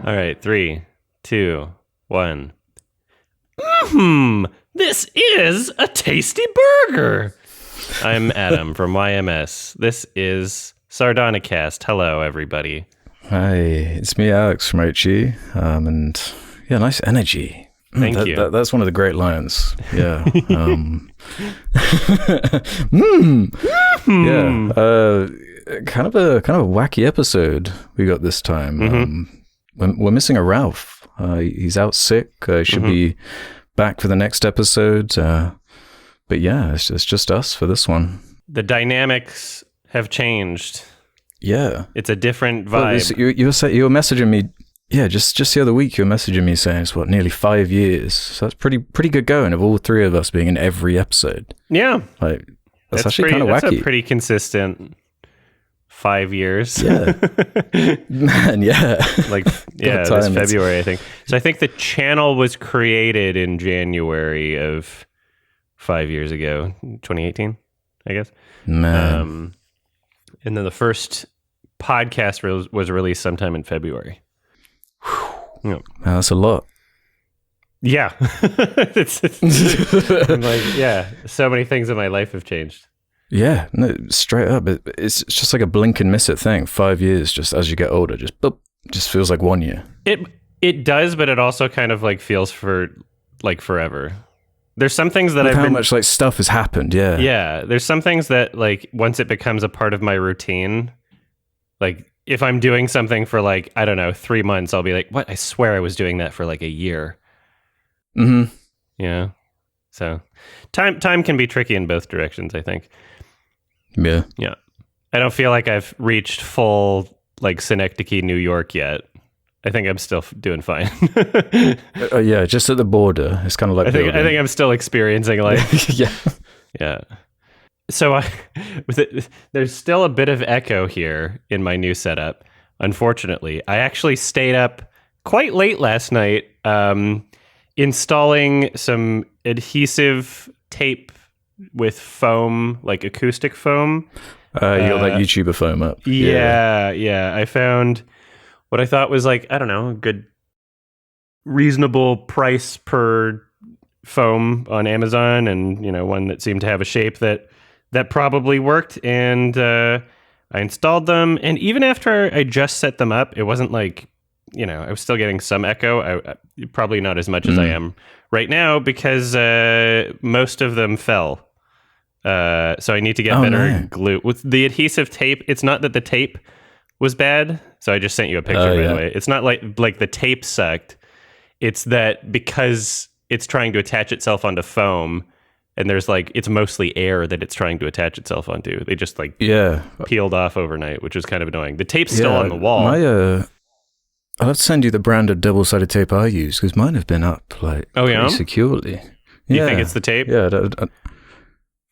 All right, 3, 2, 1. This is a tasty burger. I'm Adam from YMS. This is Sardonicast. Hello, everybody. Hi, it's me, Alex from HE. And yeah, nice energy. Thank you. That's one of the great lines. Yeah. Yeah. Kind of a wacky episode we got this time. We're missing a Ralph. He's out sick. Should be back for the next episode. But yeah, it's just us for this one. The dynamics have changed. Yeah, it's a different vibe. Well, you were messaging me. Yeah, just the other week you were messaging me saying it's nearly 5 years. So that's pretty good going of all three of us being in every episode. Yeah, like that's actually kind of wacky. That's a pretty consistent 5 years. Yeah, man. Yeah, this February I think. So I think the channel was created in January of 5 years ago, 2018, I guess. Man. And then the first podcast was released sometime in February. Yeah. That's a lot. Yeah. I'm like, yeah, so many things in my life have changed. Yeah, no, straight up. It's just like a blink and miss it thing. 5 years, just as you get older, just feels like 1 year. It does, but it also kind of like feels for like forever. There's some things that how much like stuff has happened. Yeah. Yeah. There's some things that like once it becomes a part of my routine, like if I'm doing something for like, I don't know, 3 months, I'll be like, what? I swear I was doing that for like a year. Mm-hmm. Yeah. So time can be tricky in both directions, I think. Yeah. Yeah. I don't feel like I've reached full like Synecdoche, New York yet. I think I'm still doing fine. Yeah, just at the border. It's kind of like I think I'm still experiencing life. Yeah. Yeah. So there's still a bit of echo here in my new setup. Unfortunately, I actually stayed up quite late last night installing some adhesive tape with foam, like acoustic foam. You got that YouTuber foam up. Yeah. I found what I thought was like, I don't know, a good reasonable price per foam on Amazon, and one that seemed to have a shape that probably worked. And I installed them, and even after I just set them up, it wasn't like, I was still getting some echo. I probably not as much as I am right now, because most of them fell. So I need to get better glue. With the adhesive tape, it's not that the tape was bad. So I just sent you a picture, by the way. It's not like the tape sucked. It's that because it's trying to attach itself onto foam, and there's like, it's mostly air that it's trying to attach itself onto. They just peeled off overnight, which is kind of annoying. The tape's still on the wall. I'll have to send you the brand of double-sided tape I use, because mine have been up pretty securely. You think it's the tape? Yeah,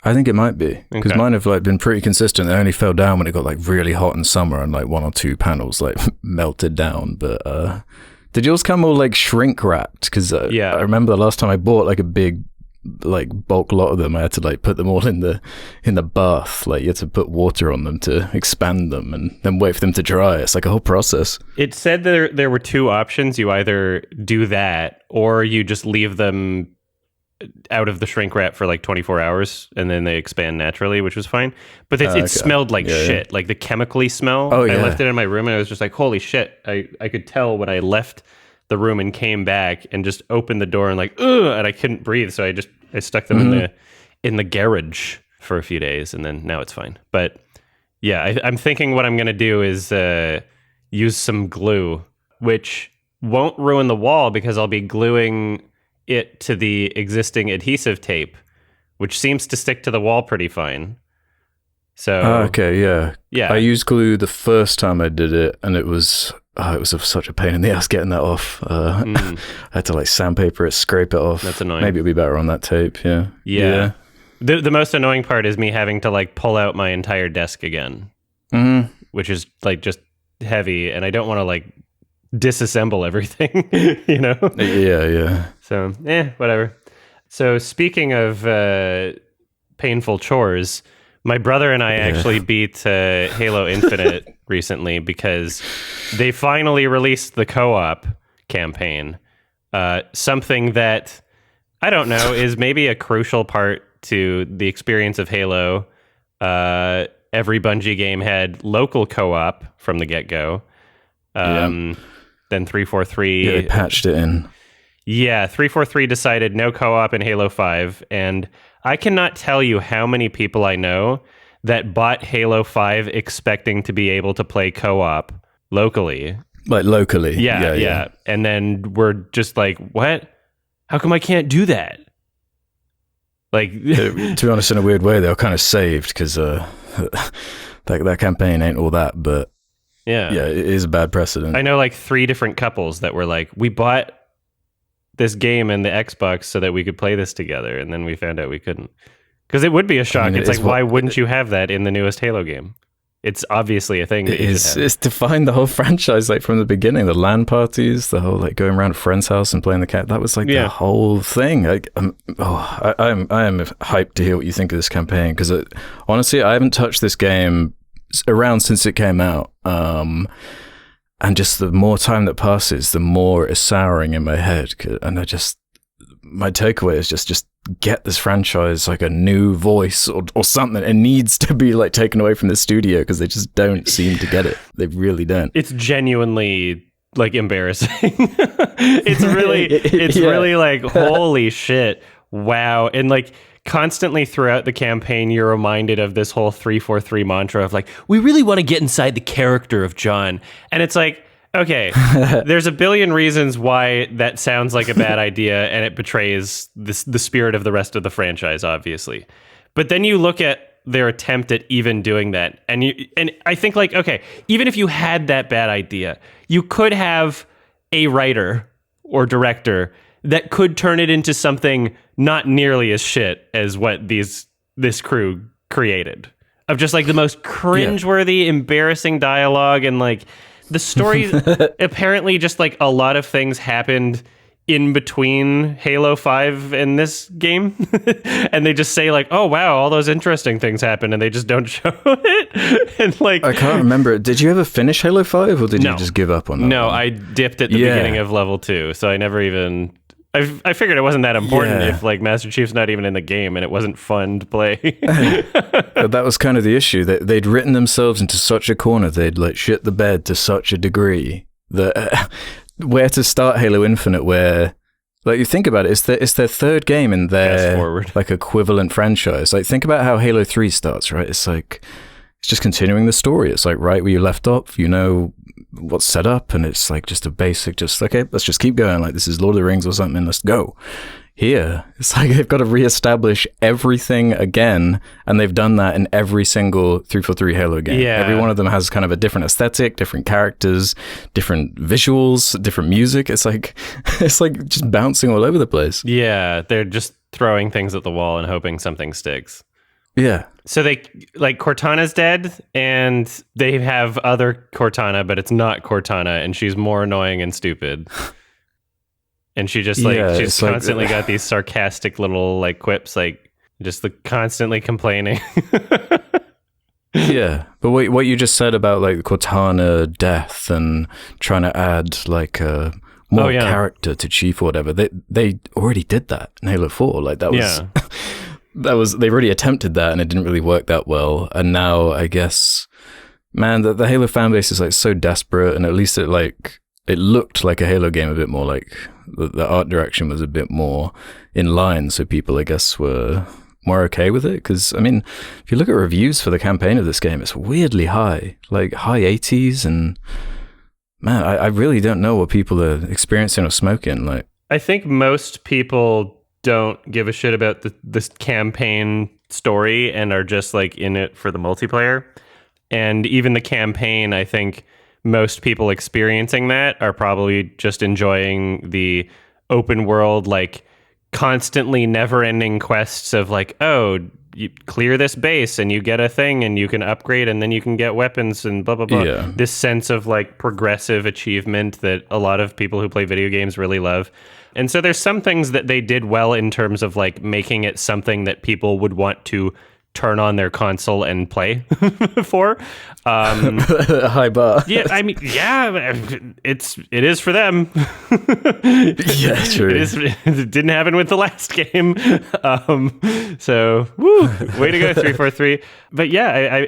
I think it might be, because mine have been pretty consistent. They only fell down when it got really hot in summer, and 1 or 2 panels melted down. But did yours come all shrink wrapped? Because I remember the last time I bought a big bulk lot of them, I had to put them all in the bath. You had to put water on them to expand them, and then wait for them to dry. It's like a whole process. It said there were 2 options. You either do that, or you just leave them out of the shrink wrap for 24 hours, and then they expand naturally, which was fine. But it smelled like shit, like the chemically smell. I left it in my room, and I was just like, holy shit. I could tell when I left the room and came back and just opened the door and ugh, and I couldn't breathe. So I stuck them in the garage for a few days, and then now it's fine. But yeah, I'm thinking what I'm going to do is use some glue, which won't ruin the wall, because I'll be gluing it to the existing adhesive tape, which seems to stick to the wall pretty fine. So yeah. I used glue the first time I did it, and it was such a pain in the ass getting that off. I had to sandpaper it, scrape it off. That's annoying. Maybe it'll be better on that tape. Yeah. The most annoying part is me having to pull out my entire desk again, which is just heavy, and I don't want to disassemble everything. Yeah. So whatever. So speaking of painful chores, My brother and I actually beat Halo Infinite recently because they finally released the co-op campaign. Something that, I don't know, is maybe a crucial part to the experience of Halo. Every Bungie game had local co-op from the get-go. Then 343... Yeah, they patched it in. Yeah, 343 decided no co-op in Halo 5, and I cannot tell you how many people I know that bought Halo 5 expecting to be able to play co-op locally. Like locally? Yeah. And then we're just like, what? How come I can't do that? Like, to be honest, in a weird way, they were kind of saved because that campaign ain't all that, but yeah, it is a bad precedent. I know like 3 different couples that were like, we bought this game and the Xbox so that we could play this together, and then we found out we couldn't. Because it would be a shock. It's like, why wouldn't you have that in the newest Halo game? It's obviously a thing that you should have. It's defined the whole franchise, like from the beginning. The LAN parties, the whole like going around a friend's house and playing the cat. That was like the whole thing. Like, I am hyped to hear what you think of this campaign, because honestly, I haven't touched this game around since it came out. And just the more time that passes, the more it's souring in my head. And my takeaway is just get this franchise like a new voice or something. It needs to be like taken away from the studio because they just don't seem to get it. They really don't. It's genuinely like embarrassing. It's really like, holy shit. Wow. And like constantly throughout the campaign, you're reminded of this whole 343 mantra of like, we really want to get inside the character of John. And it's like, okay, there's a billion reasons why that sounds like a bad idea, and it betrays the spirit of the rest of the franchise, obviously. But then you look at their attempt at even doing that, and I think like, okay, even if you had that bad idea, you could have a writer or director that could turn it into something not nearly as shit as what this crew created, of just like the most cringeworthy, embarrassing dialogue, and like the story. Apparently just like a lot of things happened in between Halo 5 and this game, and they just say like, oh wow, all those interesting things happened, and they just don't show it. And like, I can't remember, did you ever finish Halo 5 or did you just give up on that? No, I dipped at the beginning of level 2, so I never even I figured it wasn't that important if like Master Chief's not even in the game and it wasn't fun to play. But that was kind of the issue. They'd written themselves into such a corner. They'd like shit the bed to such a degree that where to start Halo Infinite, where like you think about it, it's their third game in their like equivalent franchise. Like think about how Halo 3 starts, right? It's like it's just continuing the story. It's like right where you left off, you know what's set up, and it's like just a basic, just okay, let's just keep going, like this is Lord of the Rings or something, let's go. Here it's like they've got to reestablish everything again, and they've done that in every single 343 Halo game. Every one of them has kind of a different aesthetic, different characters, different visuals, different music. It's like just bouncing all over the place. They're just throwing things at the wall and hoping something sticks. So they like Cortana's dead, and they have other Cortana, but it's not Cortana, and she's more annoying and stupid. And she just like she's constantly like, got these sarcastic little like quips, like just the constantly complaining. But what you just said about like Cortana death and trying to add like more character to Chief or whatever, they already did that in Halo 4. Like that was they've already attempted that, and it didn't really work that well. And now I guess, man, the Halo fan base is like so desperate, and at least it looked like a Halo game a bit more. Like the art direction was a bit more in line, so people I guess were more okay with it. Because I mean, if you look at reviews for the campaign of this game, it's weirdly high, like high 80s, and man, I really don't know what people are experiencing or smoking. Like I think most people don't give a shit about this campaign story and are just like in it for the multiplayer. And even the campaign, I think most people experiencing that are probably just enjoying the open world, like constantly never ending quests of like, oh, you clear this base and you get a thing and you can upgrade and then you can get weapons and blah, blah, blah. This sense of like progressive achievement that a lot of people who play video games really love. And so there's some things that they did well in terms of like making it something that people would want to turn on their console and play for. High bar. Yeah, I mean, yeah, it is for them. Yeah, true. It didn't happen with the last game. So, woo, way to go, 343. But yeah,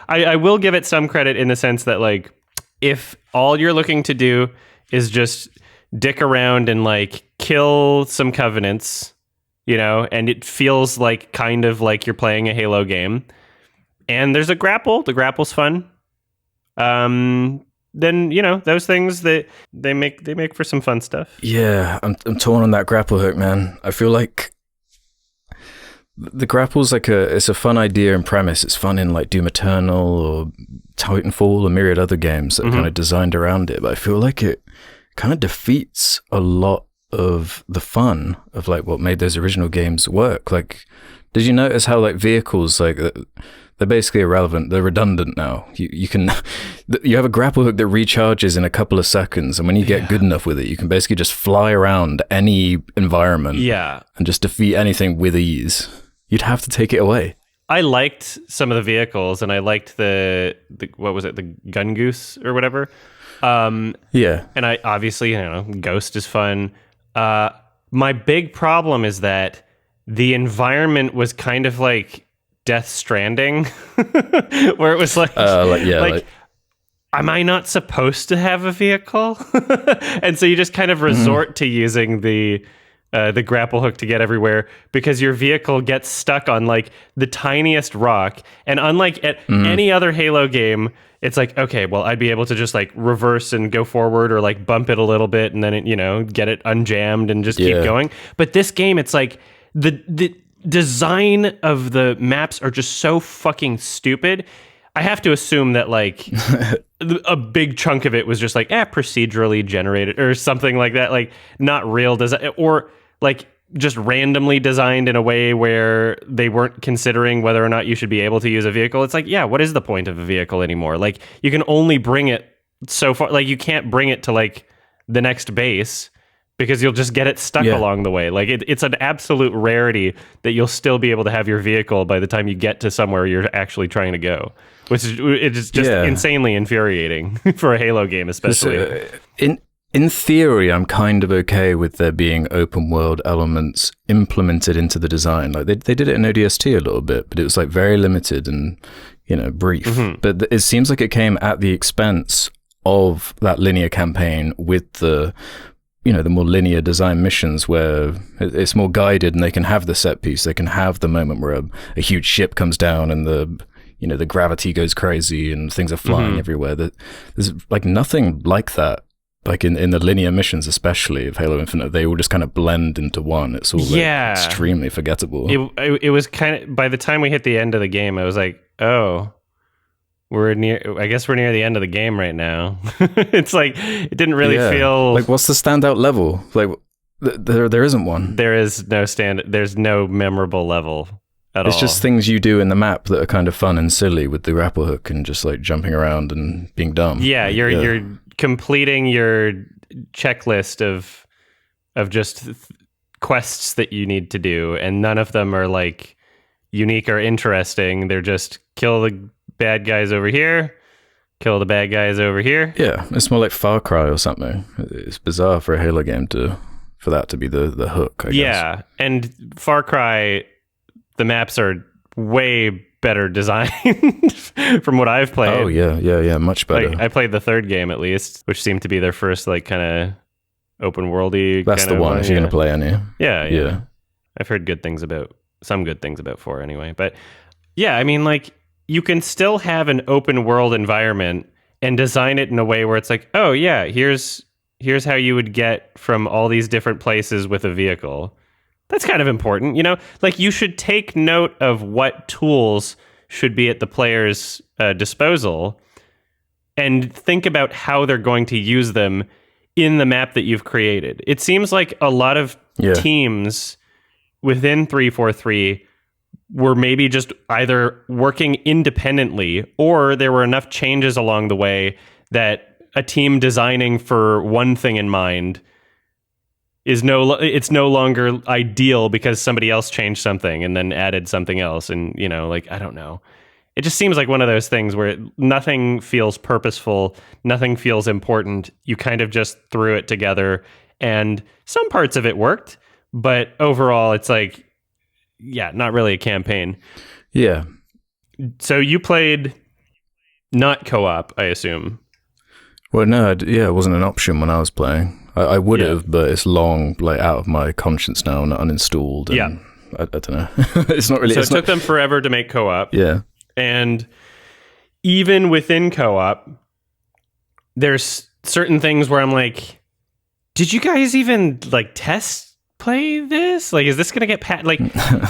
I will give it some credit in the sense that, like, if all you're looking to do is just dick around and like kill some covenants, you know, and it feels like kind of like you're playing a Halo game, and there's a grapple. The grapple's fun. Then, you know, those things that they make for some fun stuff. Yeah, I'm torn on that grapple hook, man. I feel like the grapple's like it's a fun idea and premise. It's fun in like Doom Eternal or Titanfall or myriad other games that are kind of designed around it. But I feel like it kind of defeats a lot of the fun of like what made those original games work. Like, did you notice how like vehicles, like they're basically irrelevant, they're redundant now. You have a grapple hook that recharges in a couple of seconds, and when you get good enough with it, you can basically just fly around any environment and just defeat anything with ease. You'd have to take it away. I liked some of the vehicles, and I liked the what was it, the gun goose or whatever. Yeah. And I obviously, you know, Ghost is fun. My big problem is that the environment was kind of like Death Stranding, where it was like, am I not supposed to have a vehicle? And so you just kind of resort to using the grapple hook to get everywhere, because your vehicle gets stuck on like the tiniest rock. And unlike at any other Halo game, it's like, okay, well, I'd be able to just like reverse and go forward, or like bump it a little bit and then it, you know, get it unjammed and just keep going. But this game, it's like the design of the maps are just so fucking stupid. I have to assume that like a big chunk of it was just like procedurally generated or something like that, like not real design, or like just randomly designed in a way where they weren't considering whether or not you should be able to use a vehicle. It's like, yeah, what is the point of a vehicle anymore? Like, you can only bring it so far. Like, you can't bring it to like the next base because you'll just get it stuck along the way. Like, it's an absolute rarity that you'll still be able to have your vehicle by the time you get to somewhere you're actually trying to go, which is, it's just insanely infuriating for a Halo game, especially. In theory, I'm kind of okay with there being open world elements implemented into the design. Like they did it in ODST a little bit, but it was like very limited and, you know, brief. But it seems like it came at the expense of that linear campaign with the, you know, the more linear design missions where it's more guided and they can have the set piece. They can have the moment where a huge ship comes down and the gravity goes crazy and things are flying everywhere. There's like nothing like that. Like in the linear missions, especially of Halo Infinite, they all just kind of blend into one. It's all like extremely forgettable. It was kind of, by the time we hit the end of the game, I was like, oh, I guess we're near the end of the game right now. It's like, it didn't really feel... Like, what's the standout level? Like, there isn't one. There's no memorable level at all. It's just things you do in the map that are kind of fun and silly with the grapple hook and just like jumping around and being dumb. Yeah, you're completing your checklist of just quests that you need to do, and none of them are like unique or interesting. They're just kill the bad guys over here, kill the bad guys over here. Yeah, it's more like Far Cry or something. It's bizarre for a Halo game for that to be the hook, I guess. Yeah, and Far Cry, the maps are way better designed from what I've played. Oh yeah, much better. Like, I played the third game at least, which seemed to be their first like kind of open worldy. That's the one if you're gonna play any. Yeah. I've heard some good things about 4 anyway. But yeah, I mean, like, you can still have an open world environment and design it in a way where it's like, oh yeah, here's how you would get from all these different places with a vehicle. That's kind of important, you know? Like, you should take note of what tools should be at the player's disposal and think about how they're going to use them in the map that you've created. It seems like a lot of teams within 343 were maybe just either working independently, or there were enough changes along the way that a team designing for one thing in mind it's no longer ideal because somebody else changed something and then added something else, and like, I don't know. It just seems like one of those things where nothing feels purposeful, nothing feels important. You kind of just threw it together, and some parts of it worked, but overall it's like, yeah, not really a campaign. Yeah. So you played not co-op, I assume. Well, no, it wasn't an option when I was playing. I would have, but it's long, like, out of my conscience now and uninstalled. And yeah. I don't know. It's not really... So it took them forever to make co-op. Yeah. And even within co-op, there's certain things where I'm like, did you guys even, like, test play this? Like, is this going to get... Like,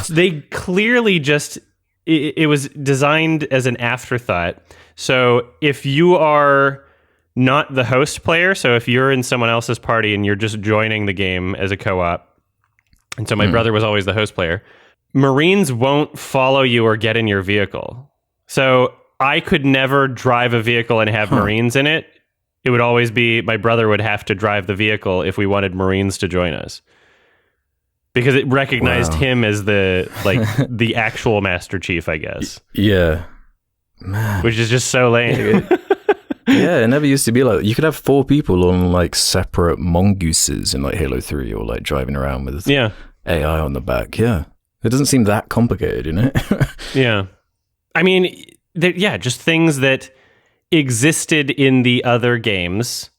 they clearly just... It was designed as an afterthought. So if you are... not the host player, so if you're in someone else's party and you're just joining the game as a co-op, and so my brother was always the host player, Marines won't follow you or get in your vehicle. So I could never drive a vehicle and have Marines in it. It would always be my brother would have to drive the vehicle if we wanted Marines to join us, because it recognized him as the the actual Master Chief, I guess. Yeah, man. Which is just so lame. Yeah, it never used to be like you could have 4 people on like separate mongooses in like Halo 3, or like driving around with AI on the back. Yeah, it doesn't seem that complicated, Yeah, I mean, just things that existed in the other games,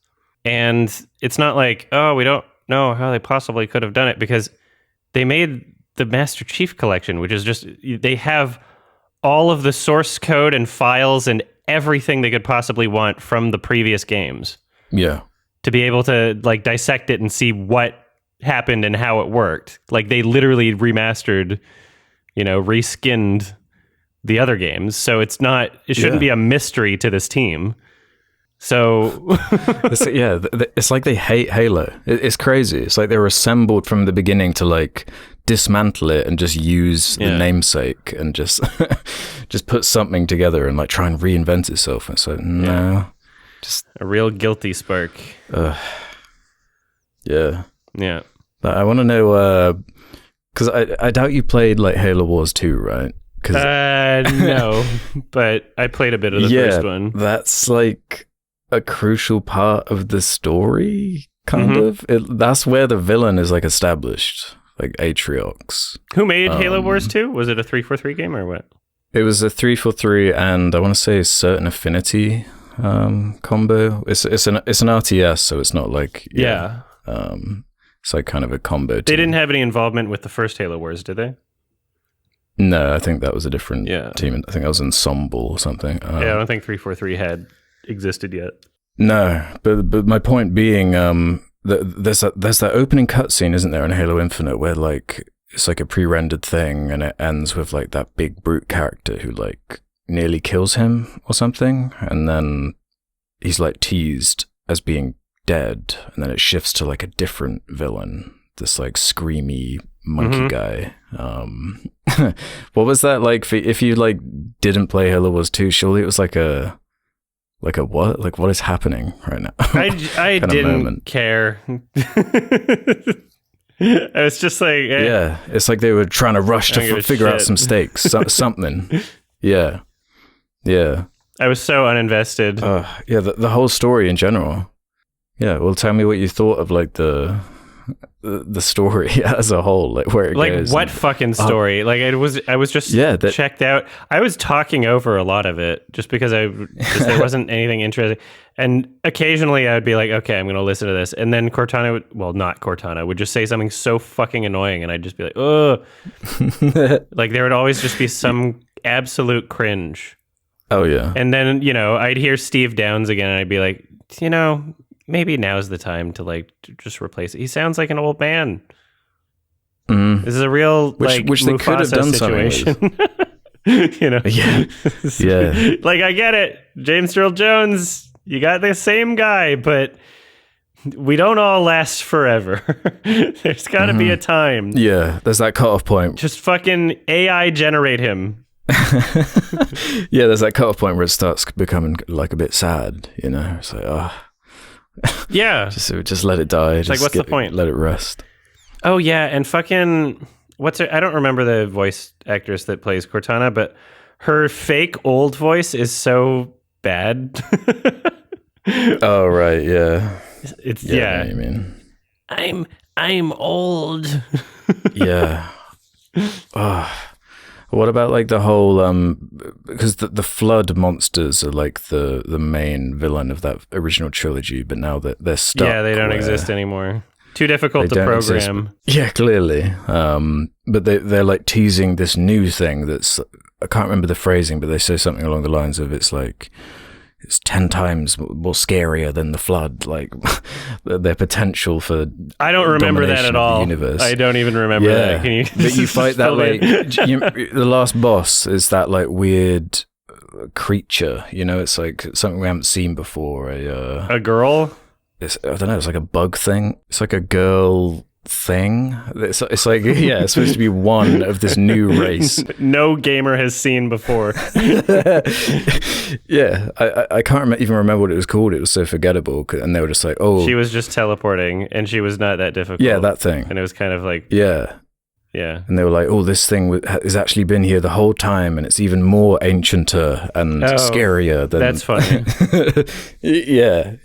and it's not like, oh, we don't know how they possibly could have done it, because they made the Master Chief Collection, which is just, they have all of the source code and files and everything they could possibly want from the previous games. Yeah. To be able to like dissect it and see what happened and how it worked. Like, they literally remastered, reskinned the other games. So it shouldn't be a mystery to this team. So it's like they hate Halo. It's crazy. It's like they were assembled from the beginning to like dismantle it and just use the namesake and just just put something together and like try and reinvent itself. And so no, just a real guilty spark. Yeah. But I want to know because I doubt you played like Halo Wars 2, right? No, but I played a bit of the first one. That's like a crucial part of the story, kind of. That's where the villain is like established, like Atriox. Who made Halo Wars 2? Was it a 343 game or what? It was a 343, and I want to say a certain affinity combo. It's an RTS, so it's not like it's like kind of a combo. They didn't have any involvement with the first Halo Wars, did they? No, I think that was a different team. I think that was Ensemble or something. I don't think 343 had existed yet. No, but my point being, there's that opening cutscene, isn't there, in Halo Infinite, where like it's like a pre-rendered thing, and it ends with like that big brute character who like nearly kills him or something, and then he's like teased as being dead, and then it shifts to like a different villain, this like screamy monkey guy. What was that like if you like didn't play Halo Wars 2? Surely it was like a what? Like, what is happening right now? I didn't care. I was just like, yeah, it's like they were trying to rush to figure out some stakes, something. Yeah. I was so uninvested. The whole story in general. Yeah, well, tell me what you thought of like the story as a whole, like where it goes. Like, what fucking story? Like, I was just checked out. I was talking over a lot of it just because there wasn't anything interesting. And occasionally I would be like, okay, I'm going to listen to this. And then Cortana would just say something so fucking annoying, and I'd just be like, ugh. Like, there would always just be some absolute cringe. Oh, yeah. And then, I'd hear Steve Downs again, and I'd be like, maybe now's the time to like just replace it. He sounds like an old man. This is a real which they could have done situation. Yeah. Like, I get it, James Earl Jones. You got the same guy, but we don't all last forever. There's got to be a time. Yeah, there's that cutoff point. Just fucking AI generate him. Yeah, there's that cutoff point where it starts becoming like a bit sad. It's like, yeah, just let it die. It's like, what's the point? Let it rest. Oh yeah, and fucking what's her? I don't remember the voice actress that plays Cortana, but her fake old voice is so bad. Oh right, yeah. It's Yeah, I know yeah. what you mean. I'm old. Yeah. What about like the whole because the flood monsters are like the main villain of that original trilogy, but now that they're stuck. Yeah, they don't exist anymore. Too difficult to program. Yeah, clearly. But they're like teasing this new thing that's, I can't remember the phrasing, but they say something along the lines of it's 10 times more scarier than the flood, like their potential for I don't remember that at all. Universe. I don't even remember that. Can you but you fight that like the last boss is that like weird creature, you know, it's like something we haven't seen before. A girl? I don't know, it's like a bug thing. It's like a girl thing. It's like, yeah, it's supposed to be one of this new race. No gamer has seen before. Yeah, I can't even remember what it was called. It was so forgettable. And they were just like, oh. She was just teleporting and she was not that difficult. Yeah, that thing. And it was kind of like. Yeah. Yeah. And they were like, oh, this thing has actually been here the whole time, and it's even more ancienter and scarier than... That's funny. Yeah.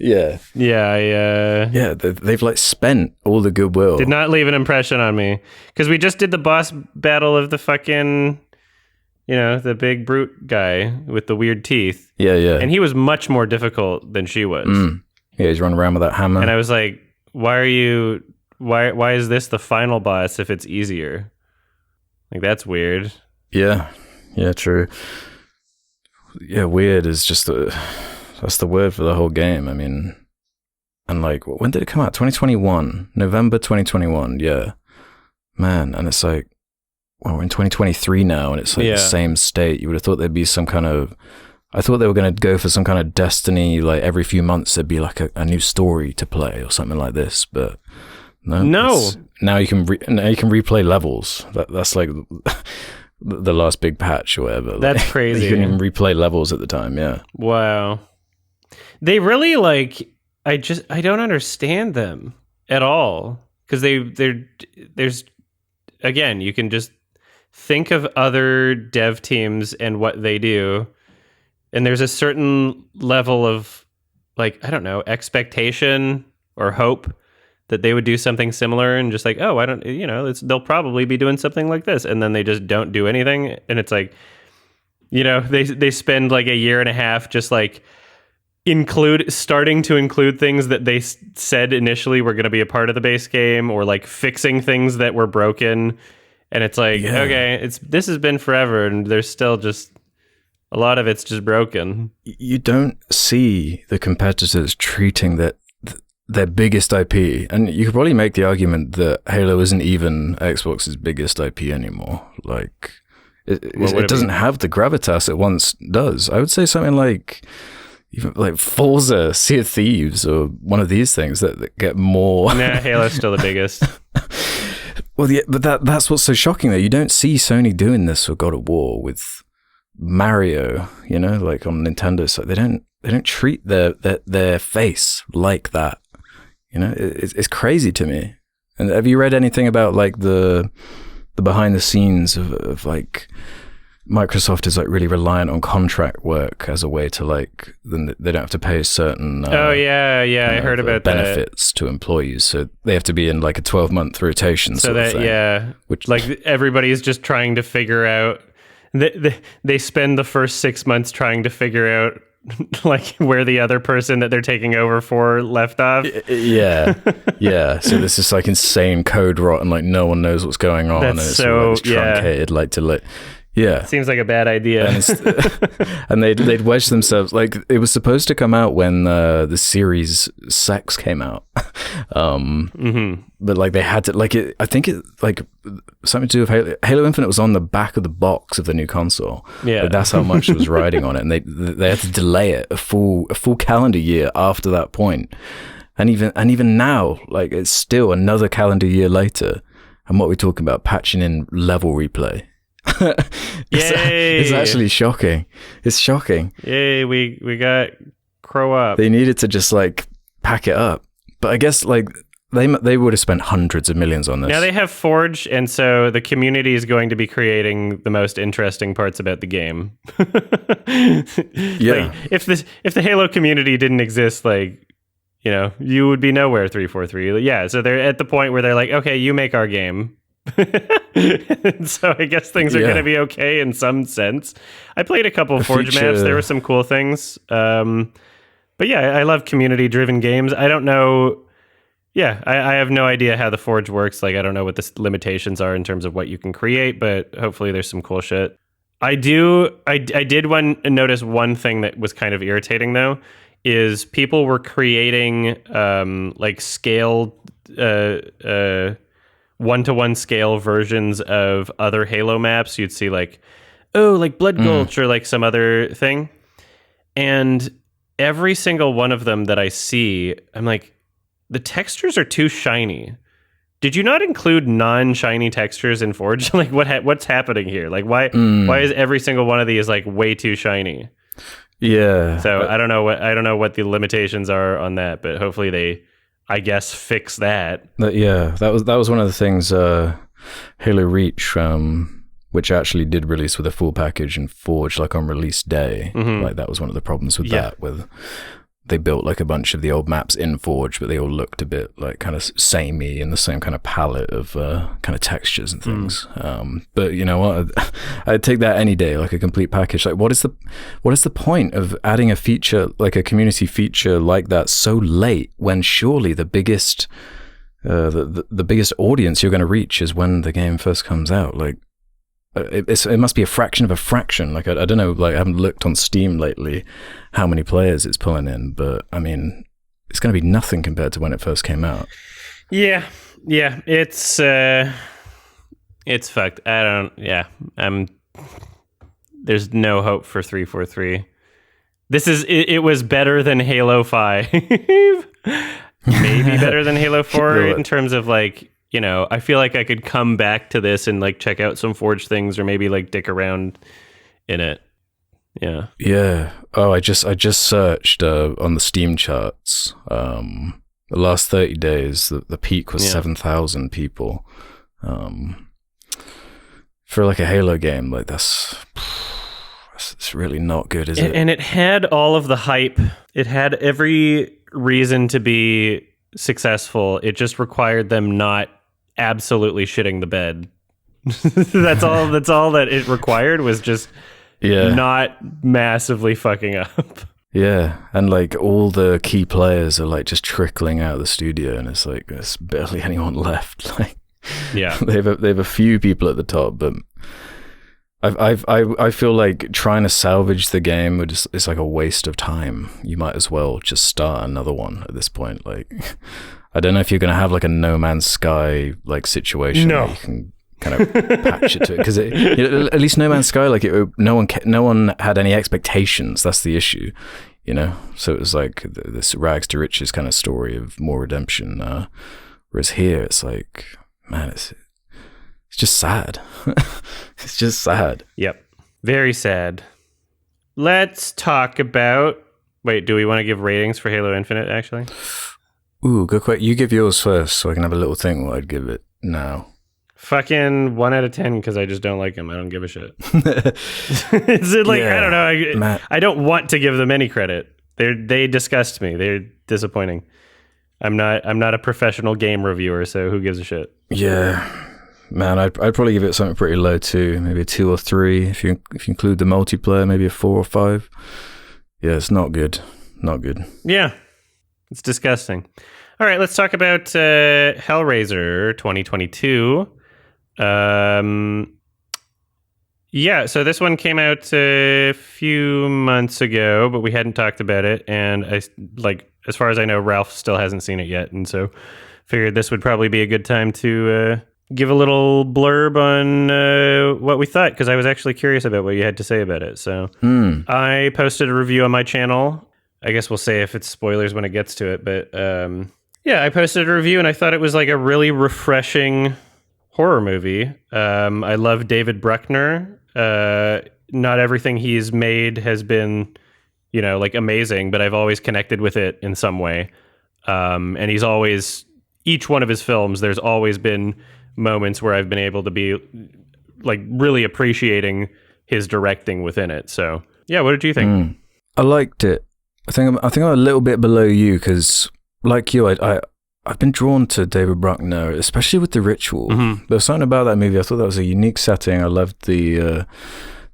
Yeah, they've like spent all the goodwill. Did not leave an impression on me. Because we just did the boss battle of the fucking, you know, the big brute guy with the weird teeth. Yeah. And he was much more difficult than she was. Yeah, he's running around with that hammer. And I was like, why is this the final boss if it's easier? Like, that's weird. Yeah, true. Yeah, weird is just that's the word for the whole game. I mean, and like, when did it come out? 2021, November 2021. Yeah, man. And it's like, well, we're in 2023 now, and it's like the same state. You would have thought there'd be some kind of, I thought they were going to go for some kind of Destiny, like every few months there'd be like a new story to play or something like this, but no. Now you can replay levels. That's like the last big patch or whatever. That's like, crazy. You can even replay levels at the time. Yeah. Wow. They really like. I don't understand them at all, because there's again, you can just think of other dev teams and what they do, and there's a certain level of, like, I don't know, expectation or hope that they would do something similar, and just like, oh, I don't, you know, they'll probably be doing something like this, and then they just don't do anything, and it's like, you know, they spend like a year and a half just like starting to include things that they said initially were going to be a part of the base game, or like fixing things that were broken, and it's like, okay, this has been forever, and there's still just a lot of it's just broken. You don't see the competitors treating their biggest IP, and you could probably make the argument that Halo isn't even Xbox's biggest IP anymore. Like, it doesn't have the gravitas it once does. I would say something like, even like Forza, Sea of Thieves, or one of these things that get more. Nah, Halo's still the biggest. Well, yeah, but that's what's so shocking, though. You don't see Sony doing this for God of War with Mario, you know, like on Nintendo. So they don't treat their face like that. You know, it's crazy to me. And have you read anything about like the behind the scenes of like Microsoft is like really reliant on contract work as a way to like, then they don't have to pay certain I heard about benefits to employees, so they have to be in like a 12-month rotation. So that thing, which like everybody is just trying to figure out. They spend the first 6 months trying to figure out like where the other person that they're taking over for left off. Yeah. So this is like insane code rot, and like no one knows what's going on. That's and it's so like truncated, like to like. Yeah, seems like a bad idea. And they'd wedge themselves. Like, it was supposed to come out when the Series X came out, but like they had to like it. I think it like something to do with Halo Infinite was on the back of the box of the new console. Yeah, like, that's how much it was riding on it, and they had to delay it a full calendar year after that point. And even now, like, it's still another calendar year later, and what we're talking about, patching in level replay. It's actually shocking. It's shocking. Yay, we got Crow Up. They needed to just like pack it up. But I guess like they would have spent hundreds of millions on this. Now they have Forge, and so the community is going to be creating the most interesting parts about the game. Yeah. Like, if the Halo community didn't exist, like, you know, you would be nowhere 343. Yeah, so they're at the point where they're like, okay, you make our game. So I guess things are going to be okay in some sense. I played a couple of Forge maps. There were some cool things. But yeah, I love community-driven games. I don't know. Yeah, I have no idea how the Forge works. Like, I don't know what the limitations are in terms of what you can create, but hopefully there's some cool shit. I did notice one thing that was kind of irritating, though, is people were creating like scaled one-to-one scale versions of other Halo maps. You'd see like, like Blood Gulch or like some other thing. And every single one of them that I see, I'm like, the textures are too shiny. Did you not include non-shiny textures in Forge? Like, what's happening here? Like, why is every single one of these like way too shiny? Yeah. So I don't know what the limitations are on that, but hopefully they, I guess, fix that. That was one of the things Halo Reach, which actually did release with a full package in Forge, like on release day. Like that was one of the problems with that. With they built like a bunch of the old maps in Forge, but they all looked a bit like kind of samey in the same kind of palette of kind of textures and things. But you know what? I'd take that any day, like a complete package. Like, what is the point of adding a feature, like a community feature like that, so late when surely the biggest the biggest audience you're going to reach is when the game first comes out? Like, it must be a fraction of a fraction. Like, I don't know, like I haven't looked on Steam lately how many players it's pulling in, but I mean, it's going to be nothing compared to when it first came out. Yeah, it's fucked. There's no hope for 343. It was better than Halo 5. Maybe better than Halo 4 in terms of like, you know, I feel like I could come back to this and like check out some Forge things or maybe like dick around in it. Yeah. Yeah. Oh, I just searched on the Steam charts. The last 30 days, the peak was 7,000 people. For like a Halo game, like it's really not good, is it? And it had all of the hype. It had every reason to be successful. It just required them not absolutely shitting the bed. That's all that it required, was just not massively fucking up. Yeah, and like all the key players are like just trickling out of the studio, and it's like there's barely anyone left. Like, yeah, they have a few people at the top, but I feel like trying to salvage the game it's like a waste of time. You might as well just start another one at this point. Like, I don't know if you're going to have like a No Man's Sky like situation where you can kind of patch it to it, because at least No Man's Sky, like no one had any expectations. That's the issue, you know. So it was like this rags to riches kind of story of more redemption. Whereas here, it's like, man, it's just sad. It's just sad. Yep, very sad. Let's talk about. Wait, do we want to give ratings for Halo Infinite? Actually. Ooh, good question. You give yours first, so I can have a little think what I'd give it now. Fucking 1 out of 10, because I just don't like them. I don't give a shit. It's like, I don't know. I don't want to give them any credit. They disgust me. They're disappointing. I'm not a professional game reviewer, so who gives a shit? Yeah, man, I'd probably give it something pretty low too. Maybe a 2 or 3 if you include the multiplayer. Maybe a 4 or 5. Yeah, it's not good. Not good. Yeah. It's disgusting. All right, let's talk about Hellraiser 2022. Yeah, so this one came out a few months ago, but we hadn't talked about it. And as far as I know, Ralph still hasn't seen it yet. And so figured this would probably be a good time to give a little blurb on what we thought, because I was actually curious about what you had to say about it. So I posted a review on my channel. I guess we'll say if it's spoilers when it gets to it, but yeah, I posted a review and I thought it was like a really refreshing horror movie. I love David Bruckner. Not everything he's made has been, you know, like amazing, but I've always connected with it in some way. And he's always, each one of his films, there's always been moments where I've been able to be like really appreciating his directing within it. So yeah, what did you think? I liked it. I think I'm a little bit below you because, like you, I've been drawn to David Bruckner, especially with The Ritual. There was something about that movie. I thought that was a unique setting. I loved the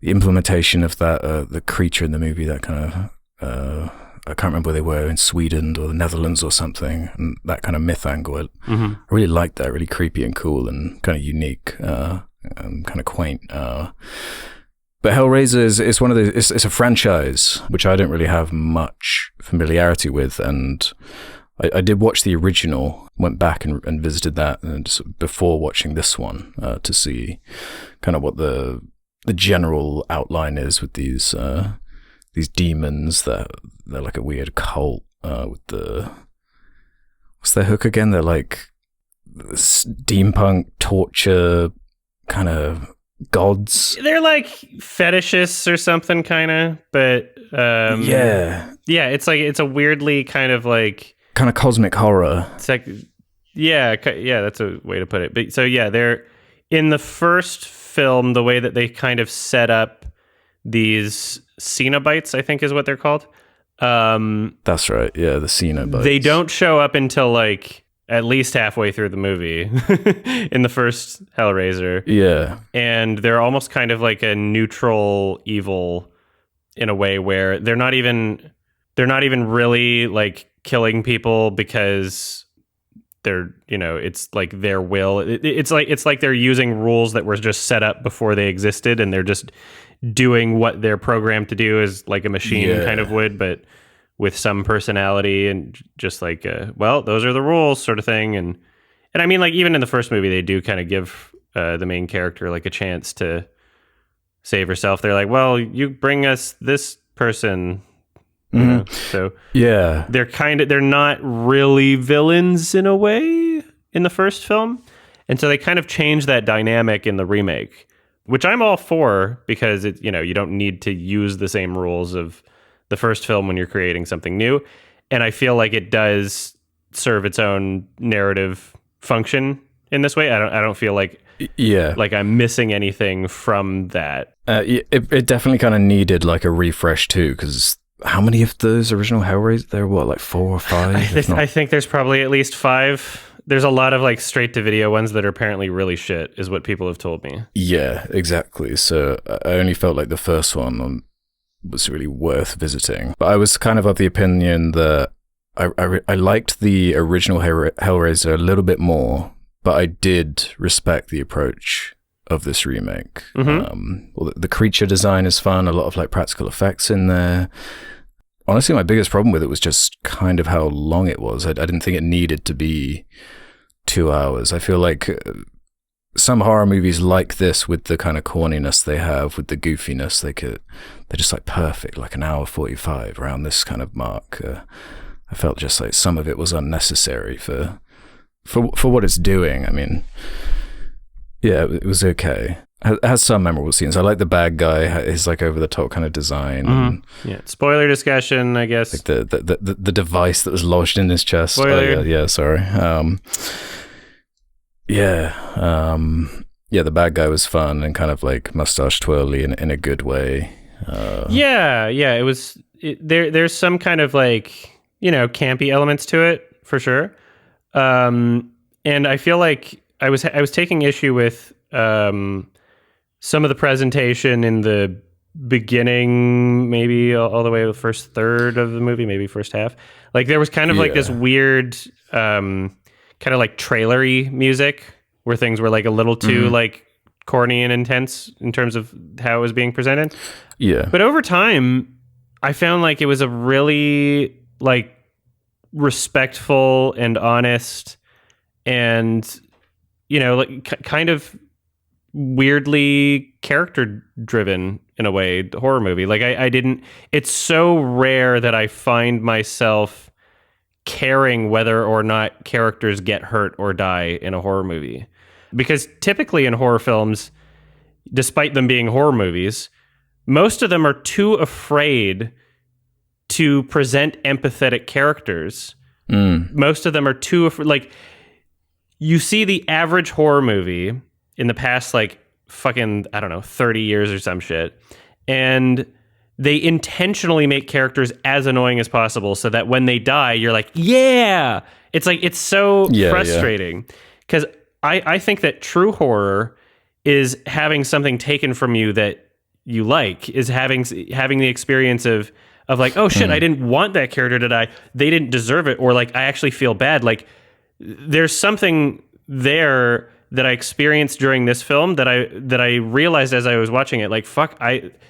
implementation of that, the creature in the movie, that kind of, I can't remember where they were, in Sweden or the Netherlands or something, and that kind of myth angle. I really liked that, really creepy and cool and kind of unique, and kind of quaint. But Hellraiser is one of the, it's a franchise which I don't really have much familiarity with, and I did watch the original, went back and visited that and before watching this one, to see kind of what the general outline is with these demons that they're like a weird cult, with what's their hook again? They're like steampunk torture kind of gods. They're like fetishists or something, kind of, but yeah, it's a weirdly kind of cosmic horror. It's like, yeah, that's a way to put it. But so yeah, they're in the first film, the way that they kind of set up these Cenobites, I think is what they're called. That's right. Yeah, the Cenobites. They don't show up until like at least halfway through the movie in the first Hellraiser. Yeah. And they're almost kind of like a neutral evil in a way where they're not even really like killing people because they're, it's like their will. It's like they're using rules that were just set up before they existed, and they're just doing what they're programmed to do as like a machine kind of would, but with some personality, and just like, well, those are the rules sort of thing. And I mean, like, even in the first movie, they do kind of give the main character like a chance to save herself. They're like, well, you bring us this person. So yeah, they're not really villains in a way in the first film. And so they kind of change that dynamic in the remake, which I'm all for, because it, you don't need to use the same rules of the first film when you're creating something new. And I feel like it does serve its own narrative function in this way. I don't feel like I'm missing anything from that. It definitely kind of needed like a refresh too, because how many of those original Hellraiser? There were like 4 or 5? I think there's probably at least 5. There's a lot of like straight to video ones that are apparently really shit, is what people have told me. Yeah, exactly. So I only felt like the first one was really worth visiting. But I was kind of the opinion that I liked the original Hellraiser a little bit more, but I did respect the approach of this remake. Well, the creature design is fun, a lot of like practical effects in there. Honestly, my biggest problem with it was just kind of how long it was. I didn't think it needed to be 2 hours. I feel like some horror movies like this, with the kind of corniness they have, with the goofiness, they're just like perfect, like an hour 45 around this kind of mark. I felt just like some of it was unnecessary for what it's doing. I mean, yeah, it was okay. It has some memorable scenes. I like the bad guy, his like over the top kind of design. Yeah, spoiler discussion, I guess. Like the device that was lodged in his chest. Spoiler. Oh, yeah, sorry. The bad guy was fun and kind of like mustache twirly in a good way. It was. There's some kind of like, campy elements to it for sure. And I feel like I was taking issue with some of the presentation in the beginning, maybe all the way to the first third of the movie, maybe first half. Like there was kind of like this weird kind of like trailery music where things were like a little too like corny and intense in terms of how it was being presented. Yeah. But over time, I found like it was a really like respectful and honest and, like kind of weirdly character driven in a way horror movie. Like it's so rare that I find myself caring whether or not characters get hurt or die in a horror movie, because typically in horror films, despite them being horror movies, most of them are too afraid to present empathetic characters. Most of them are too like you see the average horror movie in the past, like, fucking, I don't know, 30 years or some shit, and they intentionally make characters as annoying as possible so that when they die, you're like, yeah! It's like, it's so frustrating. Because I think that true horror is having something taken from you that you like, is having the experience of like, oh shit, I didn't want that character to die. They didn't deserve it. Or like, I actually feel bad. Like, there's something there that I experienced during this film that I realized as I was watching it, like, fuck,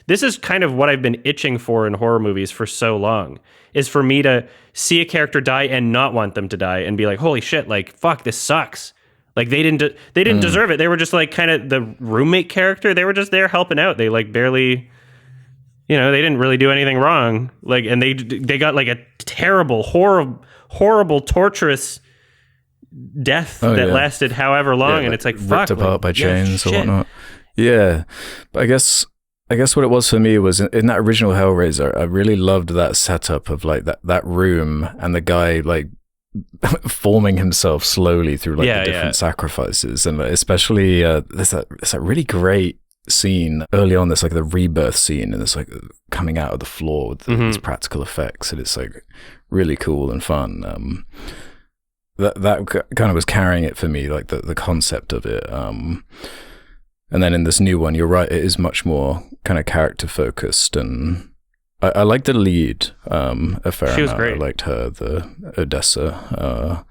this is kind of what I've been itching for in horror movies for so long, is for me to see a character die and not want them to die and be like, holy shit, like, fuck, this sucks. Like, they didn't deserve it. They were just like kind of the roommate character. They were just there helping out. They like barely, they didn't really do anything wrong. Like, and they got like a terrible, horrible, torturous death that lasted however long, and it's like, fuck, ripped apart by chains or shit. whatnot. Yeah, but I guess what it was for me was in that original Hellraiser, I really loved that setup of like that room and the guy like forming himself slowly through like the different sacrifices, and especially there's that really great scene early on. There's like the rebirth scene, and it's like coming out of the floor with these practical effects, and it's like really cool and fun. That kind of was carrying it for me, like the concept of it. And then in this new one, you're right, it is much more kind of character focused, and I liked the lead a fair amount. She was great. I liked her, the Odessa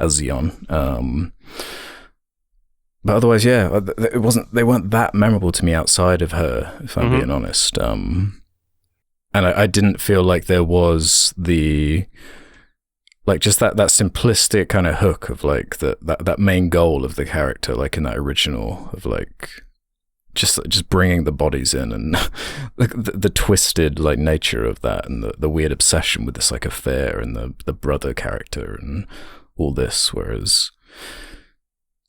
Azion. But otherwise, they weren't that memorable to me outside of her, if I'm being honest. And I didn't feel like there was the, like, just that simplistic kind of hook of like that main goal of the character, like in that original, of like just bringing the bodies in, and like the twisted like nature of that, and the weird obsession with this like affair, and the brother character and all this. Whereas,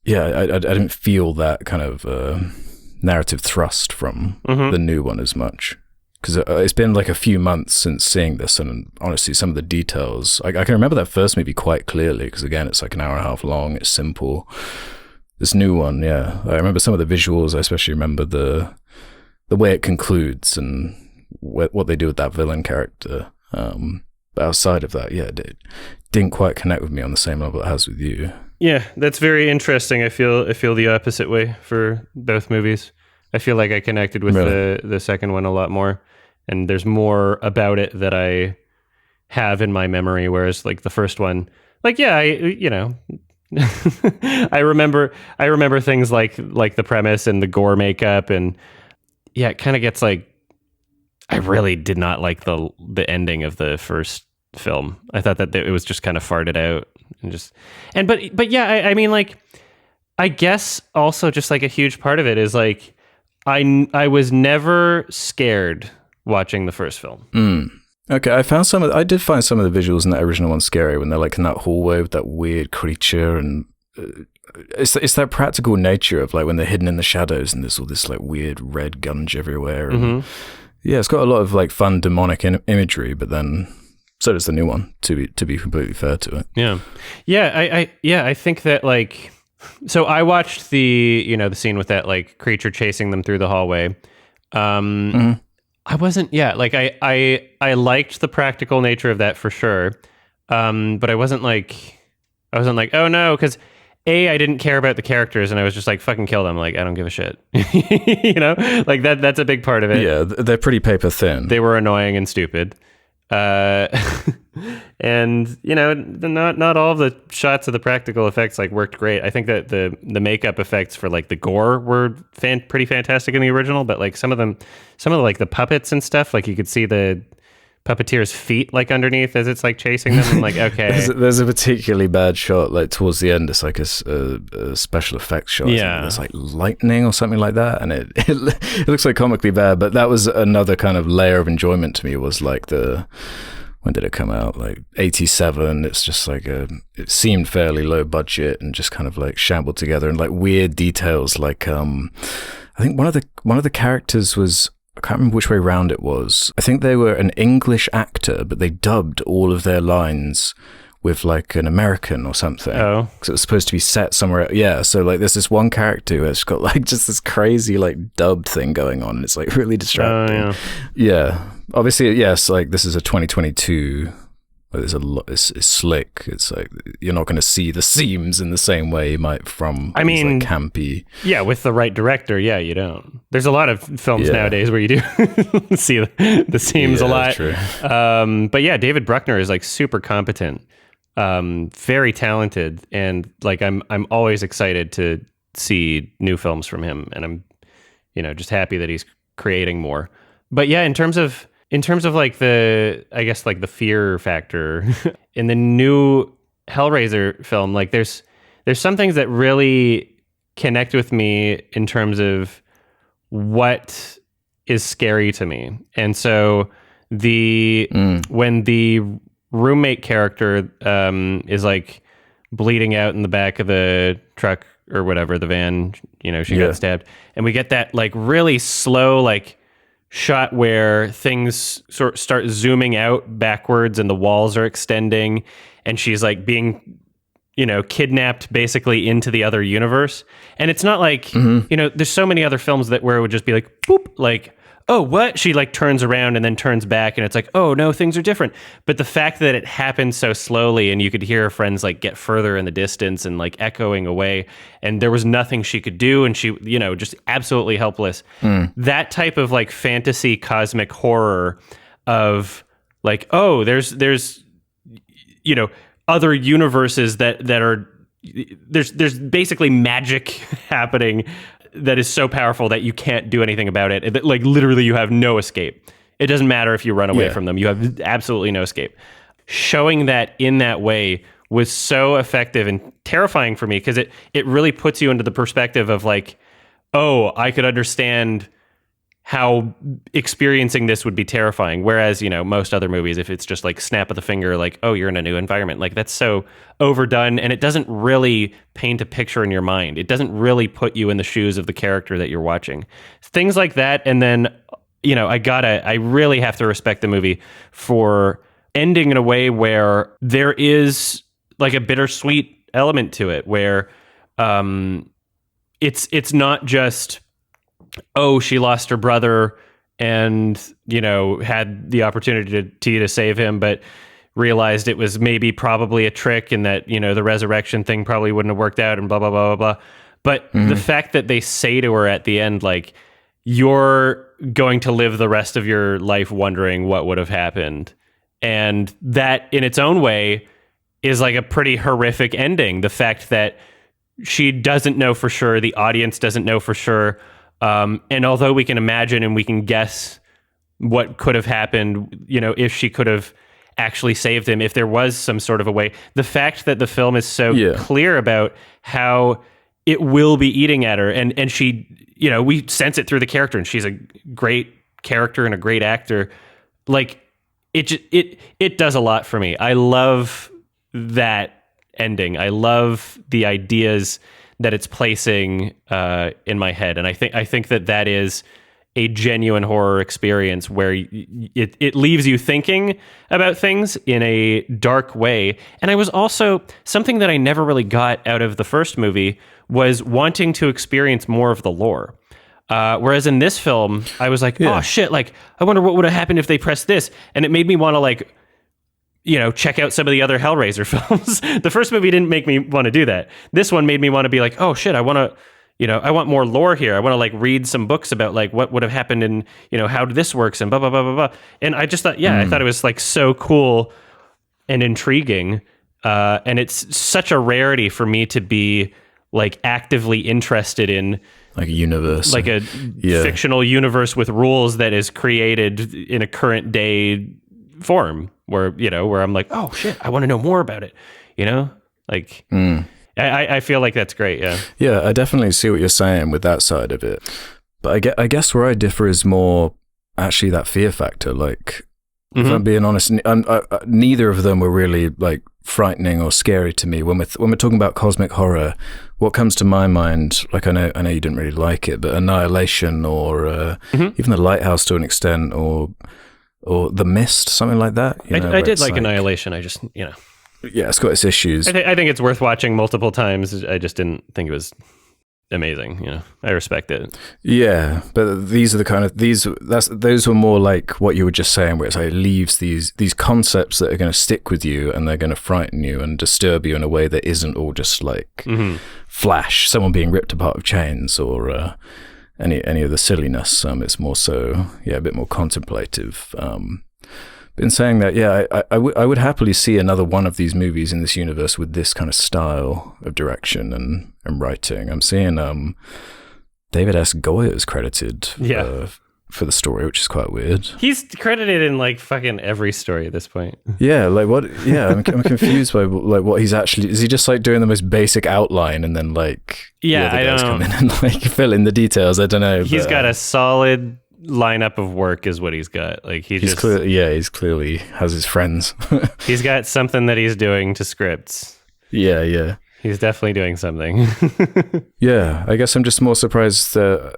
I didn't feel that kind of narrative thrust from the new one as much. Because it's been like a few months since seeing this, and honestly, some of the details, I can remember that first movie quite clearly, because again, it's like an hour and a half long, it's simple. This new one, I remember some of the visuals. I especially remember the way it concludes and what they do with that villain character. But outside of that, it didn't quite connect with me on the same level it has with you. Yeah, that's very interesting. I feel the opposite way for both movies. I feel like I connected with the second one a lot more, and there's more about it that I have in my memory, whereas like the first one, like, I remember things like the premise and the gore makeup, and it kind of gets like, I really did not like the ending of the first film. I thought that it was just kind of farted out, I mean, like, I guess also just like a huge part of it is like, I was never scared watching the first film. Okay, I did find some of the visuals in that original one scary, when they're like in that hallway with that weird creature, and it's that practical nature of like when they're hidden in the shadows and there's all this like weird red gunge everywhere. And it's got a lot of like fun demonic imagery, but then so does the new one, to be completely fair to it. I think that like, so I watched the scene with that like creature chasing them through the hallway. I wasn't, I liked the practical nature of that for sure. But I wasn't like, oh no, because I didn't care about the characters, and I was just like, fucking kill them. Like, I don't give a shit. Like that's a big part of it. Yeah, they're pretty paper thin. They were annoying and stupid. And not all of the shots of the practical effects like worked great. I think that the makeup effects for like the gore were pretty fantastic in the original, but like some of the like the puppets and stuff, like you could see the puppeteer's feet like underneath as it's like chasing them. I'm like, okay. there's a particularly bad shot like towards the end. It's like a special effects shot. Yeah, it's like lightning or something like that, and it looks like comically bad. But that was another kind of layer of enjoyment to me. Was like when did it come out? Like 87. It's just like it seemed fairly low budget and just kind of like shambled together, and like weird details. Like I think one of the characters was, I can't remember which way around it was. I think they were an English actor, but they dubbed all of their lines with like an American or something. Oh. Because it was supposed to be set somewhere. Yeah, so like there's this one character who's got like just this crazy like dubbed thing going on, and it's like really distracting. Oh, yeah. Obviously, yes, like this is a 2022. There's a lot. It's slick. It's like you're not going to see the seams in the same way you might from. I mean, like campy. Yeah, with the right director, yeah, you don't. There's a lot of films nowadays where you do see the seams a lot. True. But yeah, David Bruckner is like super competent, very talented, and like I'm always excited to see new films from him, and I'm just happy that he's creating more. But yeah, in terms of like I guess like the fear factor in the new Hellraiser film, like there's some things that really connect with me in terms of what is scary to me. And so when the roommate character is like bleeding out in the back of the truck or whatever, the van, she got stabbed, and we get that like really slow like shot where things sort of start zooming out backwards and the walls are extending and she's like being kidnapped basically into the other universe. And it's not like there's so many other films where it would just be like boop, like, oh, what? She like turns around and then turns back and it's like, oh no, things are different. But the fact that it happened so slowly and you could hear her friends like get further in the distance and like echoing away, and there was nothing she could do, and she, just absolutely helpless. That type of like fantasy cosmic horror of like, oh, there's other universes that are there's basically magic happening that is so powerful that you can't do anything about it. Like literally you have no escape. It doesn't matter if you run away from them. You have absolutely no escape. Showing that in that way was so effective and terrifying for me because it really puts you into the perspective of like, oh, I could understand how experiencing this would be terrifying. Whereas, most other movies, if it's just like snap of the finger, like, oh, you're in a new environment, like that's so overdone and it doesn't really paint a picture in your mind. It doesn't really put you in the shoes of the character that you're watching. Things like that. And then, I really have to respect the movie for ending in a way where there is like a bittersweet element to it where it's not just, oh, she lost her brother and, had the opportunity to save him, but realized it was probably a trick and that, the resurrection thing probably wouldn't have worked out and blah, blah, blah, blah, blah. But the fact that they say to her at the end, like, you're going to live the rest of your life wondering what would have happened. And that in its own way is like a pretty horrific ending. The fact that she doesn't know for sure, the audience doesn't know for sure. And although we can imagine and we can guess what could have happened, if she could have actually saved him, if there was some sort of a way, the fact that the film is so clear about how it will be eating at her, and she, we sense it through the character, and she's a great character and a great actor. Like it does a lot for me. I love that ending. I love the ideas that it's placing in my head, and I think that is a genuine horror experience where it leaves you thinking about things in a dark way. And I was also, something that I never really got out of the first movie was wanting to experience more of the lore. Whereas in this film, I was like, oh shit, like I wonder what would have happened if they pressed this, and it made me want to like, check out some of the other Hellraiser films. The first movie didn't make me want to do that. This one made me want to be like, oh shit, I want to, I want more lore here. I want to like read some books about like what would have happened and, how this works and blah, blah, blah, blah, blah. And I just thought, I thought it was like so cool and intriguing. And it's such a rarity for me to be like actively interested in like a universe, like a fictional universe with rules that is created in a current day form where, where I'm like, oh shit, I want to know more about it, like, I feel like that's great. Yeah. Yeah. I definitely see what you're saying with that side of it. But I guess where I differ is more actually that fear factor. Like, if I'm being honest, neither of them were really like frightening or scary to me. When we're talking about cosmic horror, what comes to my mind, like I know you didn't really like it, but Annihilation or even The Lighthouse to an extent, or The Mist, something like that. I did like Annihilation. I just, Yeah, it's got its issues. I think it's worth watching multiple times. I just didn't think it was amazing. I respect it. Yeah, but these are the kind of those were more like what you were just saying, where it's like it leaves these concepts that are going to stick with you and they're going to frighten you and disturb you in a way that isn't all just like flash, someone being ripped apart with chains or any of the silliness. It's more so a bit more contemplative. In saying that, I would happily see another one of these movies in this universe with this kind of style of direction and writing. I'm seeing David S. Goyer's credited for the story, which is quite weird. He's credited in like fucking every story at this point. Yeah, like what? Yeah, I'm confused by like what he's actually. Is he just like doing the most basic outline and then like the other guys come in and like fill in the details? I don't know. He's got a solid lineup of work is what he's got. Like he's clearly has his friends. He's got something that he's doing to scripts. Yeah He's definitely doing something. Yeah, I guess I'm just more surprised that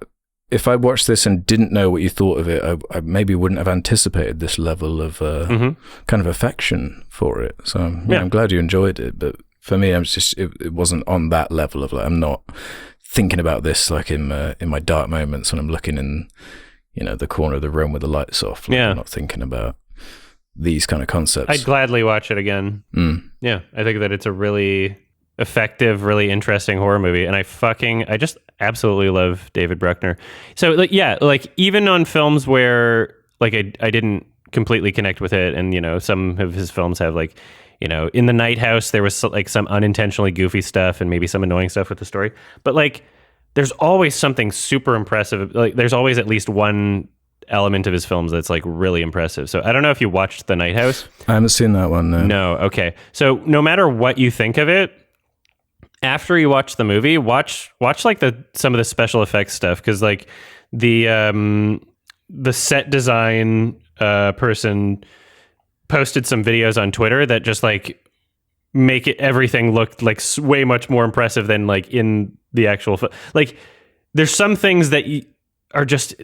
if I watched this and didn't know what you thought of it, I maybe wouldn't have anticipated this level of kind of affection for it. So I'm glad you enjoyed it, but for me, it wasn't on that level of like, I'm not thinking about this like in my dark moments when I'm looking in the corner of the room with the lights off. Like, I'm not thinking about these kind of concepts. I'd gladly watch it again. Yeah, I think that it's a really effective, really interesting horror movie, and I just absolutely love David Bruckner. So like even on films where like I didn't completely connect with it, and some of his films have like in The Night House there was like some unintentionally goofy stuff and maybe some annoying stuff with the story, but like there's always something super impressive. Like there's always at least one element of his films that's like really impressive. So I don't know if you watched The Night House. I haven't seen that one. No. Okay. So no matter what you think of it, after you watch the movie, watch like some of the special effects stuff, because like the set design person posted some videos on Twitter that just like make everything look like way much more impressive than like in the actual like there's some things that are just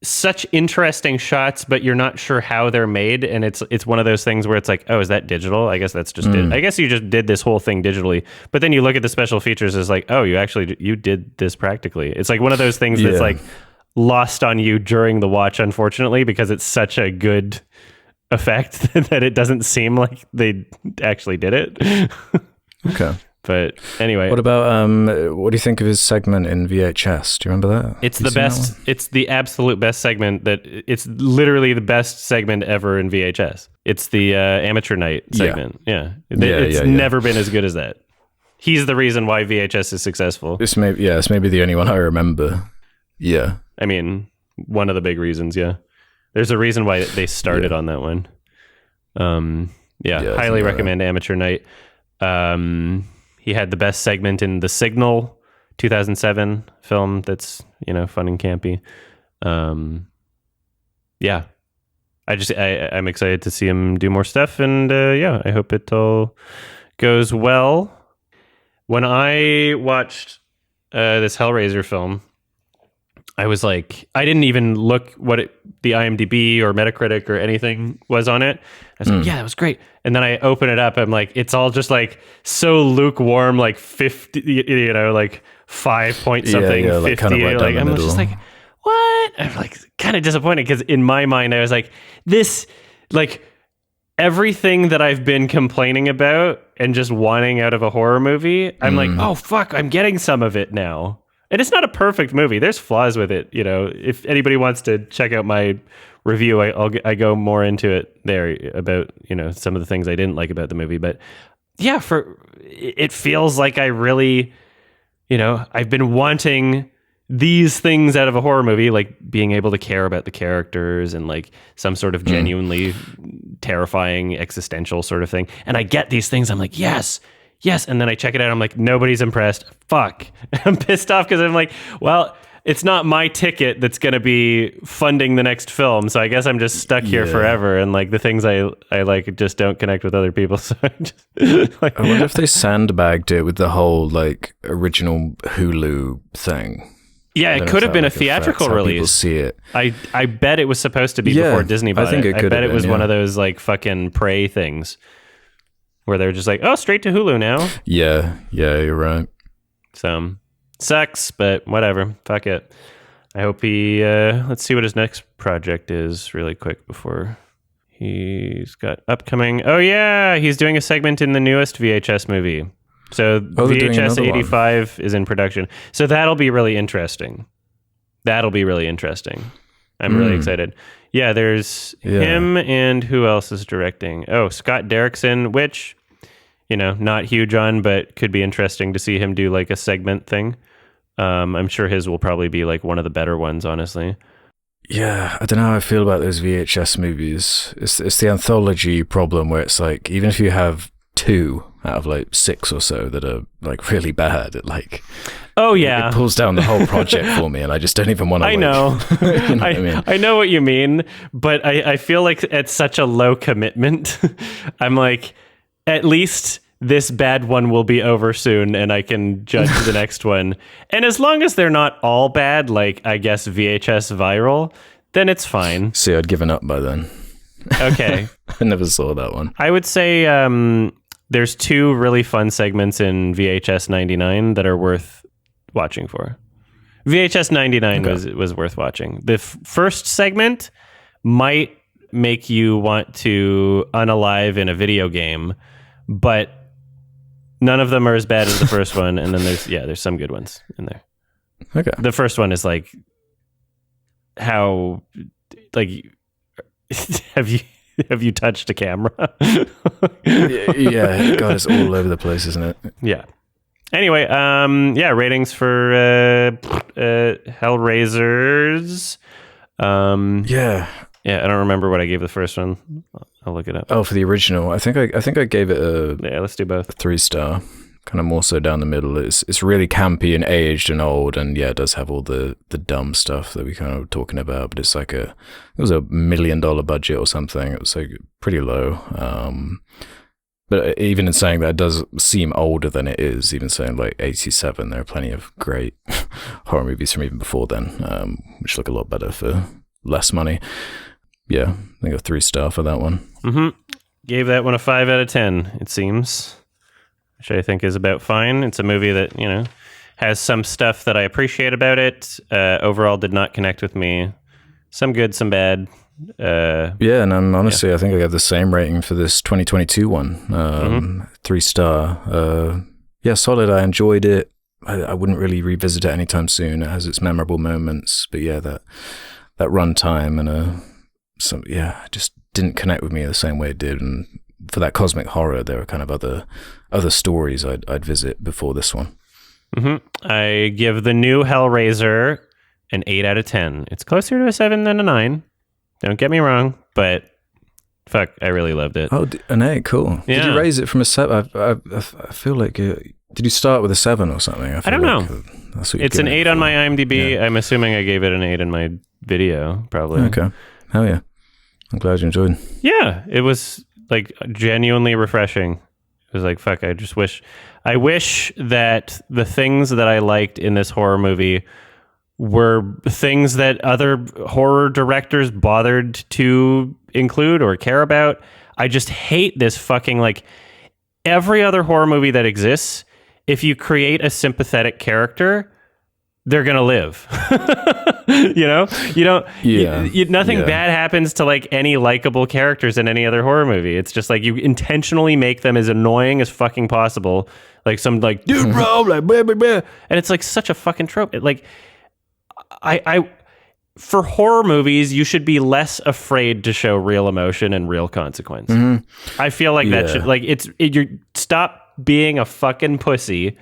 such interesting shots, but you're not sure how they're made, and it's one of those things where it's like, oh, is that digital? I guess that's just I guess you just did this whole thing digitally, but then you look at the special features as like, oh, you did this practically. It's like one of those things that's like lost on you during the watch, unfortunately, because it's such a good effect that it doesn't seem like they actually did it. Okay. But anyway, what about what do you think of his segment in VHS? Do you remember that? It's the best. It's the absolute best segment. It's literally the best segment ever in VHS. It's the amateur night segment. Yeah, it's never been as good as that. He's the reason why VHS is successful. It's maybe the only one I remember. Yeah, I mean, one of the big reasons. Yeah, there's a reason why they started on that one. Highly recommend Amateur Night. He had the best segment in The Signal, 2007 film that's, fun and campy. I'm excited to see him do more stuff, and I hope it all goes well. When I watched this Hellraiser film, I was like, I didn't even look what the IMDb or Metacritic or anything was on it. I was like, yeah, that was great. And then I open it up. I'm like, it's all just like so lukewarm, like 50, like 5 point something, 50. Like kind of right down the middle. Just like, what? I'm like kind of disappointed, because in my mind, I was like, this, like everything that I've been complaining about and just wanting out of a horror movie, I'm like, oh, fuck, I'm getting some of it now. And it's not a perfect movie. There's flaws with it. If anybody wants to check out my review, I go more into it there about, some of the things I didn't like about the movie. But yeah, it feels like I really, I've been wanting these things out of a horror movie, like being able to care about the characters and like some sort of genuinely terrifying existential sort of thing. And I get these things. I'm like, yes. And then I check it out. I'm like, nobody's impressed. Fuck. I'm pissed off because I'm like, well, it's not my ticket that's going to be funding the next film. So I guess I'm just stuck here forever. And like the things I like just don't connect with other people. So I just I wonder if they sandbagged it with the whole like original Hulu thing. Yeah, it could have been a theatrical release. People see it. I bet it was supposed to be before Disney bought it. I bet it was one of those like fucking Prey things. where they're just like, oh, straight to Hulu now. Yeah, you're right. So sucks, but whatever. Fuck it. I hope he, let's see what his next project is really quick before he's got upcoming. Oh yeah, he's doing a segment in the newest VHS movie. So VHS 85 is in production. So that'll be really interesting. I'm really excited. Yeah, there's him, and who else is directing? Oh, Scott Derrickson, which, not huge on, but could be interesting to see him do like a segment thing. I'm sure his will probably be like one of the better ones, honestly. Yeah, I don't know how I feel about those VHS movies. It's the anthology problem where it's like, even if you have 2 out of like 6 or so that are like really bad, it like, it pulls down the whole project for me, and I just don't even want to. I know. You know what I mean? I know what you mean, but I feel like it's such a low commitment. I'm like, at least this bad one will be over soon and I can judge the next one. And as long as they're not all bad, like I guess VHS viral, then it's fine. See, I'd given up by then. Okay. I never saw that one. I would say there's 2 really fun segments in VHS 99 that are worth watching for. VHS 99 was worth watching. The first segment might make you want to unalive in a video game, but none of them are as bad as the first one. And then there's some good ones in there. Okay. The first one is like, how, like, have you touched a camera? Yeah, God, it's all over the place, isn't it? Yeah. Anyway, ratings for Hellraisers. Yeah, I don't remember what I gave the first one. I'll look it up. Oh, for the original, I think I gave it let's do both. a 3-star, kind of more so down the middle. It's really campy and aged and old, and yeah, it does have all the dumb stuff that we kind of were talking about. But it's like it was $1 million budget or something. It was like pretty low. But even in saying that, it does seem older than it is. Even saying like 87, there are plenty of great horror movies from even before then, which look a lot better for less money. Yeah, I think a 3-star for that one. Mm-hmm. Gave that one a 5 out of 10, it seems, which I think is about fine. It's a movie that, has some stuff that I appreciate about it. Overall did not connect with me. Some good, some bad. Yeah, and honestly, I think I got the same rating for this 2022 one. 3-star. Yeah, solid. I enjoyed it. I wouldn't really revisit it anytime soon. It has its memorable moments, but yeah, that runtime and it just didn't connect with me the same way it did. And for that cosmic horror, there are kind of other stories I'd visit before this one. Mm-hmm. I give the new Hellraiser an 8 out of 10. It's closer to a 7 than a 9. Don't get me wrong, but fuck, I really loved it. Oh, an 8, cool. Yeah. Did you raise it from a 7? I feel like did you start with a 7 or something? I don't know. That's what it's an 8 on my IMDb. Yeah. I'm assuming I gave it an 8 in my video, probably. Okay. Hell yeah. I'm glad you enjoyed. Yeah, it was like genuinely refreshing. It was like, fuck, I wish that the things that I liked in this horror movie were things that other horror directors bothered to include or care about. I just hate this fucking, like, every other horror movie that exists, if you create a sympathetic character, they're gonna live. You don't. Yeah. Nothing bad happens to like any likable characters in any other horror movie. It's just like you intentionally make them as annoying as fucking possible. Like some like, dude, bro, like, blah, blah, blah. And it's like such a fucking trope. I for horror movies, you should be less afraid to show real emotion and real consequence. Mm-hmm. I feel like that should, like, you stop being a fucking pussy.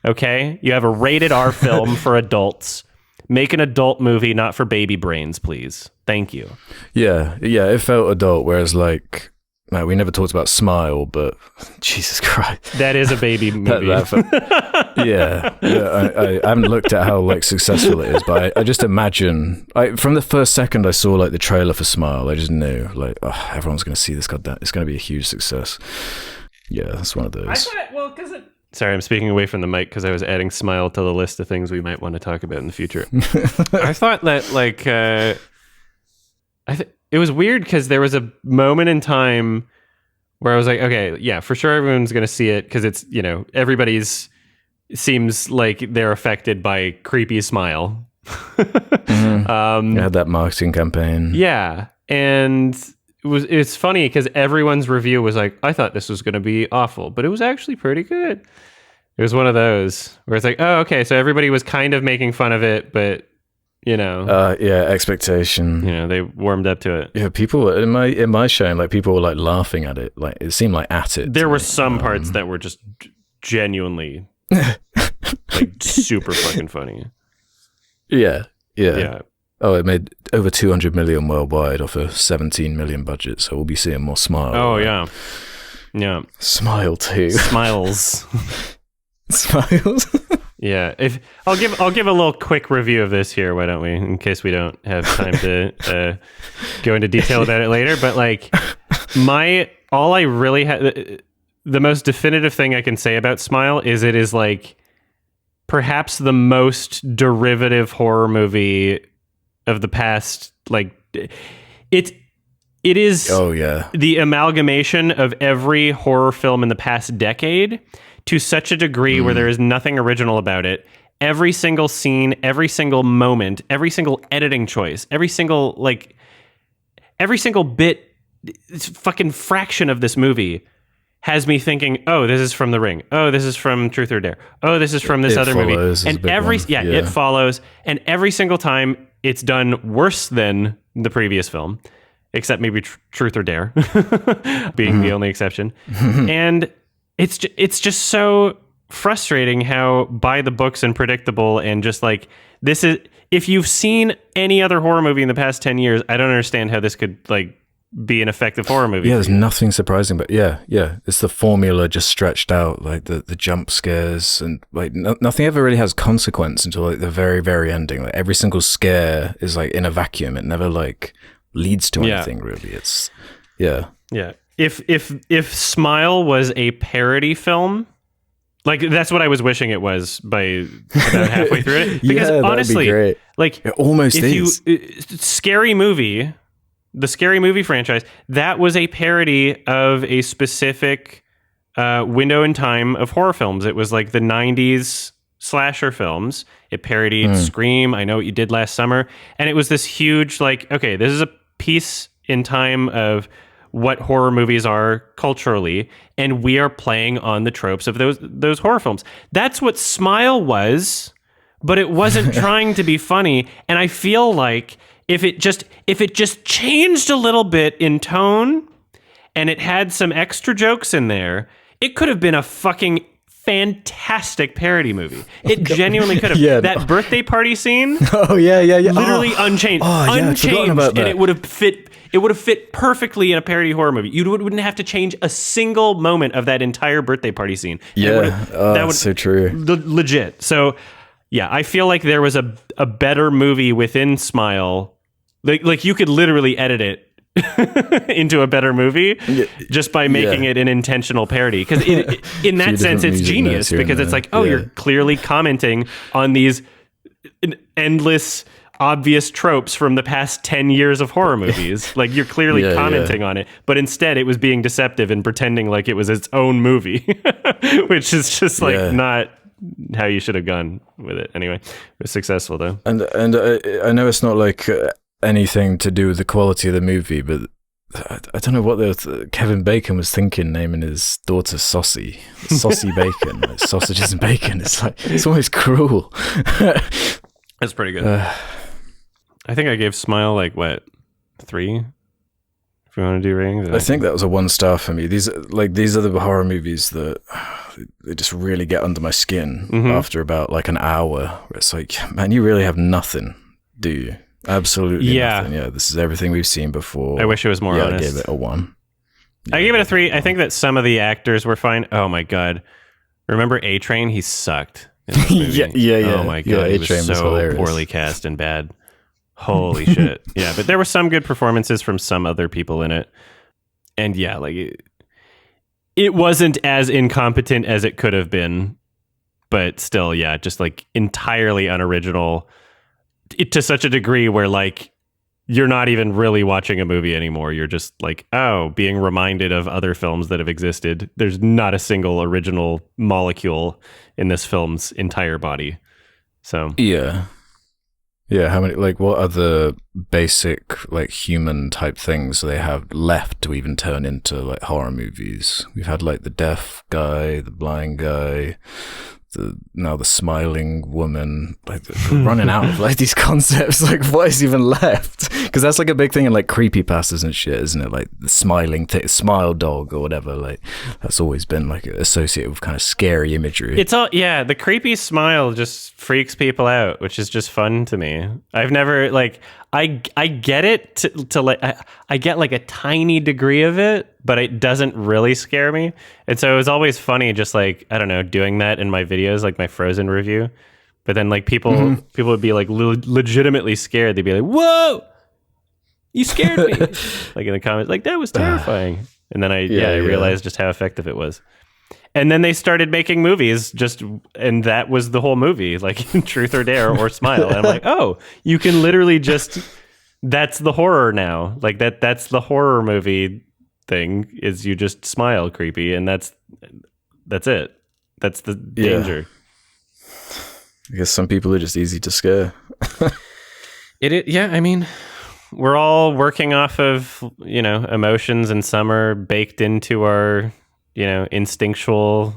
Okay, you have a rated R film for adults. Make an adult movie, not for baby brains, please. Thank you. Yeah, it felt adult. Whereas, like, man, we never talked about Smile, but Jesus Christ, that is a baby movie. I haven't looked at how like successful it is, but I just imagine. From the first second I saw like the trailer for Smile, I just knew like, oh, everyone's going to see this. Goddamn, it's going to be a huge success. Yeah, that's one of those. Sorry, I'm speaking away from the mic because I was adding Smile to the list of things we might want to talk about in the future. I thought that, like, it was weird because there was a moment in time where I was like, okay, yeah, for sure everyone's going to see it because it's, everybody's seems like they're affected by creepy Smile. Mm-hmm. Had that marketing campaign. Yeah. And it's funny because everyone's review was like, I thought this was going to be awful, but it was actually pretty good. It was one of those where it's like, oh, okay, so everybody was kind of making fun of it, but expectation. They warmed up to it. Yeah, people in my showing, like people were like laughing at it. Like it seemed like at it. There were some parts that were just genuinely like super fucking funny. Yeah. Oh, it made over 200 million worldwide off a 17 million budget, so we'll be seeing more Smile. Oh, right? Yeah. Smile too. Smiles. Smiles. Yeah. If I'll give a little quick review of this here, why don't we? In case we don't have time to go into detail about it later. But like all I really had, the most definitive thing I can say about Smile is it is like perhaps the most derivative horror movie of the past. Like it is. Oh yeah. The amalgamation of every horror film in the past decade to such a degree where there is nothing original about it. Every single scene, every single moment, every single editing choice, every single bit, fucking fraction of this movie has me thinking, oh, this is from The Ring. Oh, this is from Truth or Dare. Oh, this is from this other movie. And it follows. And every single time it's done worse than the previous film, except maybe Truth or Dare being the only exception. And it's just so frustrating how by the books and predictable and just like this is. If you've seen any other horror movie in the past 10 years, I don't understand how this could like be an effective horror movie. Yeah, there's nothing surprising, but yeah, it's the formula just stretched out, like the jump scares and like nothing ever really has consequence until like the very, very ending. Like every single scare is like in a vacuum. It never like leads to anything really. It's yeah. If Smile was a parody film, like that's what I was wishing it was by about halfway through it. Because honestly, be like it almost is. Scary Movie, the Scary Movie franchise, that was a parody of a specific window in time of horror films. It was like the 90s slasher films. It parodied Scream, I Know What You Did Last Summer, and it was this huge like, okay, this is a piece in time of what horror movies are culturally, and we are playing on the tropes of those horror films. That's what Smile was, but it wasn't trying to be funny. And I feel like if it just changed a little bit in tone and it had some extra jokes in there, it could have been a fucking fantastic parody movie. It genuinely could have. That birthday party scene. Oh yeah. Literally unchanged. Unchanged, and it would have fit. It would have fit perfectly in a parody horror movie. You wouldn't have to change a single moment of that entire birthday party scene. That's so true. Legit. So, yeah, I feel like there was a better movie within Smile. Like you could literally edit it into a better movie just by making it an intentional parody. Because in that sense, it's genius because it's like, you're clearly commenting on these endless obvious tropes from the past 10 years of horror movies. Like you're clearly commenting on it, but instead it was being deceptive and pretending like it was its own movie, which is just like not how you should have gone with it. Anyway, it was successful though. And I know it's not like anything to do with the quality of the movie, but I don't know what Kevin Bacon was thinking naming his daughter Saucy Bacon, like sausages and bacon. It's like, it's almost cruel. That's pretty good. I think I gave Smile like what 3. If we want to do ratings, I think that was a 1-star for me. These are the horror movies that they just really get under my skin after about like an hour. Where it's like, man, you really have nothing, do you? Absolutely nothing. Yeah, this is everything we've seen before. I wish it was more honest. I gave it a 1. I gave it a 3. I think that some of the actors were fine. Oh my god, remember A-Train? He sucked. Yeah. Oh my god, he was so poorly cast and bad. Holy shit. Yeah, but there were some good performances from some other people in it. And yeah, like it wasn't as incompetent as it could have been, but still, just like entirely unoriginal to such a degree where like you're not even really watching a movie anymore. You're just like, oh, being reminded of other films that have existed. There's not a single original molecule in this film's entire body. So yeah. How many, like, what other basic, like, human type things do they have left to even turn into, like, horror movies? We've had, like, the deaf guy, the blind guy, now the smiling woman. Like, we're running out of, like, these concepts. Like, what is even left? Because that's, like, a big thing in, like, creepypastas and shit, isn't it? Like, the smiling smile dog or whatever. Like, that's always been, like, associated with kind of scary imagery. It's all, yeah, the creepy smile just freaks people out, which is just fun to me. I've never, like, I get it to like, I get, like, a tiny degree of it, but it doesn't really scare me. And so it was always funny, just, like, I don't know, doing that in my videos, like my Frozen review. But then, like, people would be, like, legitimately scared. They'd be like, whoa, you scared me. Like, in the comments, like, that was terrifying. And then I realized just how effective it was. And then they started making movies and that was the whole movie, like Truth or Dare or Smile. And I'm like, oh, you can literally that's the horror now. Like that's the horror movie thing, is you just smile creepy, and that's it. That's the danger. I guess some people are just easy to scare. Yeah, I mean, we're all working off of, emotions, and some are baked into our, instinctual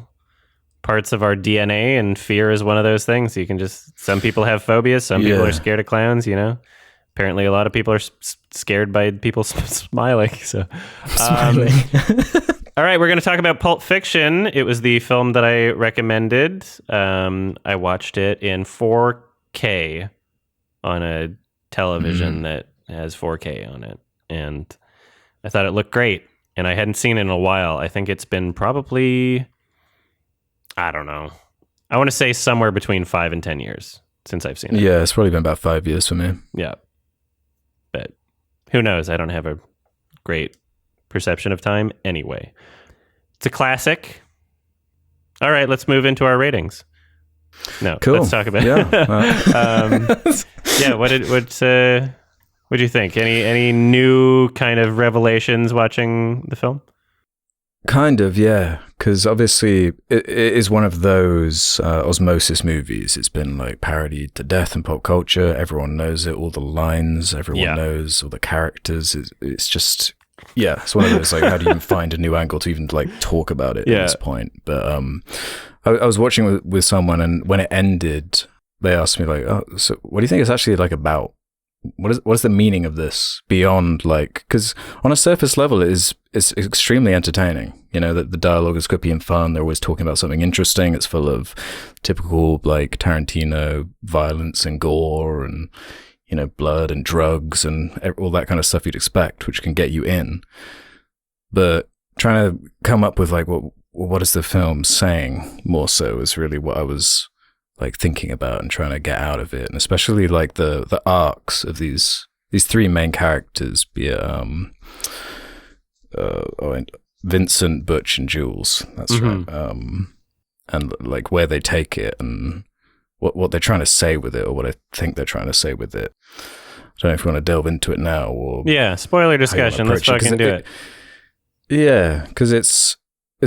parts of our DNA, and fear is one of those things. You can some people have phobias, some people are scared of clowns, Apparently a lot of people are scared by people smiling. So, smiling. All right, we're going to talk about Pulp Fiction. It was the film that I recommended. I watched it in 4K on a television that has 4K on it, and I thought it looked great. And I hadn't seen it in a while. I think it's been probably, I don't know, I want to say somewhere between 5 and 10 years since I've seen it. Yeah, it's probably been about 5 years for me. Yeah. But who knows? I don't have a great perception of time anyway. It's a classic. All right, let's move into our ratings. No, cool. Let's talk about what do you think? Any new kind of revelations watching the film? Kind of, yeah. Because obviously it is one of those osmosis movies. It's been like parodied to death in pop culture. Everyone knows it, all the lines. Everyone knows all the characters. It's just, it's one of those, like, how do you even find a new angle to even, like, talk about it at this point? But I was watching with someone, and when it ended, they asked me, like, oh, so what do you think it's actually, like, about? What is the meaning of this beyond, like, because on a surface level it's extremely entertaining, that the dialogue is quippy and fun. They're always talking about something interesting. It's full of typical, like, Tarantino violence and gore and blood and drugs and all that kind of stuff you'd expect, which can get you in. But trying to come up with, like, what is the film saying more so is really what I was, like, thinking about and trying to get out of it. And especially, like, the arcs of these three main characters, be it Vincent, Butch, and Jules. That's right. And, like, where they take it and what they're trying to say with it, or what I think they're trying to say with it. I don't know if you want to delve into it now, or spoiler discussion. Let's fucking do it. Yeah, because it's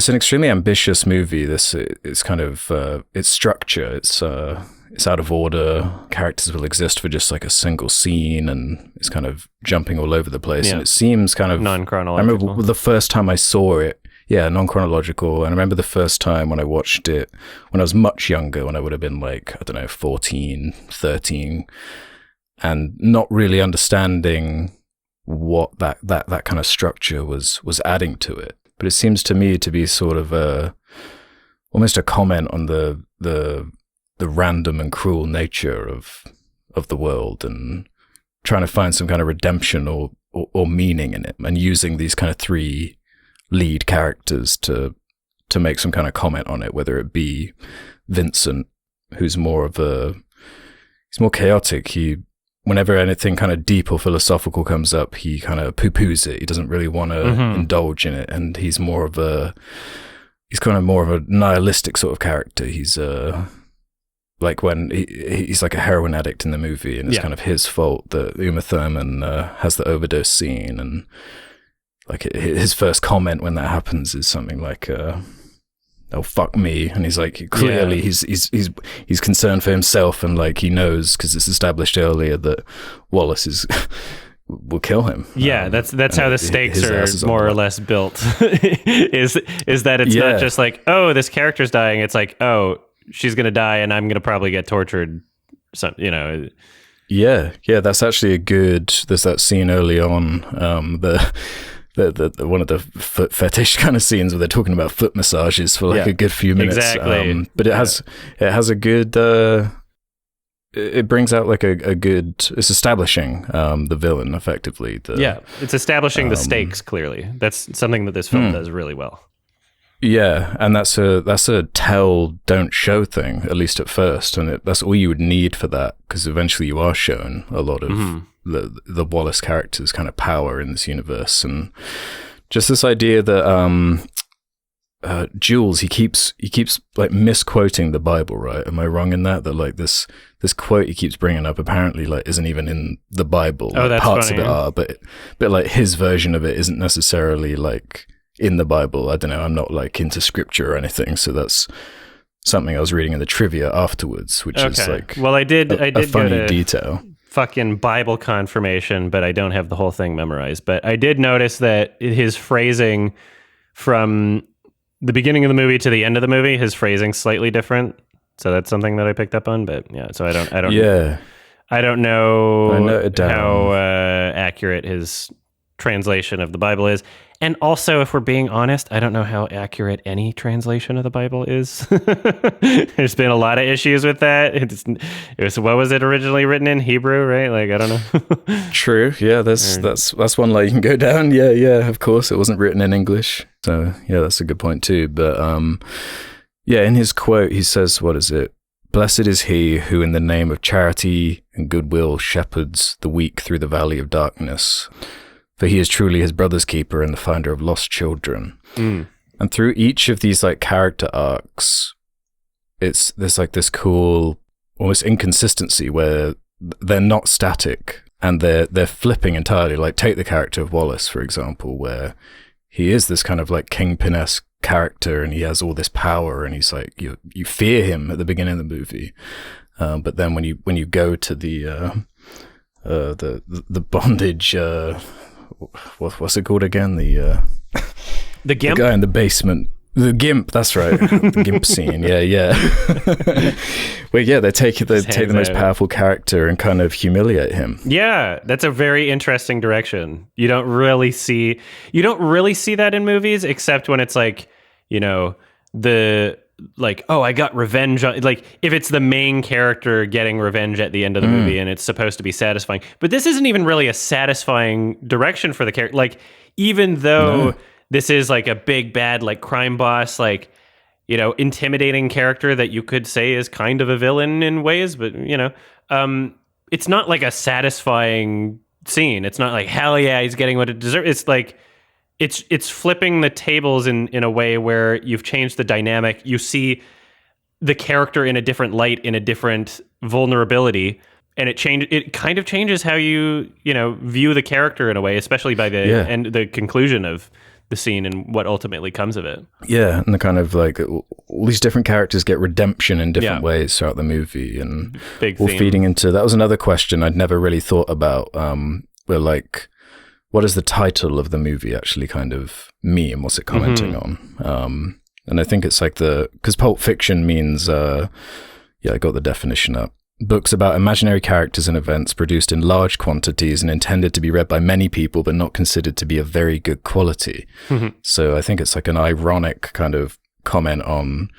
an extremely ambitious movie. It's kind of its structure. It's out of order. Characters will exist for just, like, a single scene, and it's kind of jumping all over the place. And it seems kind of non-chronological. I remember the first time I saw it. Yeah, non-chronological. And I remember the first time when I watched it when I was much younger, when I would have been, like, I don't know, 14, 13, and not really understanding what that kind of structure was adding to it. But it seems to me to be sort of almost a comment on the random and cruel nature of the world, and trying to find some kind of redemption or meaning in it, and using these kind of three lead characters to make some kind of comment on it, whether it be Vincent, who's more chaotic. Whenever anything kind of deep or philosophical comes up, he kind of poo-poos it. He doesn't really want to indulge in it, and he's kind of more of a nihilistic sort of character. He's like when he's like a heroin addict in the movie, and it's kind of his fault that Uma Thurman has the overdose scene, and like his first comment when that happens is something like "Oh fuck me," and he's like clearly he's concerned for himself, and like he knows because it's established earlier that Wallace will kill him. Yeah, that's how the stakes are more or less built. is that it's not just like, oh, this character's dying. It's like, oh, she's gonna die, and I'm gonna probably get tortured. So, you know. Yeah. That's actually a good. There's that scene early on. The one of the foot fetish kind of scenes where they're talking about foot massages for like a good few minutes. Exactly. But it has a good. It brings out like a good. It's establishing the villain effectively. It's establishing the stakes clearly. That's something that this film does really well. Yeah, and that's a tell don't show thing, at least at first, and that's all you would need for that, because eventually you are shown a lot of the Wallace character's kind of power in this universe, and just this idea that Jules he keeps like misquoting the Bible, right? Am I wrong in that like this quote he keeps bringing up apparently like isn't even in the Bible? Oh, that's parts funny. of it are, but like his version of it isn't necessarily like in the Bible. I don't know. I'm not like into scripture or anything, so that's something I was reading in the trivia afterwards, which is like I did a funny go to detail. Fucking Bible confirmation, but I don't have the whole thing memorized. But I did notice that his phrasing from the beginning of the movie to the end of the movie, his phrasing's slightly different. So that's something that I picked up on. But yeah, so I don't know how accurate his translation of the Bible is. And also, if we're being honest, I don't know how accurate any translation of the Bible is. There's been a lot of issues with that. It was, what was it originally written in? Hebrew, right? Like, I don't know. True. Yeah, that's one line you can go down. Yeah, of course. It wasn't written in English. So, yeah, that's a good point too. But, in his quote, he says, what is it? "Blessed is he who in the name of charity and goodwill shepherds the weak through the valley of darkness. For he is truly his brother's keeper and the finder of lost children." And through each of these like character arcs, there's like this cool almost inconsistency where they're not static and they're flipping entirely. Like take the character of Wallace, for example, where he is this kind of like kingpin-esque character and he has all this power and he's like you fear him at the beginning of the movie, but then when you go to the bondage. What's it called again? The Gimp? The guy in the basement. The Gimp, that's right. The Gimp scene. Yeah. Well, yeah, they take the most powerful character and kind of humiliate him. Yeah, that's a very interesting direction. You don't really see that in movies, except when it's like, you know, like, oh, I got revenge on, like if it's the main character getting revenge at the end of the movie and it's supposed to be satisfying. But this isn't even really a satisfying direction for the character. Like, even though this is like a big bad like crime boss, like, you know, intimidating character that you could say is kind of a villain in ways, but you know, it's not like a satisfying scene. It's not like, hell yeah, he's getting what it deserves. It's like it's flipping the tables in a way where you've changed the dynamic. You see the character in a different light, in a different vulnerability, and it kind of changes how you view the character in a way, especially by the end, the conclusion of the scene and what ultimately comes of it. Yeah, and the kind of like all these different characters get redemption in different ways throughout the movie, and big all theme. Feeding into that was another question I'd never really thought about. Where like, what does the title of the movie actually kind of mean? What's it commenting on? And I think it's like because Pulp Fiction means, I got the definition up. Books about imaginary characters and events produced in large quantities and intended to be read by many people, but not considered to be of very good quality. So I think it's like an ironic kind of comment on,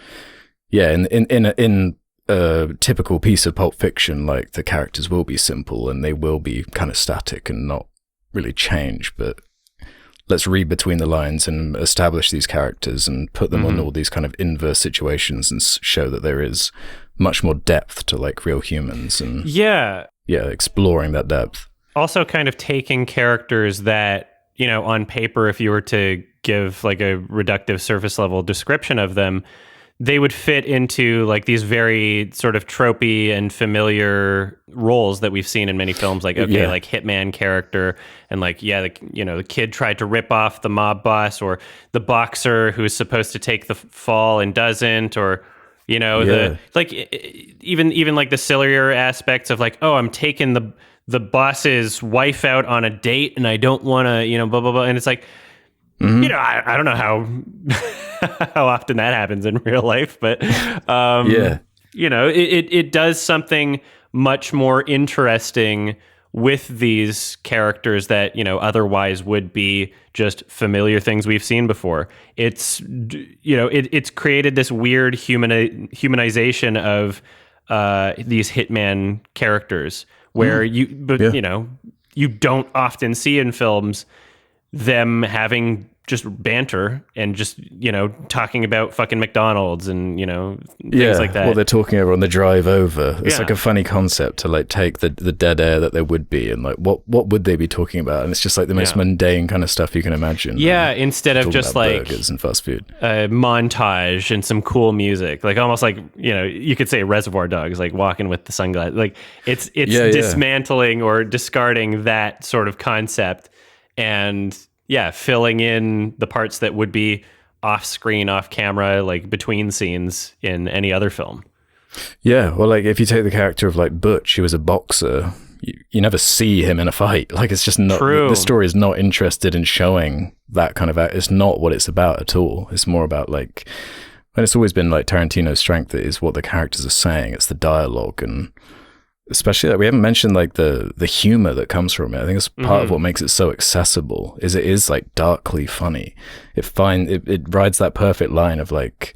in a typical piece of Pulp Fiction, like the characters will be simple and they will be kind of static and not really change, but let's read between the lines and establish these characters and put them on all these kind of inverse situations and show that there is much more depth to like real humans, and exploring that depth. Also kind of taking characters that, on paper, if you were to give like a reductive surface level description of them, they would fit into like these very sort of tropey and familiar roles that we've seen in many films. Like, okay, like hitman character, and like, the kid tried to rip off the mob boss, or the boxer who's supposed to take the fall and doesn't, or the like even like the sillier aspects of like, oh, I'm taking the boss's wife out on a date and I don't want to, blah blah blah, and it's like. Mm-hmm. I don't know how how often that happens in real life, but it does something much more interesting with these characters that otherwise would be just familiar things we've seen before. It's it's created this weird humanization of these hitman characters where you don't often see in films them having just banter and just talking about fucking McDonald's and things like that. Well, they're talking over on the drive over. It's like a funny concept to like take the dead air that there would be and like what would they be talking about? And it's just like the most mundane kind of stuff you can imagine. Yeah, instead of just like burgers and fast food, a montage and some cool music, like almost like you could say Reservoir Dogs, like walking with the sunglasses. Like it's dismantling or discarding that sort of concept. And filling in the parts that would be off screen, off camera, like between scenes in any other film. Yeah, well, like if you take the character of like Butch, who was a boxer, you never see him in a fight. Like it's just not true. The story is not interested in showing that kind of it's not what it's about at all. It's more about like, and it's always been like Tarantino's strength is what the characters are saying. It's the dialogue, and especially like we haven't mentioned like the humor that comes from it. I think it's part of what makes it so accessible is it is like darkly funny. It rides that perfect line of like,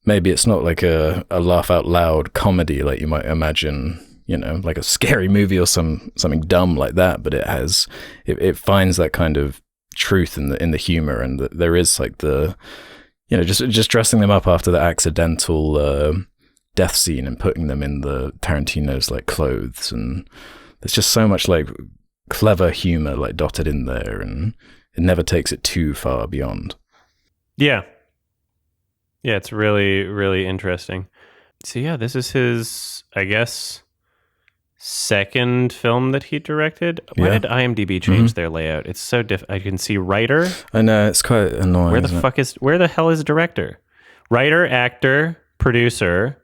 maybe it's not like a laugh out loud comedy like you might imagine, like a scary movie or something dumb like that, but it finds that kind of truth in the humor, and there is like the just dressing them up after the accidental death scene and putting them in the Tarantino's like clothes, and there's just so much like clever humor like dotted in there, and it never takes it too far beyond. Yeah, it's really, really interesting. So this is his, I guess, second film that he directed. Why did IMDb change their layout? It's so I can see writer. I know, it's quite annoying. Where the hell is director? Writer, actor, producer.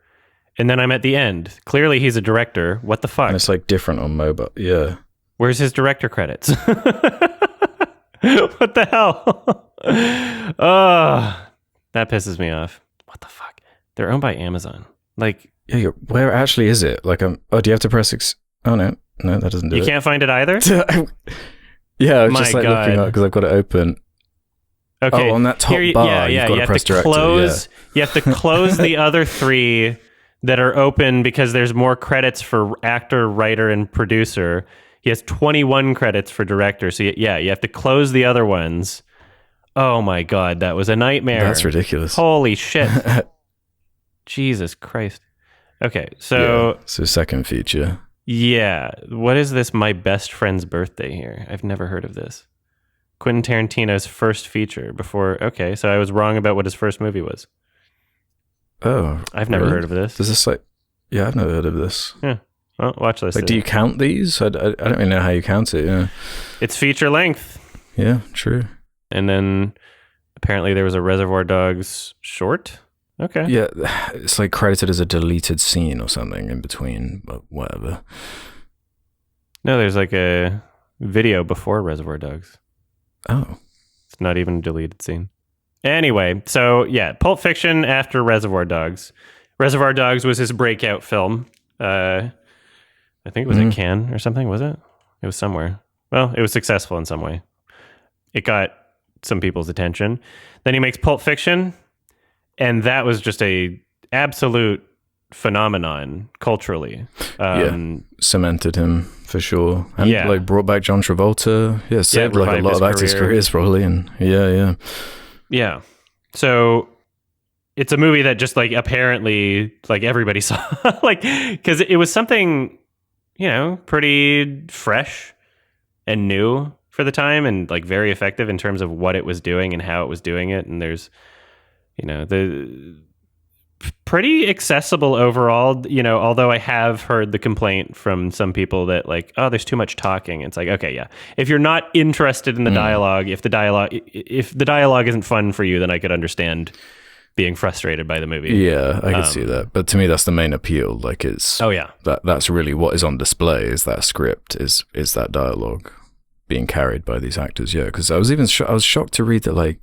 And then I'm at the end. Clearly, he's a director. What the fuck? And it's like different on mobile. Yeah. Where's his director credits? What the hell? Oh, that pisses me off. What the fuck? They're owned by Amazon. Like, where actually is it? Like, do you have to press? Oh no, that doesn't do it. You can't find it either. Yeah, I was just like looking up because I've got it open. Okay, on that top bar, you've got to press director. You have to close the other three that are open because there's more credits for actor, writer, and producer. He has 21 credits for director. So you have to close the other ones. Oh my God, that was a nightmare. That's ridiculous. Holy shit. Jesus Christ. Okay, so second feature. Yeah. What is this? My best friend's birthday here. I've never heard of this. Quentin Tarantino's first feature before. Okay, so I was wrong about what his first movie was. Oh, I've never heard of this. Does this I've never heard of this. Yeah. Well, watch this. Like, do you count these? I don't really know how you count it. Yeah. It's feature length. Yeah, true. And then apparently there was a Reservoir Dogs short. Okay. Yeah, it's like credited as a deleted scene or something in between, but whatever. No, there's like a video before Reservoir Dogs. Oh. It's not even a deleted scene. Anyway, so Pulp Fiction after Reservoir Dogs. Reservoir Dogs was his breakout film. I think it was at Cannes or something, was it? It was somewhere. Well, it was successful in some way. It got some people's attention. Then he makes Pulp Fiction, and that was just a absolute phenomenon culturally. Cemented him for sure. And like brought back John Travolta. Yeah, saved like a lot of actors' careers probably. And yeah. So it's a movie that just like apparently like everybody saw, like, because it was something, pretty fresh and new for the time, and like very effective in terms of what it was doing and how it was doing it. And there's, pretty accessible overall, you know, although I have heard the complaint from some people that like, oh, there's too much talking. It's like, okay, yeah. If you're not interested in the dialogue, if the dialogue isn't fun for you, then I could understand being frustrated by the movie. Yeah, I could see that. But to me, that's the main appeal. Like it's that's really what is on display, is that script, is that dialogue being carried by these actors. Yeah, because I was even I was shocked to read that like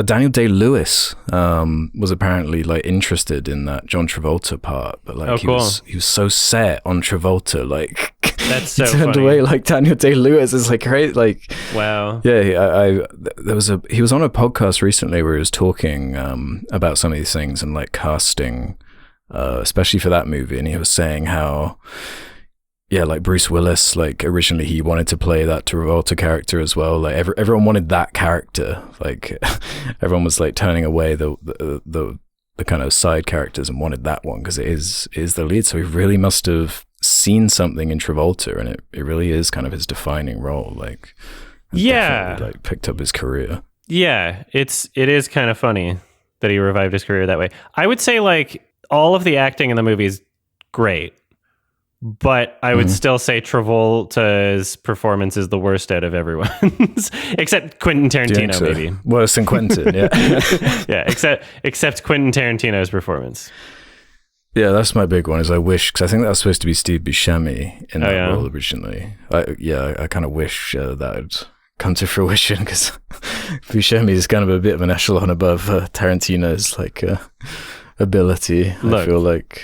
Daniel Day-Lewis was apparently like interested in that John Travolta part, but like he was so set on Travolta, like that's so he turned funny. away like Daniel Day-Lewis is like great, like wow. Yeah, he was on a podcast recently where he was talking about some of these things and like casting, especially for that movie, and he was saying how. Yeah, like Bruce Willis, like originally he wanted to play that Travolta character as well. Like everyone wanted that character. Like everyone was like turning away the kind of side characters and wanted that one because it is the lead. So he really must have seen something in Travolta, and it really is kind of his defining role. Like like picked up his career. Yeah, it is kind of funny that he revived his career that way. I would say like all of the acting in the movie is great. But I would still say Travolta's performance is the worst out of everyone's, except Quentin Tarantino, maybe. Worse than Quentin, yeah. Yeah, except Quentin Tarantino's performance. Yeah, that's my big one, is I wish, because I think that was supposed to be Steve Buscemi in that role originally. I kind of wish that would come to fruition, because Buscemi is kind of a bit of an echelon above Tarantino's, like... ability. Look, I feel like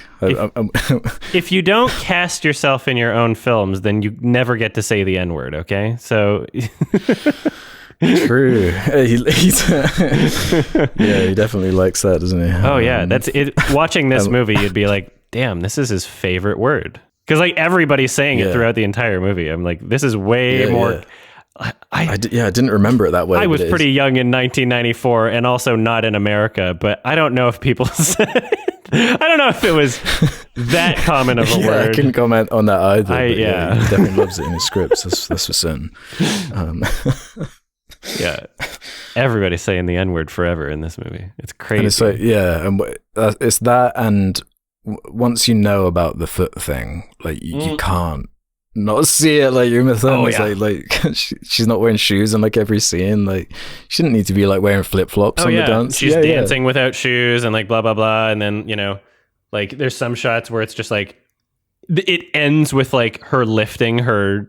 if you don't cast yourself in your own films, then you never get to say the N-word. Okay, so true. He definitely likes that, doesn't he? Oh yeah, that's it. Watching this movie, you'd be like, "Damn, this is his favorite word," because like everybody's saying it throughout the entire movie. I'm like, this is way more. Yeah. I didn't remember it that way. I was pretty young in 1994 and also not in America, but I don't know if people said I don't know if it was that common of a word. I couldn't comment on that either. He definitely loves it in his scripts. That's for certain. Yeah, everybody's saying the N-word forever in this movie. It's crazy. And it's like, and it's that, and once you know about the foot thing, like you can't not see it. Like Uma Thurman's like she's not wearing shoes in like every scene. Like she didn't need to be like wearing flip-flops on the dance. She's dancing without shoes and like blah blah blah, and then you know, like there's some shots where it's just like it ends with like her lifting her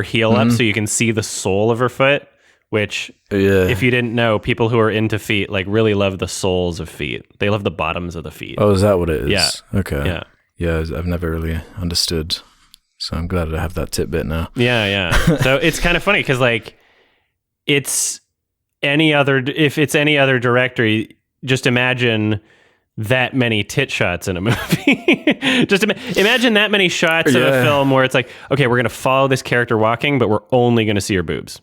heel up so you can see the sole of her foot, which if you didn't know, people who are into feet like really love the soles of feet. They love the bottoms of the feet. Oh, is that what it is? Yeah. Okay. Yeah, I've never really understood. So I'm glad to have that tidbit now. Yeah. So it's kind of funny because like if it's any other director, just imagine that many tit shots in a movie. Just imagine that many shots of a film where it's like, okay, we're going to follow this character walking, but we're only going to see her boobs.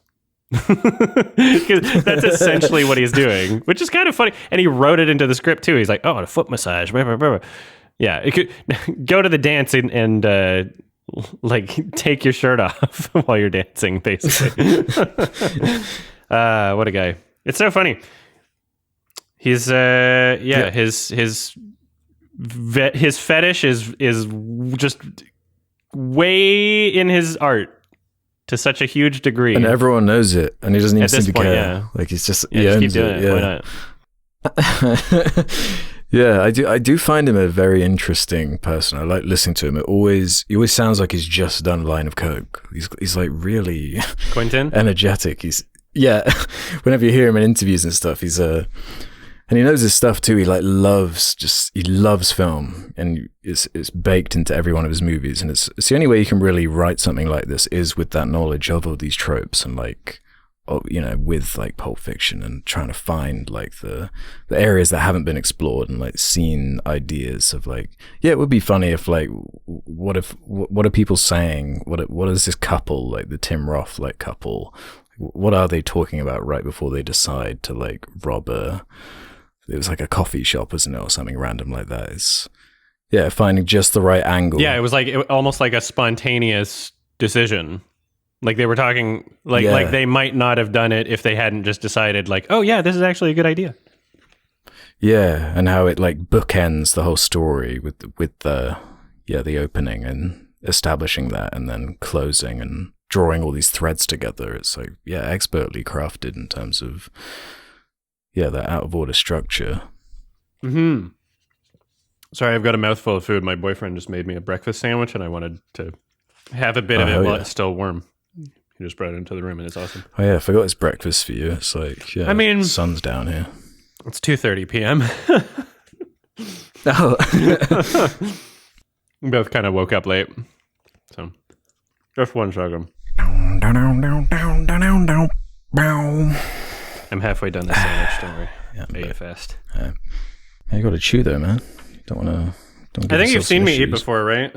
Because that's essentially what he's doing, which is kind of funny. And he wrote it into the script too. He's like, oh, a foot massage. Blah, blah, blah. Yeah, it could go to the dance and like take your shirt off while you're dancing, basically. What a guy. It's so funny. He's his fetish is just way in his art to such a huge degree, and everyone knows it, and he doesn't even seem to care. Yeah. Like he's just just keep doing it. Why not? Yeah, I do find him a very interesting person. I like listening to him. He always sounds like he's just done a line of coke. He's like really Quentin energetic. Whenever you hear him in interviews and stuff, and he knows his stuff too. He loves film, and it's baked into every one of his movies. And it's the only way you can really write something like this is with that knowledge of all these tropes and like, with like Pulp Fiction and trying to find like the areas that haven't been explored and like seen ideas of like, it would be funny if like, what are people saying? What is this couple, like the Tim Roth like couple? What are they talking about right before they decide to like rob it was like a coffee shop, wasn't it, or something random like that? It's finding just the right angle. Yeah, it was like almost like a spontaneous decision. Like they were talking like they might not have done it if they hadn't just decided like, oh yeah, this is actually a good idea. Yeah, and how it like bookends the whole story with the opening and establishing that, and then closing and drawing all these threads together. It's like, yeah, expertly crafted in terms of that out of order structure. Mm-hmm. Sorry, I've got a mouthful of food. My boyfriend just made me a breakfast sandwich, and I wanted to have a bit of it while it's still warm. He just brought it into the room, and it's awesome. Oh yeah, I forgot it's breakfast for you. It's like, yeah, I mean, sun's down here. It's 2:30 p.m. Oh. We both kind of woke up late. So, just 1 second. I'm halfway done the sandwich, don't worry. Yeah, ate it fast. You got to chew though, man. Don't want to. I think you've seen me eat before, right?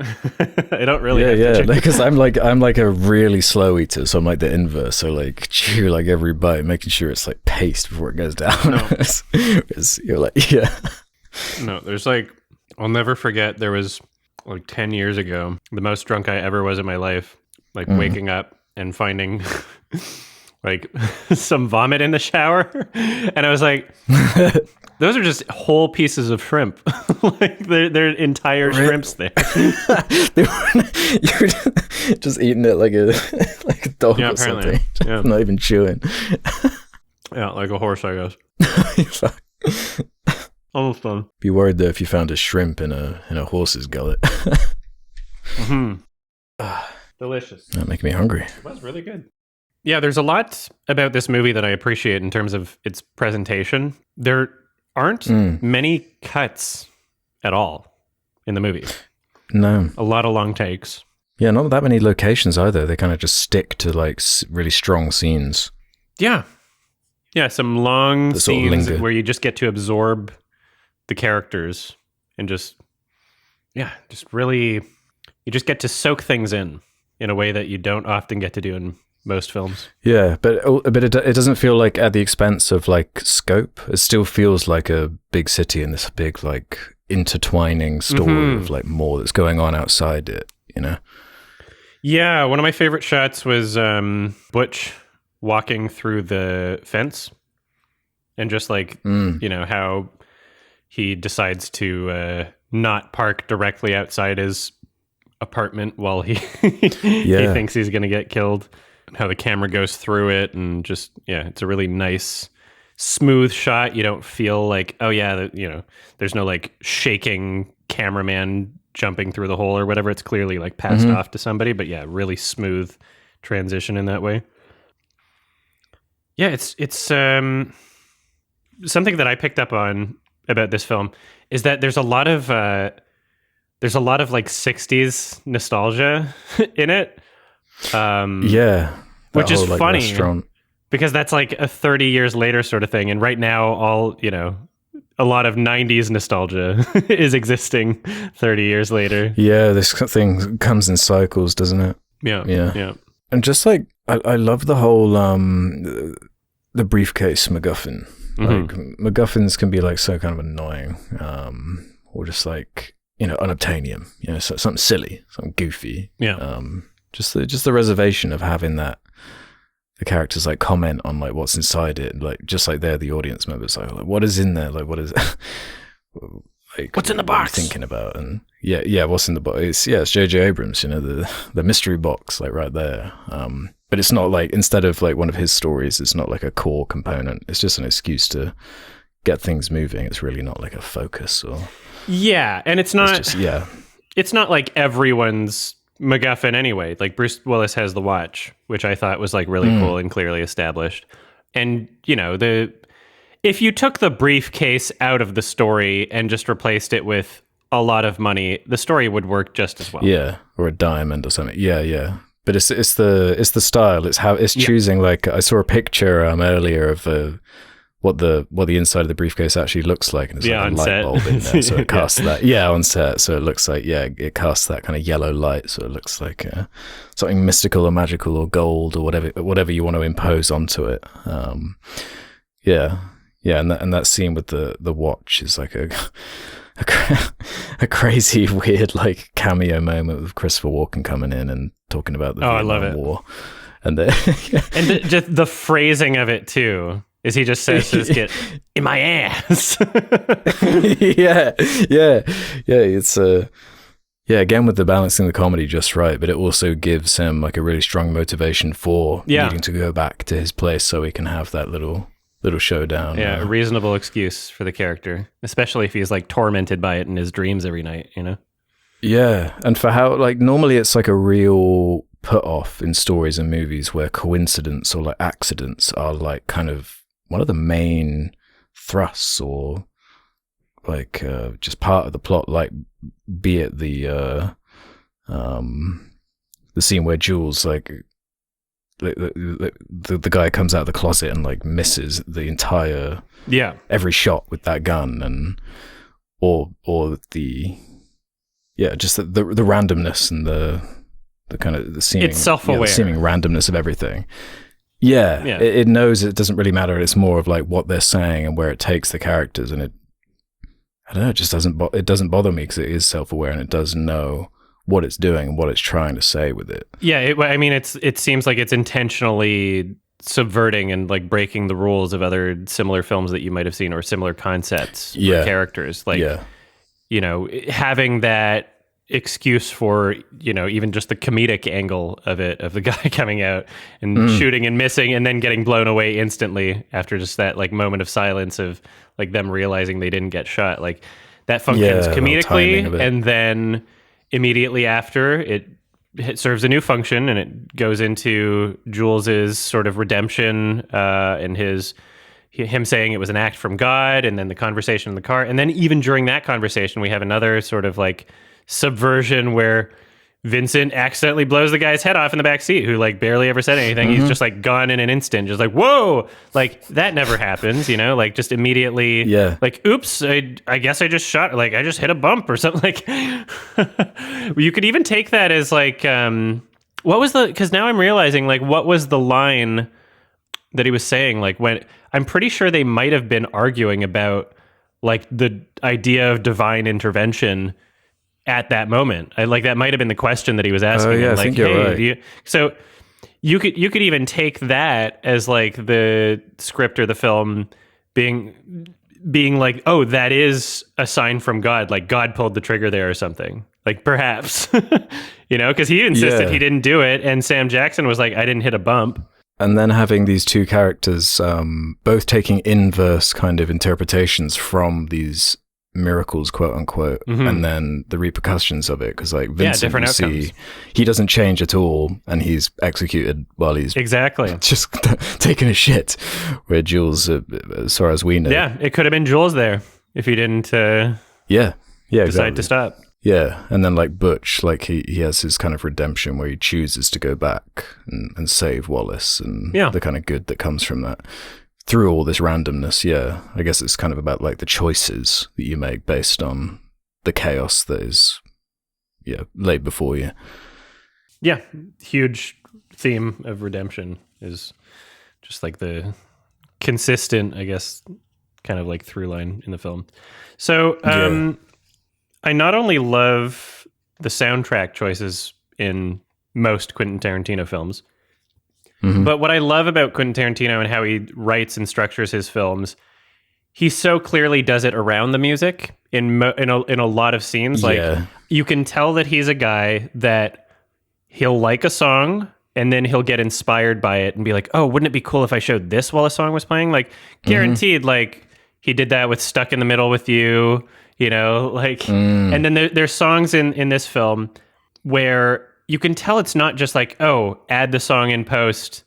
I don't really. Yeah, because I'm like a really slow eater, so I'm like the inverse. So like chew like every bite, making sure it's like paste before it goes down. No. You're like, yeah. No, there's like, I'll never forget. There was like 10 years ago, the most drunk I ever was in my life. Like waking up and finding like some vomit in the shower, and I was like. Those are just whole pieces of shrimp. Like they're entire shrimps there. You were just eating it like a dog or something. Yeah. Not even chewing. Yeah, like a horse, I guess. Almost done. Be worried though if you found a shrimp in a horse's gullet. Delicious. That making me hungry. It was really good. Yeah, there's a lot about this movie that I appreciate in terms of its presentation. There aren't many cuts at all in the movie. No. A lot of long takes. Yeah, not that many locations either. They kind of just stick to like really strong scenes. Yeah. Yeah, some long scenes where you just get to absorb the characters and just really, you just get to soak things in a way that you don't often get to do in most films. Yeah, but it doesn't feel like at the expense of like scope. It still feels like a big city and this big like intertwining story of like more that's going on outside it, you know? Yeah, one of my favorite shots was Butch walking through the fence and just like, you know, how he decides to not park directly outside his apartment while he thinks he's going to get killed. How the camera goes through it and just, it's a really nice, smooth shot. You don't feel like, there's no like shaking cameraman jumping through the hole or whatever. It's clearly like passed off to somebody, but really smooth transition in that way. Yeah, it's something that I picked up on about this film is that there's a lot of like 60s nostalgia in it. Which is whole, funny restaurant. Because that's like a 30 years later sort of thing. And right now, a lot of 90s nostalgia is existing 30 years later. Yeah, this thing comes in cycles, doesn't it? Yeah. And just like, I love the whole, the briefcase MacGuffin. Like, MacGuffins can be like so kind of annoying, or just like, unobtainium, so something silly, something goofy. Yeah. Just the reservation of having that, the characters like comment on like what's inside it, like just like they're the audience members, like what is in there, like what is like what's in the box? What are you thinking about? And what's in the box? It's J.J. Abrams, the mystery box, like right there. But it's not like, instead of like one of his stories, it's not like a core component. It's just an excuse to get things moving. It's really not like a focus or and it's not it's not like everyone's MacGuffin anyway. Like Bruce Willis has the watch, which I thought was like really cool and clearly established. And if you took the briefcase out of the story and just replaced it with a lot of money, the story would work just as well. Yeah, or a diamond or something. Yeah. But it's the style. It's how it's choosing. Like I saw a picture earlier of what the inside of the briefcase actually looks like, and there's like a light bulb in there, so it casts that. Yeah, on set, so it looks like it casts that kind of yellow light, so it looks like something mystical or magical or gold or whatever you want to impose onto it. And that scene with the watch is like a crazy weird like cameo moment with Christopher Walken coming in and talking about the Vietnam War, and just the phrasing of it too Is he just says to this kid, "In my ass"? yeah. It's again with the balancing the comedy just right, but it also gives him like a really strong motivation for needing to go back to his place so he can have that little showdown. Yeah, a reasonable excuse for the character, especially if he's like tormented by it in his dreams every night. Yeah, and for how like normally it's like a real put off in stories and movies where coincidence or like accidents are like kind of one of the main thrusts or like just part of the plot, like be it the scene where Jules like the guy comes out of the closet and like misses the entire every shot with that gun, and or the just the randomness and the kind of the seeming, it's self-aware, seeming randomness of everything. It knows it doesn't really matter. It's more of like what they're saying and where it takes the characters, and I don't know, it just doesn't bother me because it is self-aware and it does know what it's doing and what it's trying to say with it. Yeah, it seems like it's intentionally subverting and like breaking the rules of other similar films that you might have seen or similar concepts or characters. Like, having that excuse for, even just the comedic angle of it, of the guy coming out and shooting and missing and then getting blown away instantly after just that like moment of silence of like them realizing they didn't get shot. Like that functions comedically, and then immediately after it serves a new function, and it goes into Jules's sort of redemption and him saying it was an act from God, and then the conversation in the car, and then even during that conversation we have another sort of like subversion where Vincent accidentally blows the guy's head off in the back seat who like barely ever said anything. He's just like gone in an instant, just like, whoa, like that never happens, like just immediately like, oops, I guess I just shot, like I just hit a bump or something. Like you could even take that as like what was because now I'm realizing like what was the line that he was saying, like when I'm pretty sure they might have been arguing about like the idea of divine intervention at that moment. Like that might have been the question that he was asking. I like, think you're right. So you could even take that as like the script or the film being like, oh, that is a sign from God. Like God pulled the trigger there or something. Like perhaps, because he insisted he didn't do it, and Sam Jackson was like, I didn't hit a bump. And then having these two characters both taking inverse kind of interpretations from these miracles, quote unquote, and then the repercussions of it, because like Vincent, different outcomes. He doesn't change at all, and he's executed while he's just taking a shit. Where Jules, as far as we know, it could have been Jules there if he didn't. Decide to stop. Yeah, and then like Butch, like he has his kind of redemption where he chooses to go back and save Wallace, and the kind of good that comes from that. Through all this randomness, I guess it's kind of about like the choices that you make based on the chaos that is, laid before you. Yeah, huge theme of redemption is just like the consistent, I guess, kind of like through line in the film. So I not only love the soundtrack choices in most Quentin Tarantino films, but what I love about Quentin Tarantino and how he writes and structures his films, he so clearly does it around the music in a lot of scenes. Like you can tell that he's a guy that he'll like a song and then he'll get inspired by it and be like, oh, wouldn't it be cool if I showed this while a song was playing? Like guaranteed, like he did that with Stuck in the Middle with You, like, and then there's songs in this film where you can tell it's not just like, oh, add the song in post,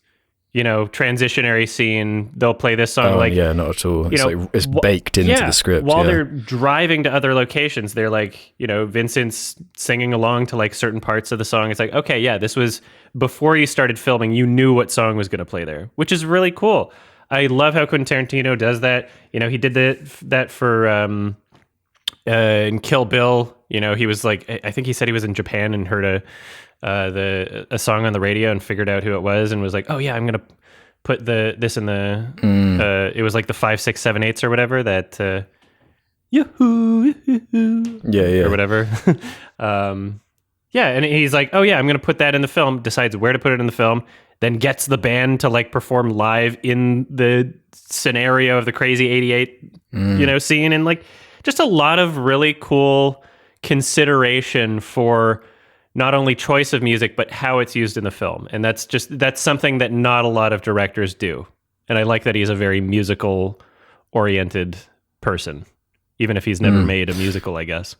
transitionary scene, they'll play this song. Not at all. It's like it's baked into the script. While they're driving to other locations, they're like, Vincent's singing along to like certain parts of the song. It's like, okay, this was before you started filming, you knew what song was going to play there, which is really cool. I love how Quentin Tarantino does that. He did that for in Kill Bill. He was like, I think he said he was in Japan and heard a song on the radio and figured out who it was and was like, oh yeah, I'm gonna put this in the it was like the 5, 6, 7, 8s or whatever that yoo-hoo or whatever. And he's like, oh yeah, I'm gonna put that in the film, decides where to put it in the film, then gets the band to like perform live in the scenario of the Crazy 88, scene. And like just a lot of really cool consideration for not only choice of music, but how it's used in the film. And that's something that not a lot of directors do. And I like that he's a very musical oriented person, even if he's never made a musical, I guess.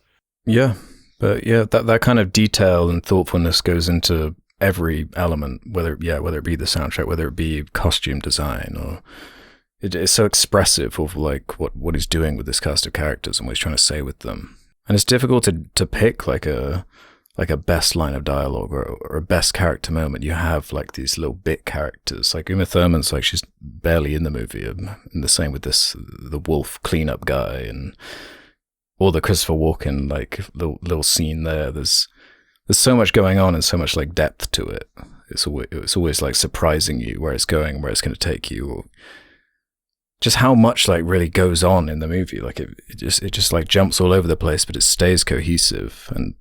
Yeah. But yeah, that kind of detail and thoughtfulness goes into every element, whether it be the soundtrack, whether it be costume design, or it's so expressive of like what he's doing with this cast of characters and what he's trying to say with them. And it's difficult to pick like a best line of dialogue or a best character moment. You have like these little bit characters. Like Uma Thurman's like she's barely in the movie, and the same with the wolf cleanup guy, and or the Christopher Walken like little scene there. There's so much going on and so much like depth to it. It's always like surprising you where it's going, where it's going to take you, or just how much like really goes on in the movie. Like it just like jumps all over the place, but it stays cohesive. And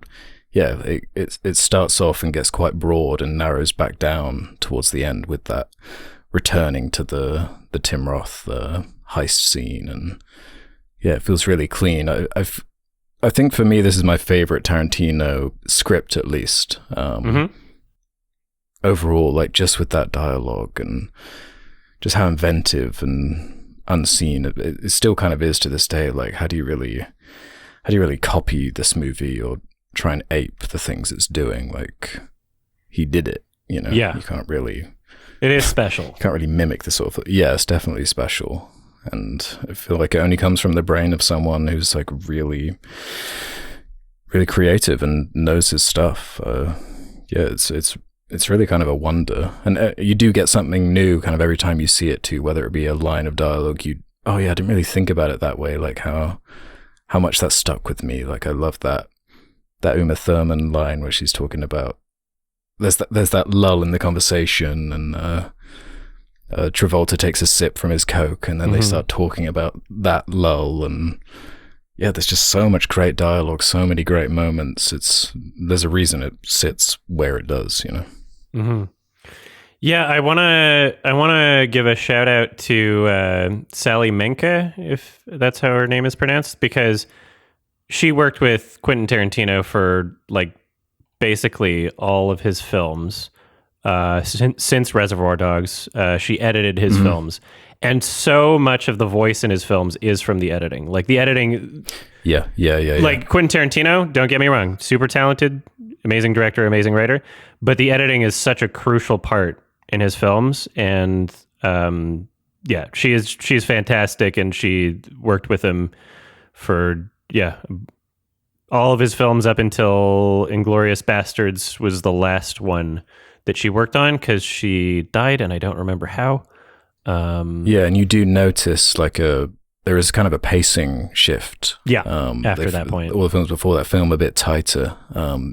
yeah, it starts off and gets quite broad and narrows back down towards the end with that returning to the Tim Roth heist scene. And yeah, it feels really clean. I think for me, this is my favorite Tarantino script, at least. Overall, like just with that dialogue and just how inventive and unseen it still kind of is to this day. Like, how do you really copy this movie or try and ape the things it's doing? Like, he did it, you know? Yeah. You can't really... It is special. Can't really mimic the sort of... Yeah, it's definitely special. And I feel like it only comes from the brain of someone who's like really, really creative and knows his stuff. Yeah, it's really kind of a wonder. And you do get something new kind of every time you see it too, whether it be a line of dialogue. Oh yeah, I didn't really think about it that way. Like how much that stuck with me. Like I love that Uma Thurman line where she's talking about, there's that lull in the conversation, and Travolta takes a sip from his Coke, and then they start talking about that lull. And yeah, there's just so much great dialogue, so many great moments. There's a reason it sits where it does, you know? Yeah, I wanna give a shout out to Sally Menke, if that's how her name is pronounced, because she worked with Quentin Tarantino for like basically all of his films. Since Reservoir Dogs, she edited his films, and so much of the voice in his films is from the editing. Like the editing, yeah. Like Quentin Tarantino, don't get me wrong, super talented, amazing director, amazing writer, but the editing is such a crucial part in his films. And yeah, she's fantastic, and she worked with him for all of his films up until Inglourious Bastards was the last one that she worked on, because she died and I don't remember how. Yeah, and you do notice like there is kind of a pacing shift. Yeah, after that point. All the films before that film a bit tighter,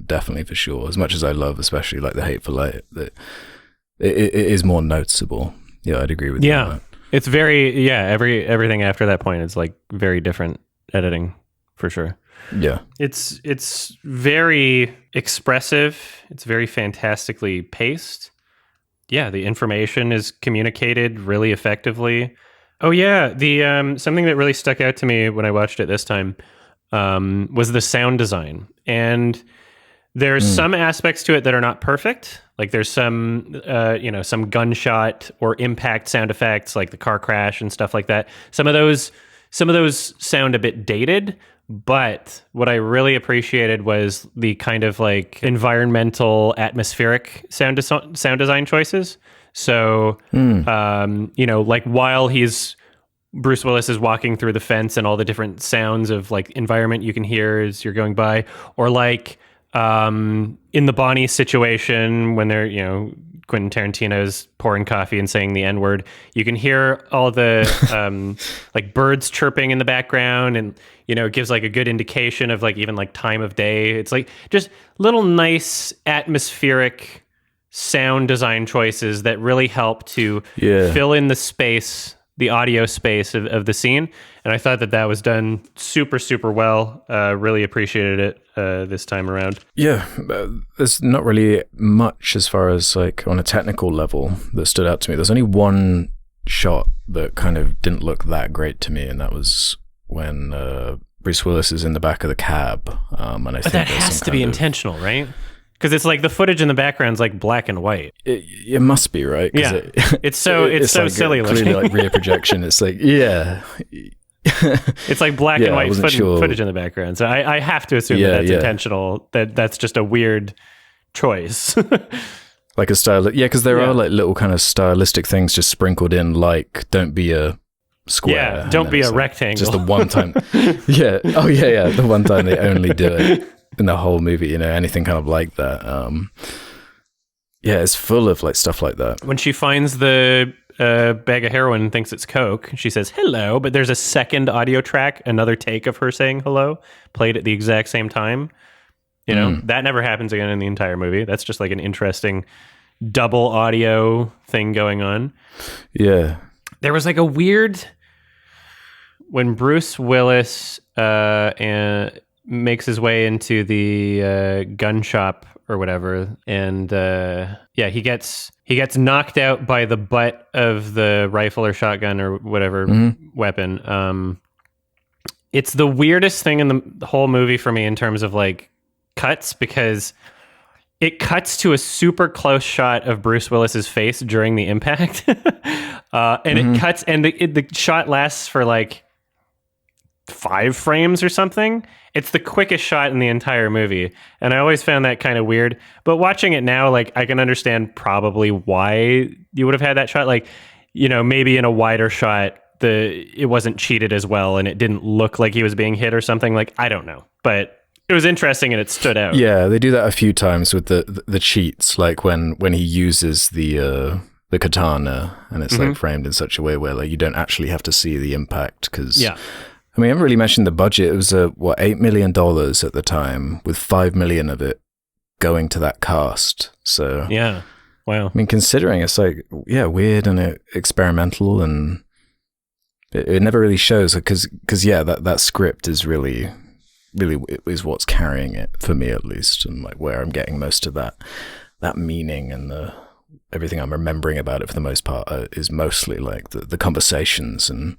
definitely for sure. As much as I love, especially like The Hateful Eight, it is more noticeable. Yeah, I'd agree with you on that. It's very, everything after that point is like very different editing, for sure. Yeah. It's very expressive. It's very fantastically paced. Yeah, the information is communicated really effectively. Oh yeah, the something that really stuck out to me when I watched it this time was the sound design. And there's some aspects to it that are not perfect. Like there's some some gunshot or impact sound effects, like the car crash and stuff like that. Some of those sound a bit dated. But what I really appreciated was the kind of like environmental, atmospheric sound design choices. So, like while Bruce Willis is walking through the fence and all the different sounds of like environment you can hear as you're going by, or like in the Bonnie situation when they're, Quentin Tarantino's pouring coffee and saying the N-word, you can hear all the like birds chirping in the background, and it gives like a good indication of like even like time of day. It's like just little nice atmospheric sound design choices that really help to fill in the space the audio space of the scene. And I thought that was done super, super well. Really appreciated it this time around. Yeah, there's not really much as far as like on a technical level that stood out to me. There's only one shot that kind of didn't look that great to me, and that was when Bruce Willis is in the back of the cab. And I think that has to be intentional, right? Because it's like the footage in the background's like black and white. It must be, right? Yeah, it's so like silly looking. Clearly like rear projection. It's like, yeah. It's like black and white footage in the background. So I have to assume that's intentional. That's just a weird choice. Like a style, because there are like little kind of stylistic things just sprinkled in, like don't be a square. Yeah, don't be a rectangle. Just the one time. Yeah. Oh yeah. The one time they only do it in the whole movie, anything kind of like that. Yeah, it's full of like stuff like that. When she finds the bag of heroin and thinks it's coke, she says hello, but there's a second audio track, another take of her saying hello, played at the exact same time. That never happens again in the entire movie. That's just like an interesting double audio thing going on. Yeah. There was like a weird, when Bruce Willis makes his way into the gun shop or whatever, and he gets knocked out by the butt of the rifle or shotgun or whatever weapon. It's the weirdest thing in the whole movie for me in terms of like cuts, because it cuts to a super close shot of Bruce Willis's face during the impact, and it cuts, and the shot lasts for like 5 frames or something. It's the quickest shot in the entire movie, and I always found that kind of weird. But watching it now, like I can understand probably why you would have had that shot. Like, maybe in a wider shot, it wasn't cheated as well, and it didn't look like he was being hit or something. Like, I don't know, but it was interesting and it stood out. Yeah, they do that a few times with the cheats, like when he uses the katana, and it's like framed in such a way where like you don't actually have to see the impact, because I mean, I haven't really mentioned the budget. It was $8 million at the time, with $5 million of it going to that cast. So yeah, wow. I mean, considering it's like weird and experimental, and it never really shows, because that script is really is what's carrying it for me, at least, and like where I'm getting most of that meaning, and everything I'm remembering about it for the most part is mostly like the conversations and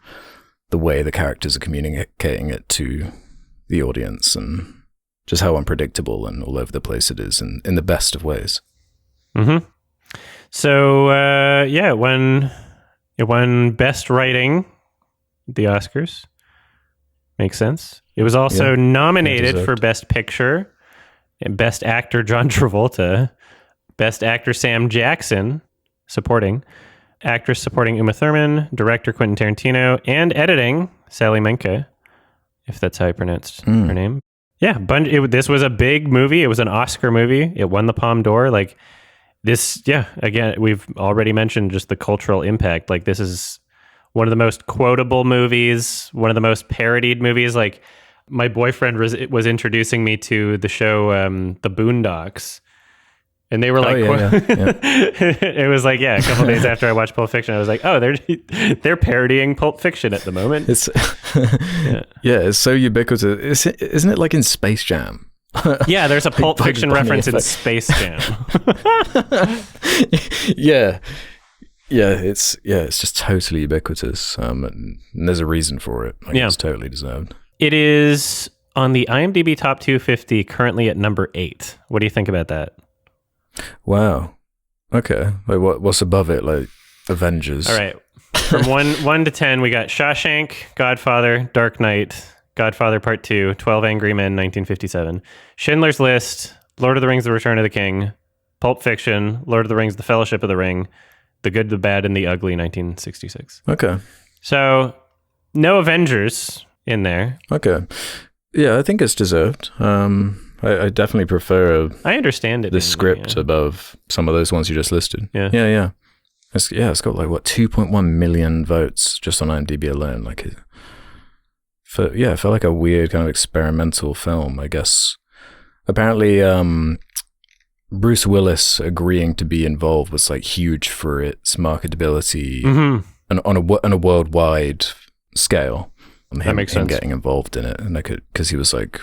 the way the characters are communicating it to the audience, and just how unpredictable and all over the place it is, in the best of ways. So it won Best Writing at the Oscars. Makes sense. It was also nominated for Best Picture, and Best Actor John Travolta, Best Actor Sam Jackson, supporting, Actress supporting Uma Thurman, Director Quentin Tarantino, and Editing Sally Menke, if that's how you pronounced her name. Yeah, this was a big movie. It was an Oscar movie. It won the Palme d'Or. Like this, again, we've already mentioned just the cultural impact. Like this is one of the most quotable movies, one of the most parodied movies. Like my boyfriend was introducing me to the show The Boondocks, and they were like, it was like, a couple days after I watched Pulp Fiction, I was like, oh, they're parodying Pulp Fiction at the moment. It's it's so ubiquitous. Isn't it like in Space Jam? Yeah, there's a Pulp Fiction reference in Space Jam. It's just totally ubiquitous, and there's a reason for it. It's totally deserved. It is on the IMDb Top 250, currently at number 8. What do you think about that? Wow. Okay. Like what's above it? Like Avengers. All right. From 1 to 10, we got Shawshank, Godfather, Dark Knight, Godfather Part 2, 12 Angry Men, 1957, Schindler's List, Lord of the Rings: The Return of the King, Pulp Fiction, Lord of the Rings: The Fellowship of the Ring, The Good, the Bad, and the Ugly, 1966. Okay. So no Avengers in there. Okay. Yeah, I think it's deserved. I definitely prefer I understand it. The script above some of those ones you just listed. Yeah. It's got like 2.1 million votes just on IMDb alone. Like it felt like a weird kind of experimental film, I guess. Apparently, Bruce Willis agreeing to be involved was like huge for its marketability on a worldwide scale. That makes sense. Him getting involved in it, and because he was like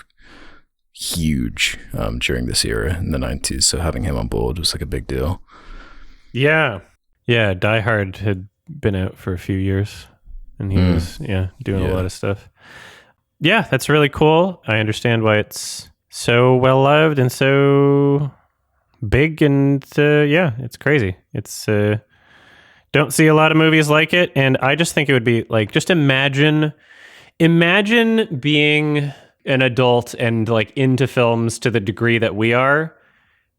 huge during this era in the 90s, so having him on board was like a big deal. Yeah, Die Hard had been out for a few years, and he was doing a lot of stuff. Yeah, that's really cool. I understand why it's so well loved and so big, and it's crazy. It's don't see a lot of movies like it, and I just think it would be like, just imagine being an adult and like into films to the degree that we are,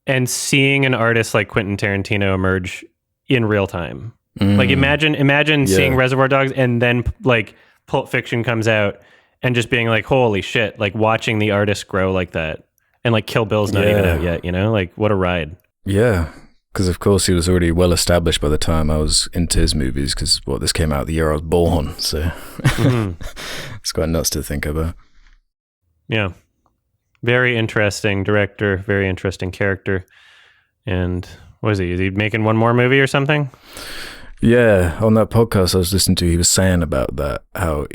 and seeing an artist like Quentin Tarantino emerge in real time. Like imagine seeing Reservoir Dogs, and then like Pulp Fiction comes out, and just being like, holy shit, like watching the artist grow like that. And like Kill Bill's not even out yet, like what a ride. Yeah. Because of course he was already well established by the time I was into his movies, because this came out the year I was born, so it's quite nuts to think about. Yeah, very interesting director, very interesting character. And what is he? Is he making one more movie or something? Yeah, on that podcast I was listening to, he was saying about that, how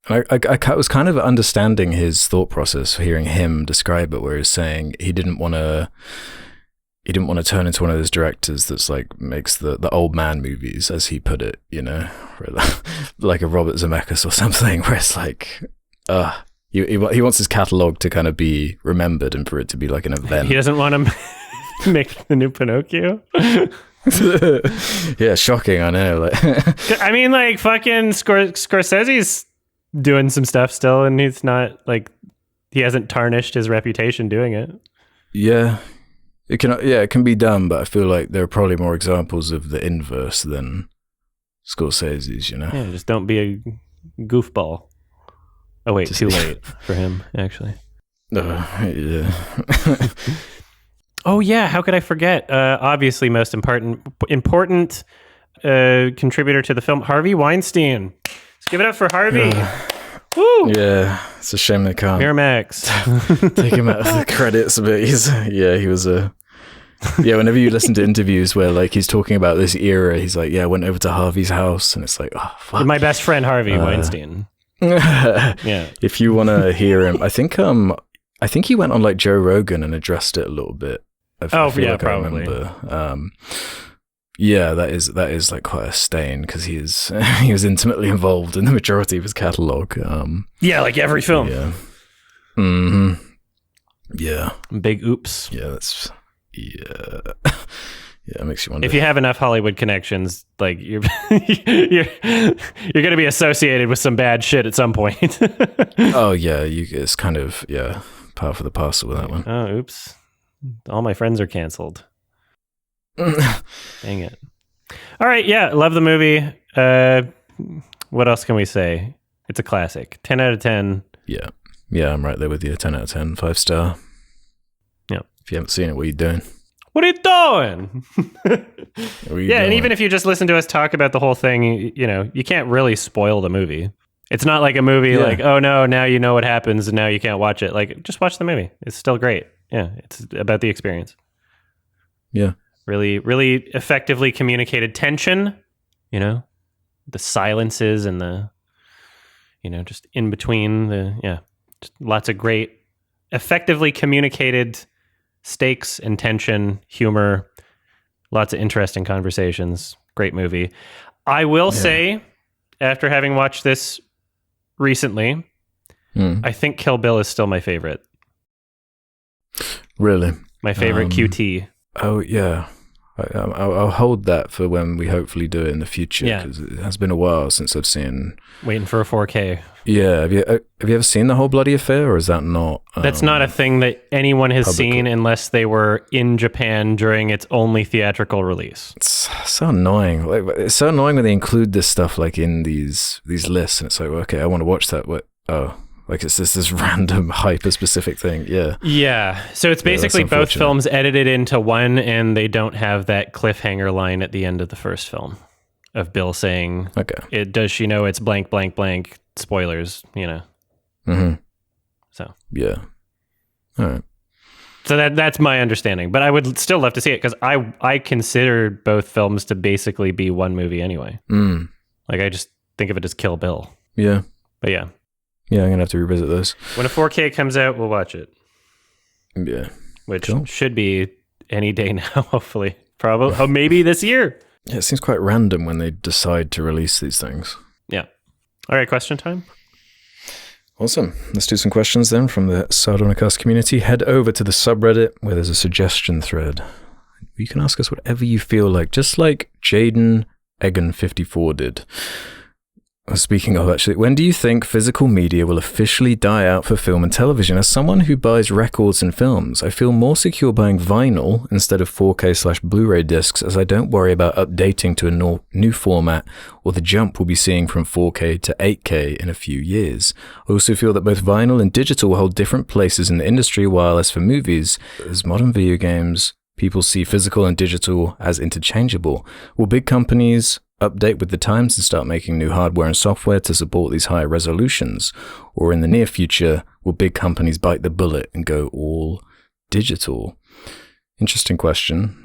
I was kind of understanding his thought process, hearing him describe it, where he was saying he didn't want to turn into one of those directors that's like makes the old man movies, as he put it, like a Robert Zemeckis or something, where it's like, he wants his catalog to kind of be remembered and for it to be like an event. He doesn't want to make the new Pinocchio. Yeah, shocking. I know. Like, I mean, like fucking Scorsese's doing some stuff still, and he's not like, he hasn't tarnished his reputation doing it. Yeah. It can be done, but I feel like there are probably more examples of the inverse than Scorsese's, Yeah, just don't be a goofball. Oh wait, too late for him, actually. Yeah. Oh yeah, how could I forget? Obviously, most important contributor to the film, Harvey Weinstein. Let's give it up for Harvey. Woo! Yeah, it's a shame they can't Miramax take him out of the credits, but he was a whenever you listen to interviews where like he's talking about this era, he's like, I went over to Harvey's house, and it's like, oh fuck. My best friend Harvey Weinstein. Yeah, if you want to hear him, I think he went on like Joe Rogan and addressed it a little bit. Probably. Yeah, that is like quite a stain, because he was intimately involved in the majority of his catalog. Like every film. Yeah. Mm-hmm. Yeah. Big oops. Yeah, that's it makes you wonder. If you have enough Hollywood connections, like you're going to be associated with some bad shit at some point. Oh yeah, it's kind of par for the parcel with that one. Oh, oops! All my friends are canceled. Dang it. All right, love the movie. What else can we say? It's a classic. 10 out of 10. Yeah, I'm right there with you. 10 out of 10, 5-star. Yeah. If you haven't seen it, what are you doing? What are you doing? And even if you just listen to us talk about the whole thing, you can't really spoil the movie. It's not like a movie like, oh no, now you know what happens and now you can't watch it. Like, just watch the movie. It's still great. Yeah, it's about the experience. Yeah. Really, really effectively communicated tension, the silences and the, just in between just lots of great, effectively communicated stakes and tension, humor, lots of interesting conversations. Great movie. I will say, after having watched this recently, I think Kill Bill is still my favorite. Really? My favorite QT. Oh, yeah. I'll hold that for when we hopefully do it in the future, because it has been a while since I've seen. Waiting for a 4K. Yeah, have you ever seen The Whole Bloody Affair, or is that not? That's not a thing that anyone has seen unless they were in Japan during its only theatrical release. It's so annoying. Like, it's so annoying when they include this stuff like in these lists, and it's like, okay, I want to watch that. Like it's this random hyper-specific thing. Yeah. So it's basically both films edited into one, and they don't have that cliffhanger line at the end of the first film of Bill saying, "Okay, does she know it's blank, blank, blank?" Spoilers, Mm-hmm. So yeah. All right. So that's my understanding, but I would still love to see it, because I consider both films to basically be one movie anyway. Like, I just think of it as Kill Bill. Yeah. But yeah. Yeah, I'm going to have to revisit those. When a 4K comes out, we'll watch it. Yeah. Which should be any day now, hopefully. Probably. Oh, maybe this year. Yeah, it seems quite random when they decide to release these things. Yeah. All right, question time. Awesome. Let's do some questions then from the Sardonicast community. Head over to the subreddit where there's a suggestion thread. You can ask us whatever you feel like, just like Jaden Egan54 did. Speaking of, actually, when do you think physical media will officially die out for film and television? As someone who buys records and films, I feel more secure buying vinyl instead of 4K/Blu-ray discs, as I don't worry about updating to a new format or the jump we'll be seeing from 4K to 8K in a few years. I also feel that both vinyl and digital will hold different places in the industry, while as for movies, as modern video games, people see physical and digital as interchangeable. Will big companies update with the times and start making new hardware and software to support these higher resolutions? Or in the near future, will big companies bite the bullet and go all digital? Interesting question.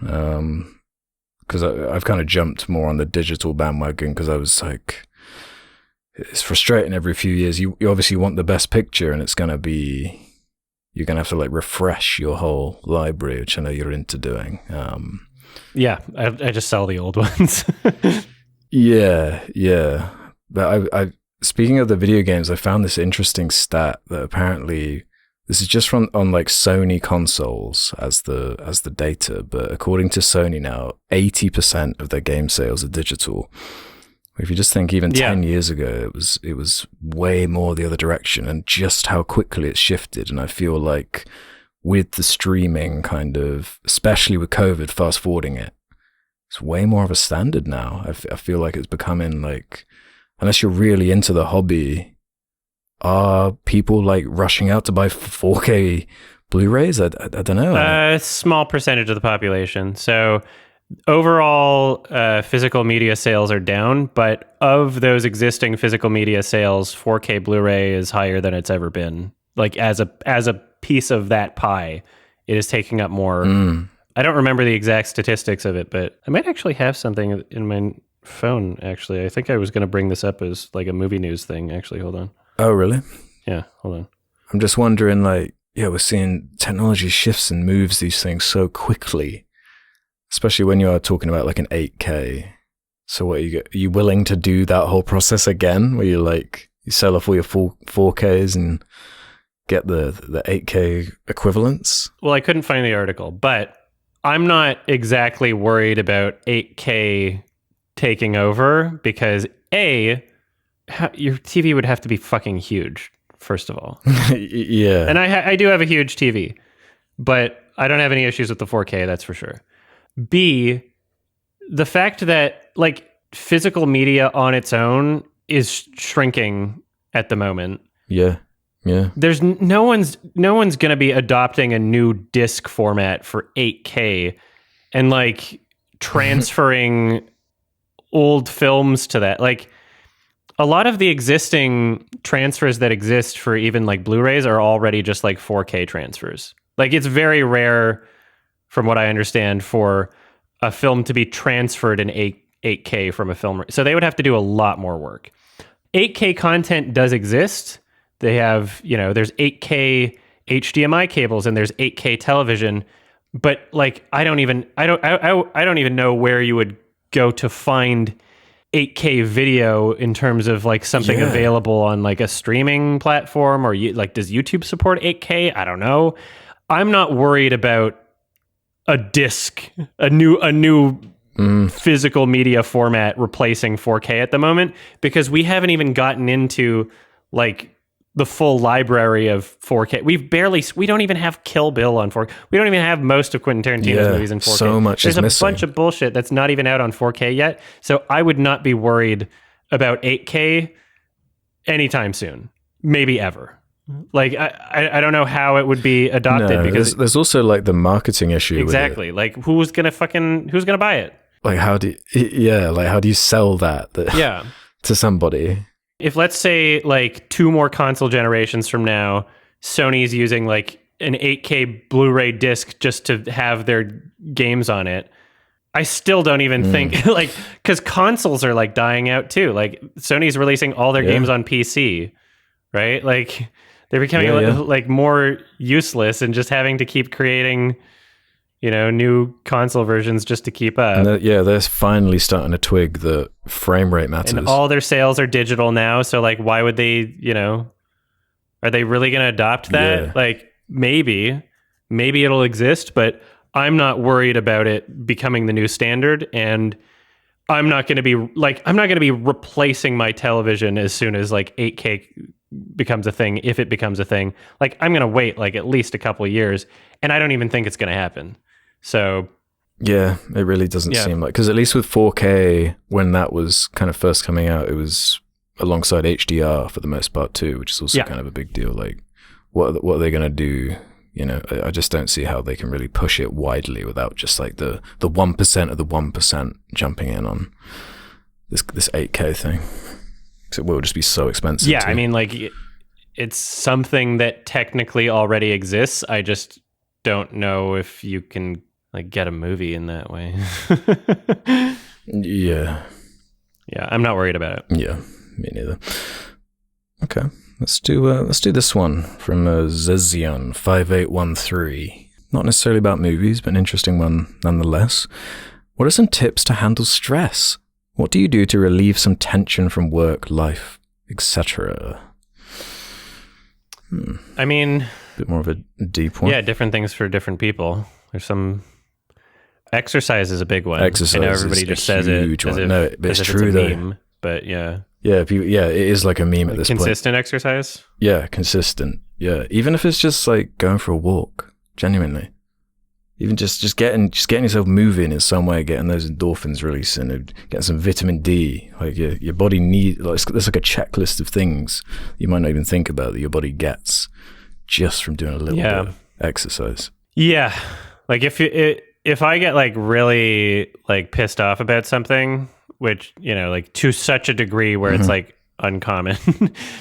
Because I've kind of jumped more on the digital bandwagon because I was like, it's frustrating every few years. You obviously want the best picture, and it's going to be, you're going to have to like refresh your whole library, which I know you're into doing. Yeah, I just sell the old ones. Yeah. But I speaking of the video games, I found this interesting stat that apparently this is just from on like Sony consoles as the data, but according to Sony now, 80% of their game sales are digital. If you just think even 10 years ago, it was way more the other direction, and just how quickly it's shifted. And I feel like with the streaming kind of, especially with COVID fast forwarding it, it's way more of a standard now. I feel like it's becoming like, unless you're really into the hobby, are people like rushing out to buy 4K Blu-rays? I don't know. A small percentage of the population. So overall, physical media sales are down, but of those existing physical media sales, 4K Blu-ray is higher than it's ever been. Like as a piece of that pie, it is taking up more. I don't remember the exact statistics of it, but I might actually have something in my phone, actually. I think I was going to bring this up as like a movie news thing, actually. Hold on. Oh, really? Yeah, hold on. I'm just wondering, like, yeah, we're seeing technology shifts and moves these things so quickly, especially when you are talking about like an 8K. So what, are you willing to do that whole process again, where you like, you sell off all your full 4Ks and get the 8K equivalents? Well, I couldn't find the article, but I'm not exactly worried about 8K taking over because your TV would have to be fucking huge, first of all. Yeah. And I do have a huge TV, but I don't have any issues with the 4K, that's for sure. B, the fact that like physical media on its own is shrinking at the moment. Yeah. There's no one's going to be adopting a new disc format for 8K and like transferring old films to that. Like a lot of the existing transfers that exist for even like Blu-rays are already just like 4K transfers. Like it's very rare, from what I understand, for a film to be transferred in 8K from a film. So they would have to do a lot more work. 8K content does exist. They have, there's 8K HDMI cables and there's 8K television, but like I don't even know where you would go to find 8K video in terms of like something available on like a streaming platform, or does YouTube support 8K? I don't know. I'm not worried about a disc, a new physical media format replacing 4K at the moment, because we haven't even gotten into like the full library of 4K. We don't even have Kill Bill on 4K. We don't even have most of Quentin Tarantino's movies in 4K. So much There's is missing. Bunch of bullshit that's not even out on 4K yet. So I would not be worried about 8K anytime soon. Maybe ever. Like I don't know how it would be adopted, because there's also like the marketing issue. Exactly. Like who's gonna buy it? Like how do you sell that to somebody? If let's say like 2 more console generations from now, Sony's using like an 8K Blu-ray disc just to have their games on it, I still don't even think like, because consoles are like dying out too. Like Sony's releasing all their games on PC, right? Like they're becoming like more useless and just having to keep creating, new console versions just to keep up. And they're finally starting to twig that frame rate matters. And all their sales are digital now. So like, why would they, are they really going to adopt that? Yeah. Like maybe it'll exist, but I'm not worried about it becoming the new standard. And I'm not going to be replacing my television as soon as like 8K becomes a thing, if it becomes a thing. Like I'm going to wait like at least a couple of years, and I don't even think it's going to happen. So yeah, it really doesn't seem like, because at least with 4K, when that was kind of first coming out, it was alongside HDR for the most part too, which is also kind of a big deal. Like what are they going to do? I just don't see how they can really push it widely without just like the 1% of the 1% jumping in on this 8K thing. Because it will just be so expensive. Yeah, I mean, like it's something that technically already exists. I just don't know if you can like get a movie in that way. Yeah, I'm not worried about it. Yeah, me neither. Okay. Let's do this one from Zezion 5813. Not necessarily about movies, but an interesting one nonetheless. What are some tips to handle stress? What do you do to relieve some tension from work, life, etc.? I mean, a bit more of a deep one. Yeah, different things for different people. There's some exercise is a big one. Exercise, I know everybody just says it as if, no, but it's true though. Meme, but yeah. Yeah, it is like a meme at this point. Consistent exercise? Yeah, consistent. Yeah, even if it's just like going for a walk, genuinely. Even just getting yourself moving in some way, getting those endorphins releasing, and getting some vitamin D. Like your body needs, like, there's like a checklist of things you might not even think about that your body gets just from doing a little bit of exercise. Yeah, like if I get like really like pissed off about something, which, like to such a degree where it's like uncommon.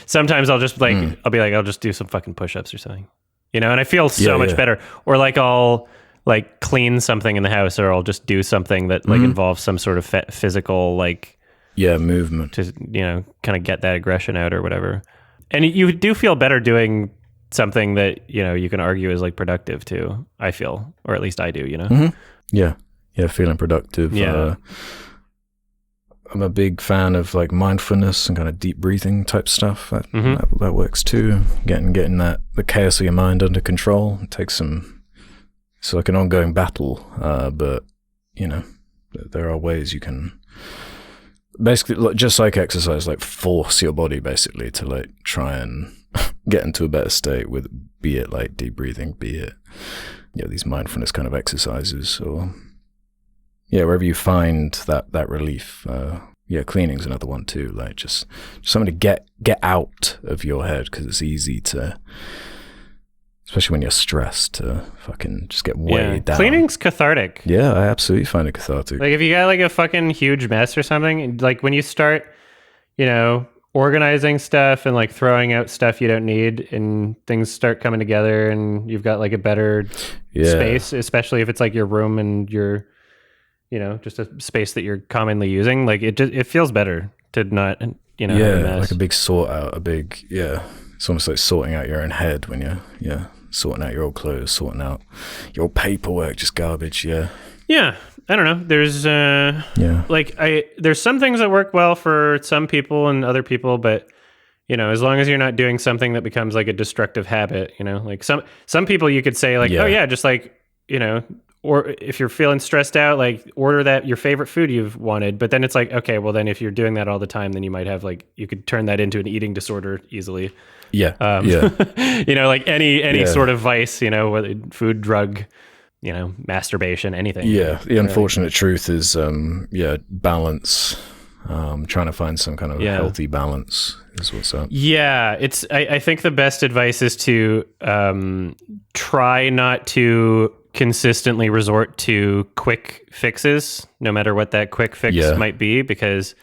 Sometimes I'll just like, I'll just do some fucking push-ups or something, and I feel so much better. Or like I'll like clean something in the house, or I'll just do something that like involves some sort of physical, like, movement to, kind of get that aggression out or whatever. And you do feel better doing something that, you can argue is like productive too, I feel, or at least I do, Yeah. Feeling productive. Yeah. I'm a big fan of like mindfulness and kind of deep breathing type stuff. That works too. Getting the chaos of your mind under control. It takes it's like an ongoing battle. But there are ways you can basically, just like exercise, like force your body basically to like try and get into a better state with, be it like deep breathing, be it, these mindfulness kind of exercises, or wherever you find that relief. Cleaning's another one too. Like just something to get out of your head, because it's easy to, especially when you're stressed, to fucking just get weighed down. Cleaning's cathartic. Yeah, I absolutely find it cathartic. Like if you got like a fucking huge mess or something, like when you start, organizing stuff and like throwing out stuff you don't need, and things start coming together, and you've got like a better space, especially if it's like your room and your, just a space that you're commonly using. Like it feels better to not, have a mess. Like a big sort out, it's almost like sorting out your own head when you're, sorting out your old clothes, sorting out your old paperwork, just garbage. Yeah. I don't know. There's, there's some things that work well for some people and other people, but, as long as you're not doing something that becomes like a destructive habit, like some people you could say like, just like, or if you're feeling stressed out, like order your favorite food you've wanted. But then it's like, okay, well then if you're doing that all the time, then you might have like, you could turn that into an eating disorder easily. Like any sort of vice, whether food, drug, masturbation, anything. Yeah. The unfortunate truth is, balance, trying to find some kind of healthy balance is what's up. Yeah. I think the best advice is to, try not to consistently resort to quick fixes, no matter what that quick fix might be, because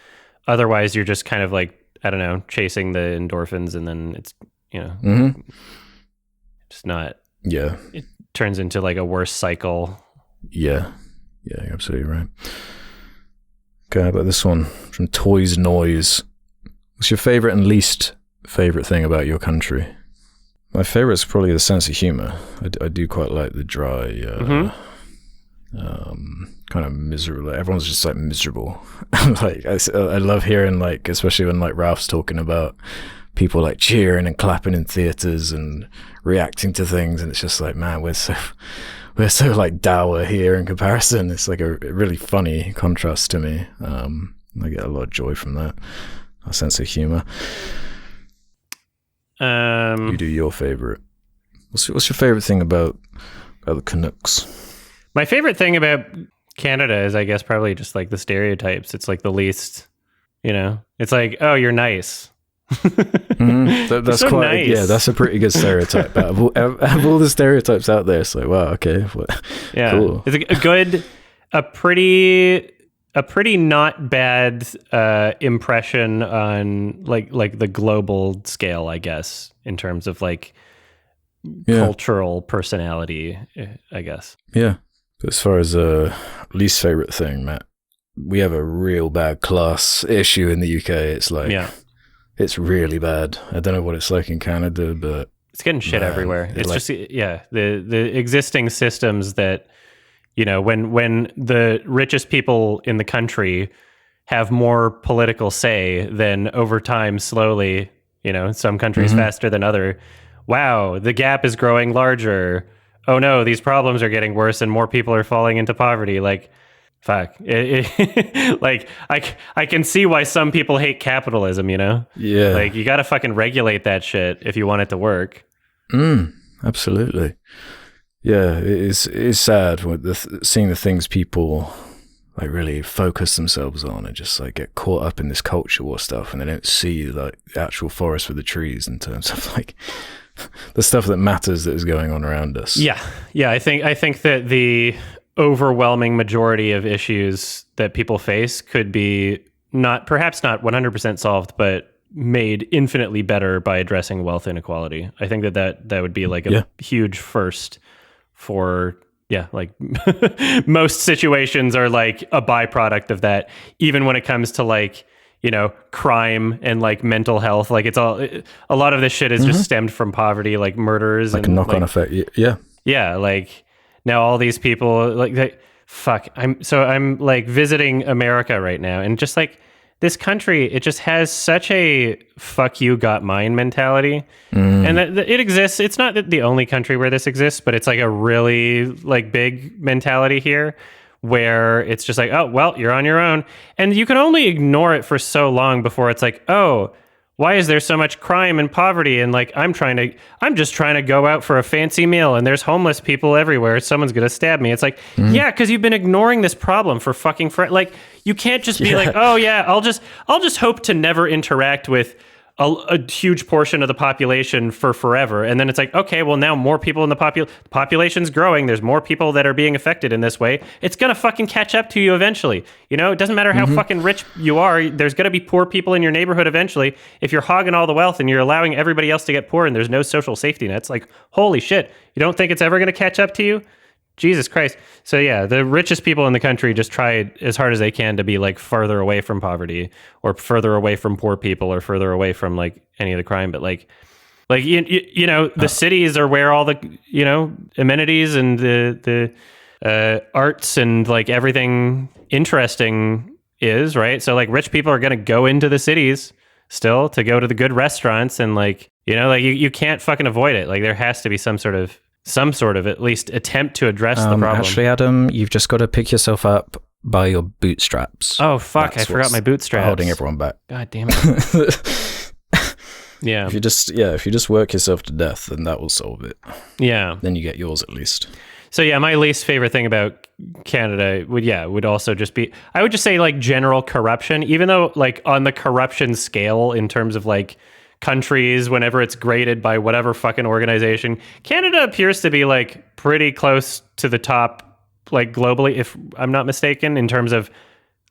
otherwise you're just kind of like, I don't know, chasing the endorphins, and then it's, just not, it turns into like a worse cycle. Yeah. Yeah, you're absolutely right. Okay, how about this one from Toys Noise? What's your favorite and least favorite thing about your country? My favorite is probably the sense of humor. I do quite like the dry, kind of miserable. Everyone's just like miserable. Like I love hearing, like, especially when like Ralph's talking about people like cheering and clapping in theaters and reacting to things, and it's just like, man, we're so like dour here in comparison. It's like a really funny contrast to me. I get a lot of joy from that. A sense of humor. You do your favorite. What's your favorite thing about the Canucks? My favorite thing about Canada is, I guess, probably just like the stereotypes. It's like the least, it's like, oh, you're nice. That's so quite nice. Yeah, that's a pretty good stereotype. Out of all the stereotypes out there, it's like, wow, okay, yeah, cool. It's a pretty not bad impression on like the global scale, I guess, in terms of like cultural personality, I guess. Yeah. But as far as least favorite thing, Matt, we have a real bad class issue in the UK. It's like, it's really bad. I don't know what it's like in Canada, but it's getting shit everywhere. It's like, just the existing systems that, when the richest people in the country have more political say, then over time, slowly, some countries faster than other. Wow, the gap is growing larger. Oh no, these problems are getting worse and more people are falling into poverty. Like, fuck. Like, I can see why some people hate capitalism, Yeah. Like, you gotta fucking regulate that shit if you want it to work. Absolutely. Yeah, it is sad seeing the things people like really focus themselves on and just like get caught up in this culture war stuff, and they don't see like the actual forest for the trees in terms of like the stuff that matters that is going on around us. Yeah. I think that the overwhelming majority of issues that people face could be perhaps not 100% solved, but made infinitely better by addressing wealth inequality. I think that would be like a huge first for, like most situations are like a byproduct of that, even when it comes to like, crime and like mental health. Like it's a lot of this shit is just stemmed from poverty, like murders. Like and a knock-on effect. Yeah. Yeah. Like now all these people like I'm like visiting America right now, and just like this country, it just has such a fuck you got mine mentality. And that it exists. It's not the only country where this exists, but it's like a really like big mentality here where it's just like, oh, well, you're on your own. And you can only ignore it for so long before it's like, oh, why is there so much crime and poverty? And like, I'm just trying to go out for a fancy meal and there's homeless people everywhere. Someone's going to stab me. It's like, yeah, because you've been ignoring this problem for fucking like, you can't just be like, oh yeah, I'll just hope to never interact with a huge portion of the population for forever. And then it's like, okay, well now more people in the population's growing. There's more people that are being affected in this way. It's going to fucking catch up to you eventually. It doesn't matter how fucking rich you are. There's going to be poor people in your neighborhood eventually. If you're hogging all the wealth and you're allowing everybody else to get poor and there's no social safety nets, like, holy shit, you don't think it's ever going to catch up to you? Jesus Christ. So yeah, the richest people in the country just try as hard as they can to be like further away from poverty or further away from poor people or further away from like any of the crime. But like the cities are where all the, amenities and the arts and like everything interesting is, right? So like rich people are going to go into the cities still to go to the good restaurants and like, like you can't fucking avoid it. Like there has to be some sort of at least attempt to address the problem. Actually, Adam, you've just got to pick yourself up by your bootstraps. Oh, fuck. I forgot my bootstraps. Holding everyone back. God damn it. Yeah. If you just work yourself to death, then that will solve it. Yeah. Then you get yours at least. So yeah, my least favorite thing about Canada would also just be, I would just say like general corruption, even though like on the corruption scale in terms of like countries, whenever it's graded by whatever fucking organization, Canada appears to be like pretty close to the top, like globally, if I'm not mistaken, in terms of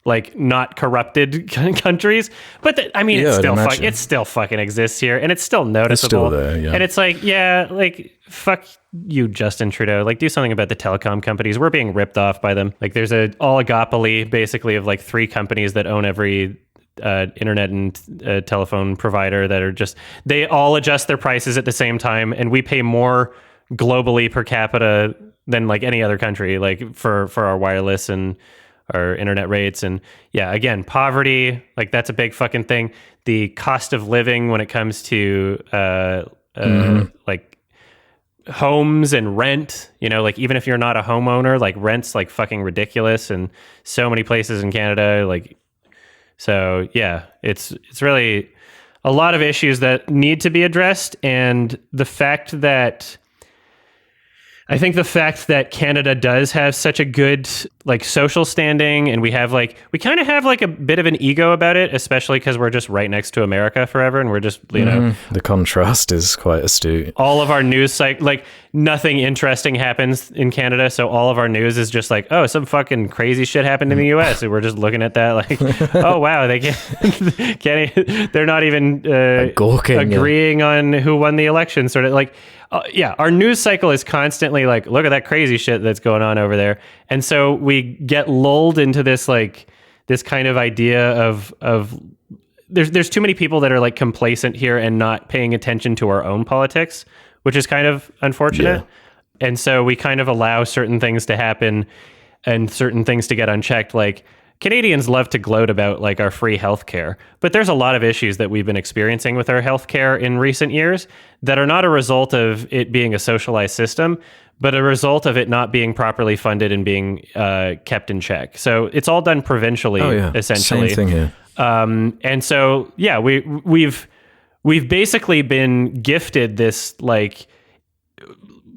like not corrupted countries. But it still fucking exists here, and it's still noticeable. It's still there, yeah. And it's like, yeah, like fuck you, Justin Trudeau. Like, do something about the telecom companies. We're being ripped off by them. Like, there's a oligopoly basically of like 3 companies that own every internet and telephone provider that are just, they all adjust their prices at the same time, and we pay more globally per capita than like any other country, like for our wireless and our internet rates. And yeah, again, poverty, like that's a big fucking thing. The cost of living when it comes to like homes and rent, you know, like even if you're not a homeowner, like rent's like fucking ridiculous in so many places in Canada. Like, so yeah, it's really a lot of issues that need to be addressed. And I think the fact that Canada does have such a good like social standing, and we kind of have like a bit of an ego about it, especially because we're just right next to America forever, and we're just, you know, the contrast is quite astute. All of our news like nothing interesting happens in Canada, so all of our news is just like, oh, some fucking crazy shit happened in the US, and we're just looking at that like, oh wow, they can't they're not even agreeing on who won the election, sort of like. Yeah, our news cycle is constantly like, look at that crazy shit that's going on over there. And so we get lulled into this like this kind of idea of there's too many people that are like complacent here and not paying attention to our own politics, which is kind of unfortunate. Yeah. And so we kind of allow certain things to happen and certain things to get unchecked. Like, Canadians love to gloat about like our free healthcare, but there's a lot of issues that we've been experiencing with our healthcare in recent years that are not a result of it being a socialized system, but a result of it not being properly funded and being kept in check. So it's all done provincially, essentially. Same thing here. And so, yeah, we've basically been gifted this like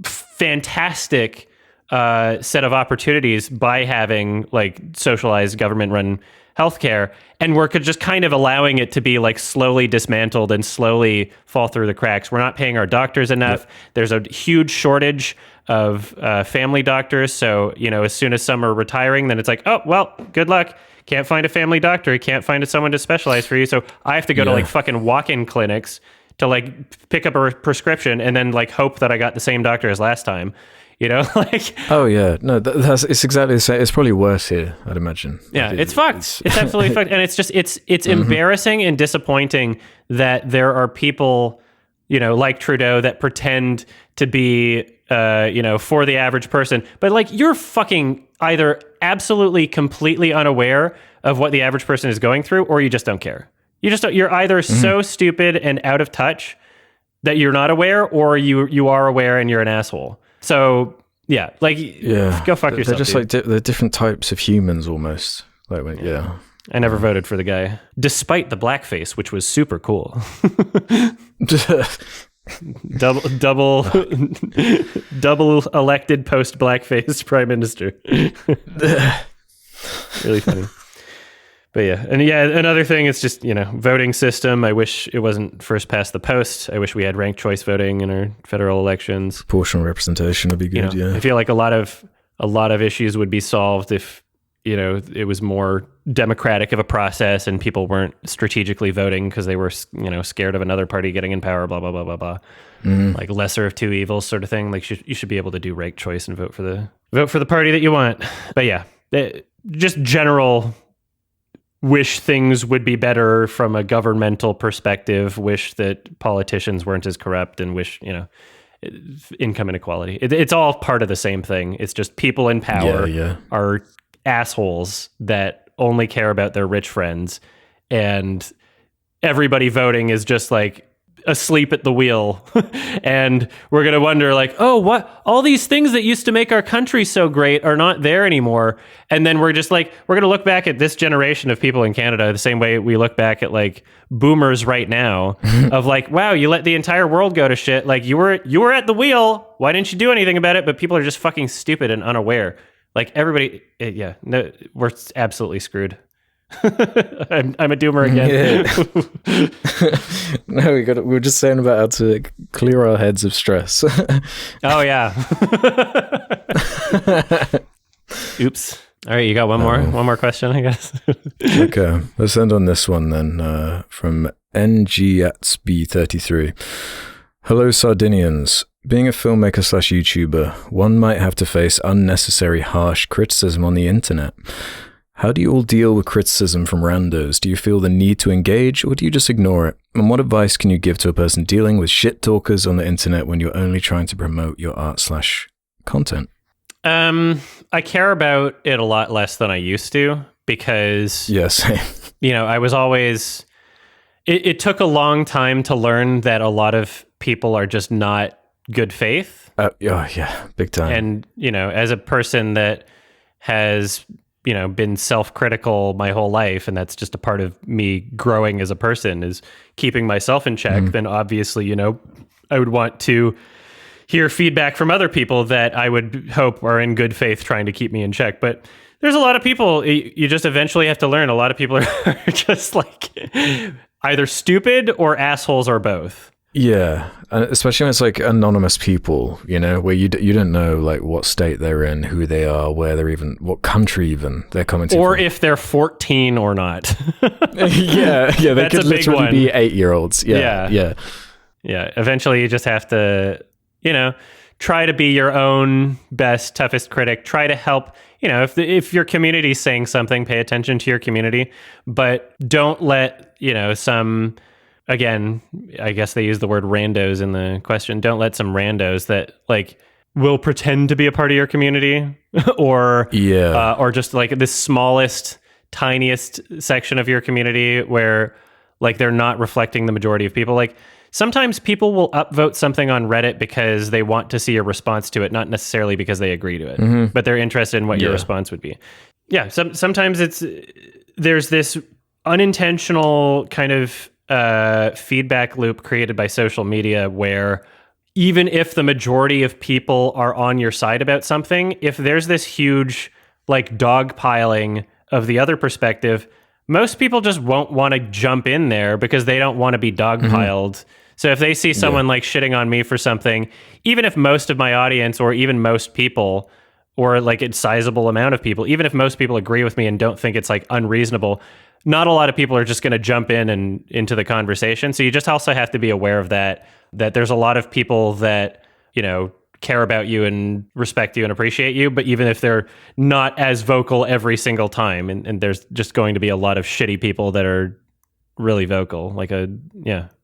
fantastic set of opportunities by having like socialized government-run healthcare, and we're just kind of allowing it to be like slowly dismantled and slowly fall through the cracks. We're not paying our doctors enough. Yep. There's a huge shortage of family doctors. So, you know, as soon as some are retiring, then it's like, oh, well, good luck. Can't find a family doctor. Can't find someone to specialize for you. So I have to go to like fucking walk-in clinics to like pick up a prescription and then like hope that I got the same doctor as last time. You know, like, oh yeah, no, it's exactly the same. It's probably worse here, I'd imagine. Yeah, it's fucked. It's absolutely fucked, and it's just it's embarrassing and disappointing that there are people, you know, like Trudeau that pretend to be, you know, for the average person, but like you're fucking either absolutely completely unaware of what the average person is going through, or you just don't care. You're either so stupid and out of touch that you're not aware, or you are aware and you're an asshole. So yeah, like go fuck yourself. They're just dude. Like they're different types of humans almost. Like I never voted for the guy, despite the blackface, which was super cool. double elected post blackface prime minister. Really funny. But yeah, and another thing is just, you know, voting system. I wish it wasn't first past the post. I wish we had ranked choice voting in our federal elections. Proportional representation would be good. You know, I feel like a lot of issues would be solved if, you know, it was more democratic of a process and people weren't strategically voting because they were, you know, scared of another party getting in power. Blah blah blah blah blah. Like lesser of two evils sort of thing. Like you should be able to do ranked choice and vote for the party that you want. But yeah, just general. Wish things would be better from a governmental perspective, wish that politicians weren't as corrupt, and wish, you know, income inequality. It's all part of the same thing. It's just people in power are assholes that only care about their rich friends, and everybody voting is just like asleep at the wheel. And we're going to wonder like, oh, what? All these things that used to make our country so great are not there anymore. And then we're just like, we're going to look back at this generation of people in Canada the same way we look back at like boomers right now of like, wow, you let the entire world go to shit. Like you were at the wheel. Why didn't you do anything about it? But people are just fucking stupid and unaware. Like everybody, no, we're absolutely screwed. I'm a doomer again. Yeah. No, we were just saying about how to clear our heads of stress. Oh yeah. Oops. All right, you got one more question, I guess. Okay, let's end on this one then. From NGAtsB33. Hello, Sardinians. Being a filmmaker / YouTuber, one might have to face unnecessary harsh criticism on the internet. How do you all deal with criticism from randos? Do you feel the need to engage, or do you just ignore it? And what advice can you give to a person dealing with shit talkers on the internet when you're only trying to promote your art / content? I care about it a lot less than I used to because, same. I was always, it took a long time to learn that a lot of people are just not good faith. Yeah, big time. And, as a person that has, been self-critical my whole life, and that's just a part of me growing as a person, is keeping myself in check, then obviously, I would want to hear feedback from other people that I would hope are in good faith trying to keep me in check. But there's a lot of people, you just eventually have to learn, a lot of people are just like either stupid or assholes or both. Yeah, especially when it's like anonymous people, where you don't know like what state they're in, who they are, where they're even, what country even they're coming or from. If they're 14 or not. yeah, they That's could a big literally one. be 8-year-olds. Yeah. Eventually, you just have to, try to be your own best, toughest critic. Try to help. If your community is saying something, pay attention to your community, but don't let some. Again, I guess they use the word randos in the question. Don't let some randos that like will pretend to be a part of your community or just like this smallest, tiniest section of your community where like they're not reflecting the majority of people. Like sometimes people will upvote something on Reddit because they want to see a response to it, not necessarily because they agree to it, but they're interested in what your response would be. Yeah, sometimes there's this unintentional kind of feedback loop created by social media where even if the majority of people are on your side about something, if there's this huge like dogpiling of the other perspective, most people just won't want to jump in there because they don't want to be dogpiled. So if they see someone like shitting on me for something, even if most of my audience or even most people or like a sizable amount of people, even if most people agree with me and don't think it's like unreasonable, not a lot of people are just going to jump in and into the conversation. So you just also have to be aware of that there's a lot of people that, care about you and respect you and appreciate you. But even if they're not as vocal every single time, and there's just going to be a lot of shitty people that are really vocal, like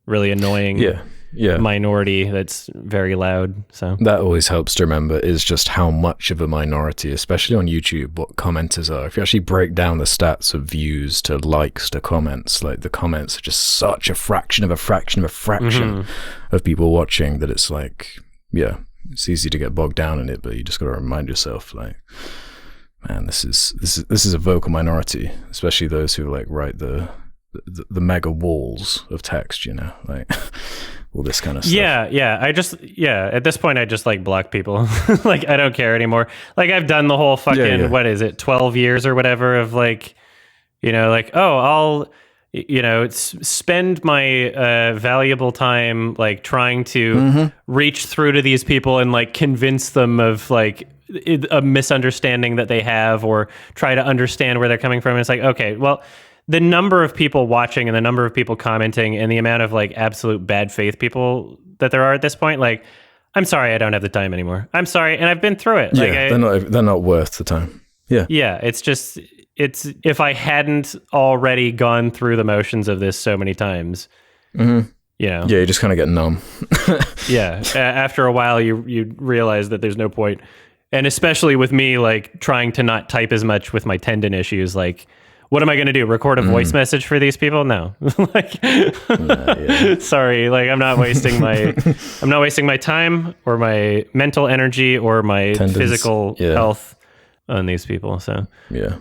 really annoying minority that's very loud. So that always helps to remember is just how much of a minority, especially on YouTube, what commenters are. If you actually break down the stats of views to likes to comments, like the comments are just such a fraction of a fraction of a fraction of people watching that it's like, it's easy to get bogged down in it, but you just got to remind yourself like, man, this is a vocal minority, especially those who like write the mega walls of text, like all this kind of stuff. At this point I just like block people. Like I don't care anymore. Like I've done the whole fucking what is it, 12 years or whatever of like, like, oh, I'll spend my valuable time like trying to reach through to these people and like convince them of like a misunderstanding that they have, or try to understand where they're coming from. And it's like, okay, well, the number of people watching and the number of people commenting and the amount of like absolute bad faith people that there are at this point, like, I'm sorry, I don't have the time anymore. I'm sorry. And I've been through it. They're not worth the time. Yeah. It's if I hadn't already gone through the motions of this so many times, you just kind of get numb. After a while you realize that there's no point. And especially with me, like trying to not type as much with my tendon issues, like, what am I going to do? Record a voice message for these people? No. Sorry. Like I'm not wasting my time or my mental energy or my physical health on these people. So yeah.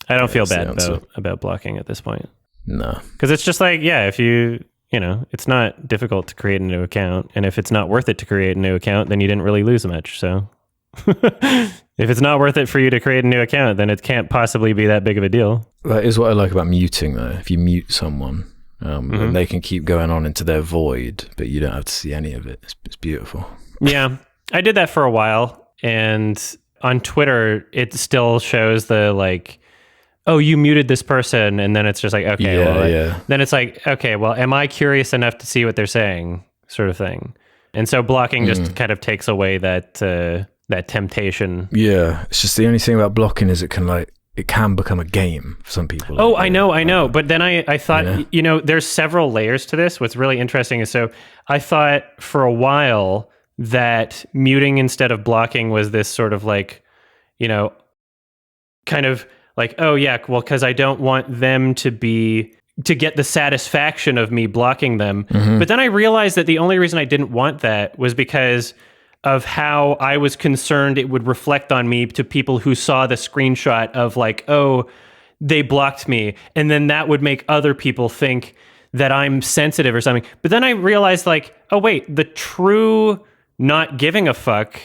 I don't feel bad about blocking at this point. No. Cause it's just like, if you it's not difficult to create a new account. And if it's not worth it to create a new account, then you didn't really lose much. So if it's not worth it for you to create a new account, then it can't possibly be that big of a deal. That is what I like about muting, though. If you mute someone, then they can keep going on into their void, but you don't have to see any of it. It's beautiful. Yeah, I did that for a while, and on Twitter, it still shows the like, oh, you muted this person. And then it's just like, okay, then it's like, okay, well, am I curious enough to see what they're saying, sort of thing. And so blocking just kind of takes away that temptation. Yeah. It's just the only thing about blocking is it can become a game for some people. Oh, I know. But then I thought, there's several layers to this. What's really interesting is, so I thought for a while that muting instead of blocking was this sort of like, kind of like, oh yeah, well, because I don't want them to get the satisfaction of me blocking them. But then I realized that the only reason I didn't want that was because of how I was concerned it would reflect on me to people who saw the screenshot of like, oh, they blocked me. And then that would make other people think that I'm sensitive or something. But then I realized like, oh wait, the true not giving a fuck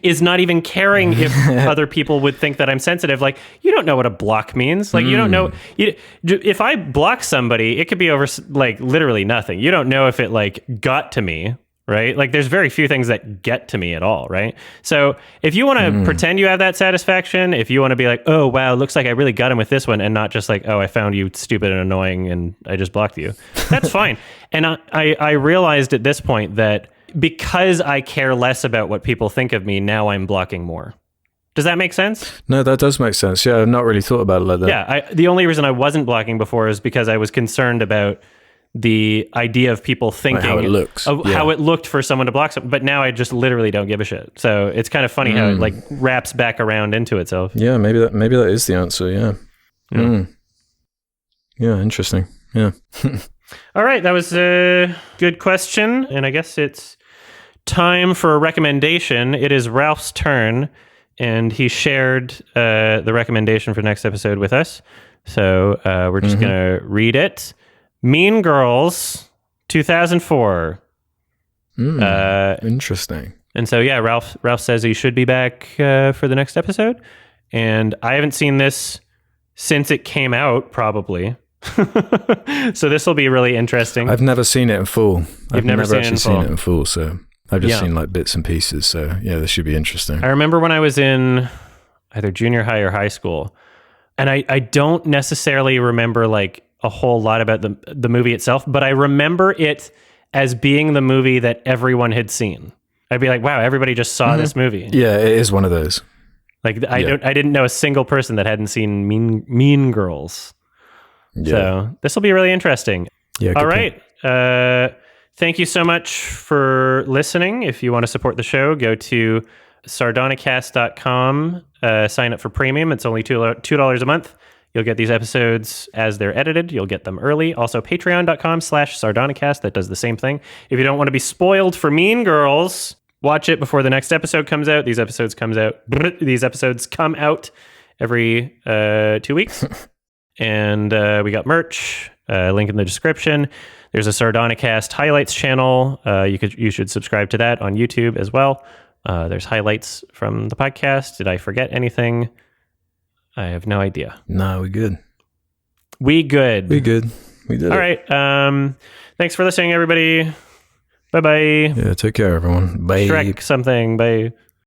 is not even caring if other people would think that I'm sensitive. Like, you don't know what a block means. Like, you don't know. If I block somebody, it could be over like literally nothing. You don't know if it like got to me, right? Like, there's very few things that get to me at all, right? So if you want to pretend you have that satisfaction, if you want to be like, oh, wow, looks like I really got him with this one, and not just like, oh, I found you stupid and annoying and I just blocked you, that's fine. And I realized at this point that because I care less about what people think of me, now I'm blocking more. Does that make sense? No, that does make sense. Yeah, I've not really thought about it like that. Yeah, the only reason I wasn't blocking before is because I was concerned about the idea of people thinking like how it looks. How it looked for someone to block something. But now I just literally don't give a shit. So it's kind of funny how it like wraps back around into itself. Yeah, maybe that is the answer. Yeah. Yeah, interesting. Yeah. All right, that was a good question, and I guess it's time for a recommendation. It is Ralph's turn, and he shared the recommendation for next episode with us. So we're just going to read it. Mean Girls, 2004. Interesting. And so, yeah, Ralph says he should be back for the next episode, and I haven't seen this since it came out, probably. So this will be really interesting. I've never seen it in full. I've never seen it in full, so I've just seen like bits and pieces. So yeah, this should be interesting. I remember when I was in either junior high or high school, and I don't necessarily remember like a whole lot about the movie itself, but I remember it as being the movie that everyone had seen. I'd be like, wow, everybody just saw this movie. Yeah, it is one of those. Like I didn't know a single person that hadn't seen Mean Girls. Yeah. So this will be really interesting. Yeah. All right. Thank you so much for listening. If you want to support the show, go to sardonicast.com, sign up for premium. It's only $2 a month. You'll get these episodes as they're edited. You'll get them early. Also, patreon.com/sardonicast. That does the same thing. If you don't want to be spoiled for Mean Girls, watch it before the next episode comes out. These episodes come out every 2 weeks. And we got merch, link in the description. There's a Sardonicast highlights channel. You should subscribe to that on YouTube as well. There's highlights from the podcast. Did I forget anything? I have no idea. No, we good. We good. We did All right. Thanks for listening, everybody. Bye-bye. Yeah, take care, everyone. Bye. Shrek something. Bye.